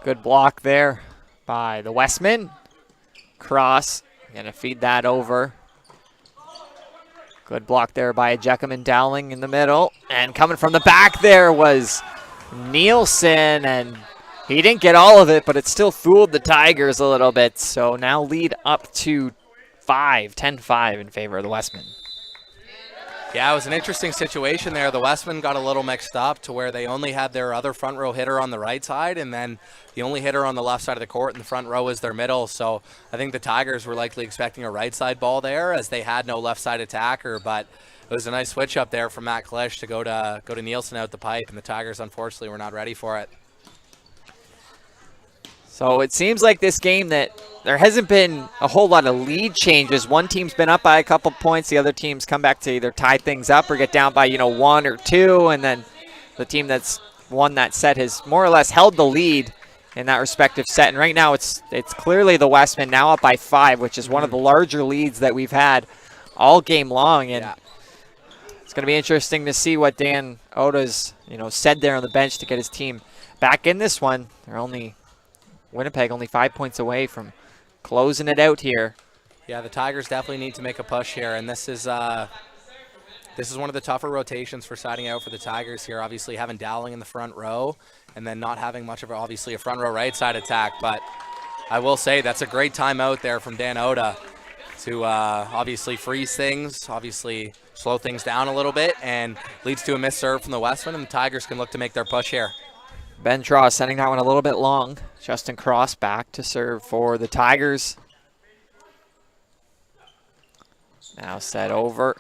Good block there by the Westmen. Cross, gonna feed that over. Good block there by Jeckham and Dowling in the middle. And coming from the back there was Nielsen, and he didn't get all of it, but it still fooled the Tigers a little bit. So now lead up to 10-5 in favor of the Westmen. Yeah, it was an interesting situation there. The Westmen got a little mixed up to where they only had their other front row hitter on the right side, and then the only hitter on the left side of the court in the front row is their middle. So I think the Tigers were likely expecting a right side ball there as they had no left side attacker, but it was a nice switch up there from Matt Klisch to go to Nielsen out the pipe, and the Tigers unfortunately were not ready for it. So it seems like this game that there hasn't been a whole lot of lead changes. One team's been up by a couple points. The other team's come back to either tie things up or get down by, 1 or 2. And then the team that's won that set has more or less held the lead in that respective set. And right now it's clearly the Westmen now up by 5, which is one of the larger leads that we've had all game long. And it's going to be interesting to see what Dan Oda's, said there on the bench to get his team back in this one. Winnipeg only 5 points away from closing it out here. Yeah, the Tigers definitely need to make a push here, and this is one of the tougher rotations for siding out for the Tigers here. Obviously having Dowling in the front row, and then not having much of obviously a front row right side attack. But I will say that's a great timeout there from Dan Oda to obviously freeze things, obviously slow things down a little bit, and leads to a missed serve from the Westmen, and the Tigers can look to make their push here. Ben Traw sending that one a little bit long. Justin Cross back to serve for the Tigers. Now set over.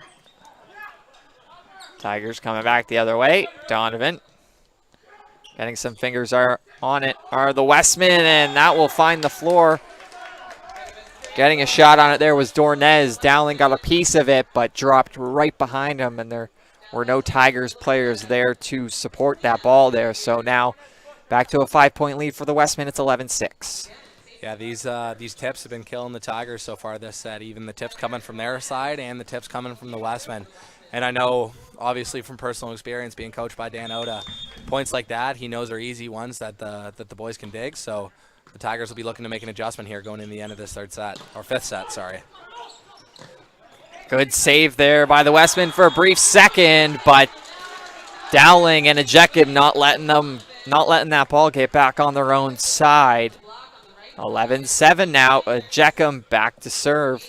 Tigers coming back the other way. Donovan getting some fingers on it are the Westmen, and that will find the floor. Getting a shot on it there was Dornez. Dowling got a piece of it, but dropped right behind him, and there were no Tigers players there to support that ball there. So now back to a 5-point lead for the Westmen. It's 11-6. Yeah, these tips have been killing the Tigers so far this set. Even the tips coming from their side and the tips coming from the Westmen. And I know, obviously, from personal experience being coached by Dan Oda, points like that he knows are easy ones that the boys can dig. So the Tigers will be looking to make an adjustment here going in the end of this fifth set. Sorry. Good save there by the Westmen for a brief second, but Dowling and Ejeckim not letting that ball get back on their own side. 11-7 now. Ejeckim back to serve.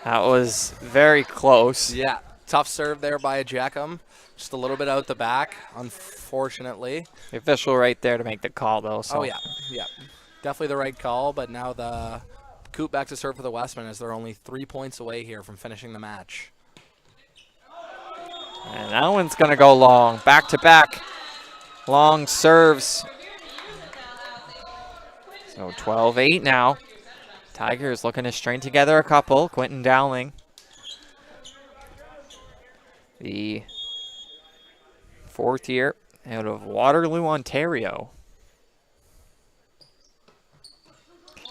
That was very close. Yeah. Tough serve there by Ejeckim. Just a little bit out the back, unfortunately. The official right there to make the call, though. So. Oh, yeah. Definitely the right call, but now the Coop back to serve for the Westmen as they're only 3 points away here from finishing the match. And that one's going to go long. Back-to-back long serves. So 12-8 now. Tigers looking to string together a couple. Quentin Dowling, the fourth year out of Waterloo, Ontario.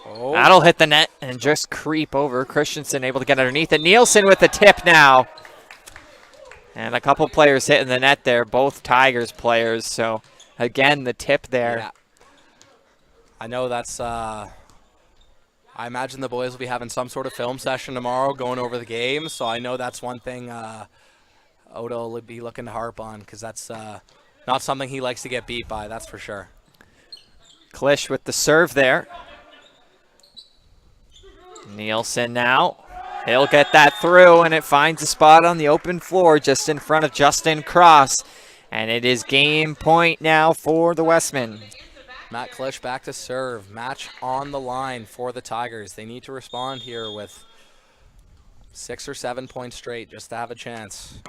Oh. That'll hit the net and just creep over. Christensen able to get underneath it. Nielsen with the tip now. And a couple players hitting the net there, both Tigers players. So, again, the tip there. Yeah. I know that's I imagine the boys will be having some sort of film session tomorrow going over the game. So I know that's one thing Odo will be looking to harp on because that's not something he likes to get beat by, that's for sure. Klisch with the serve there. Nielsen now. He'll get that through, and it finds a spot on the open floor just in front of Justin Cross. And it is game point now for the Westmen. Matt Klisch back to serve. Match on the line for the Tigers. They need to respond here with 6 or 7 points straight just to have a chance.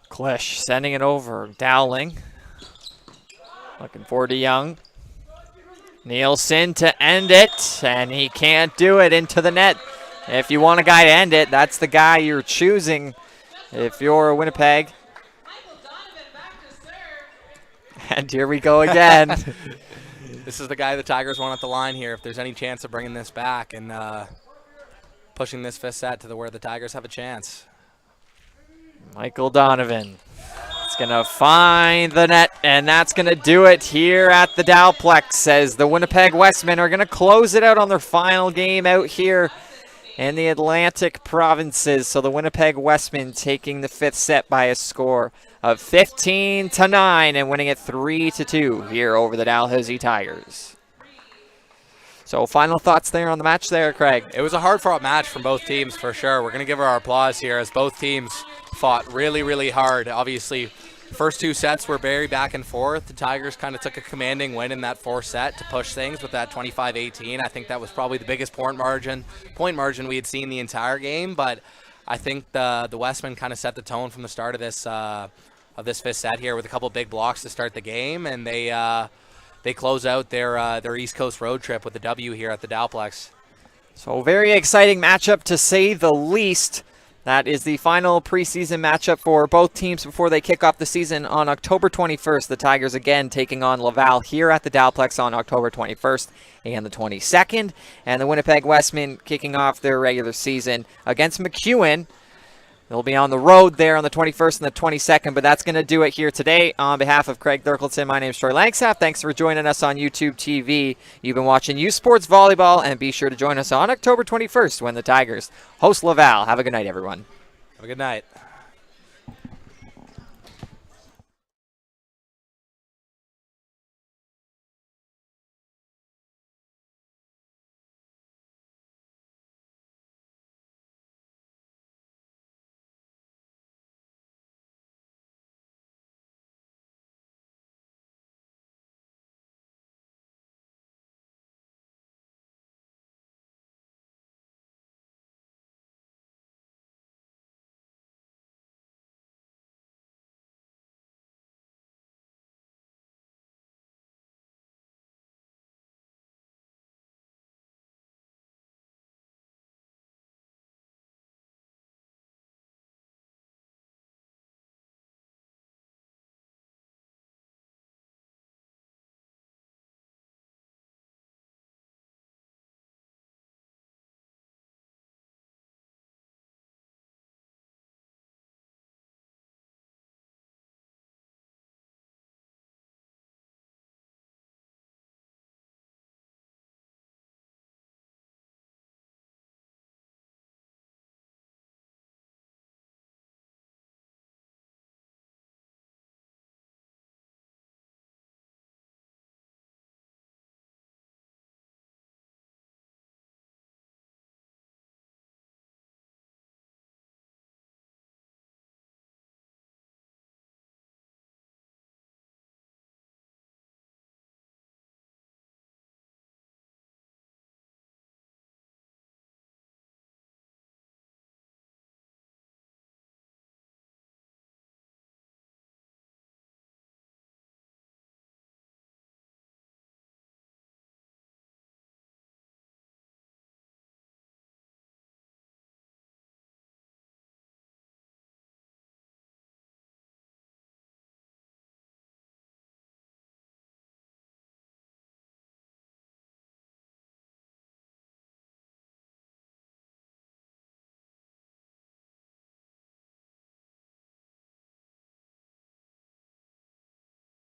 Klisch sending it over. Dowling. Looking forward to Young. Nielsen to end it, and he can't do it into the net. If you want a guy to end it, that's the guy you're choosing if you're Winnipeg. And here we go again. This is the guy the Tigers want at the line here if there's any chance of bringing this back and pushing this fifth set to where the Tigers have a chance. Michael Donovan. It's going to find the net, and that's going to do it here at the Dowplex as the Winnipeg Westmen are going to close it out on their final game out here in the Atlantic provinces. So the Winnipeg Westmen taking the fifth set by a score of 15-9 and winning it 3-2 here over the Dalhousie Tigers. So final thoughts there on the match there, Craig? It was a hard-fought match from both teams for sure. We're going to give our applause here as both teams fought really, really hard. Obviously, first 2 sets were very back and forth. The Tigers kind of took a commanding win in that 4th set to push things with that 25-18. I think that was probably the biggest point margin we had seen the entire game. But I think the Westmen kind of set the tone from the start of this 5th set here with a couple big blocks to start the game, and they close out their East Coast road trip with a W here at the Dowplex. So very exciting matchup to say the least. That is the final preseason matchup for both teams before they kick off the season on October 21st. The Tigers again taking on Laval here at the Dowplex on October 21st and the 22nd. And the Winnipeg Westmen kicking off their regular season against MacEwan. They'll be on the road there on the 21st and the 22nd, but that's going to do it here today. On behalf of Craig Thurkelton, my name is Troy Langstaff. Thanks for joining us on YouTube TV. You've been watching U Sports Volleyball, and be sure to join us on October 21st when the Tigers host Laval. Have a good night, everyone. Have a good night.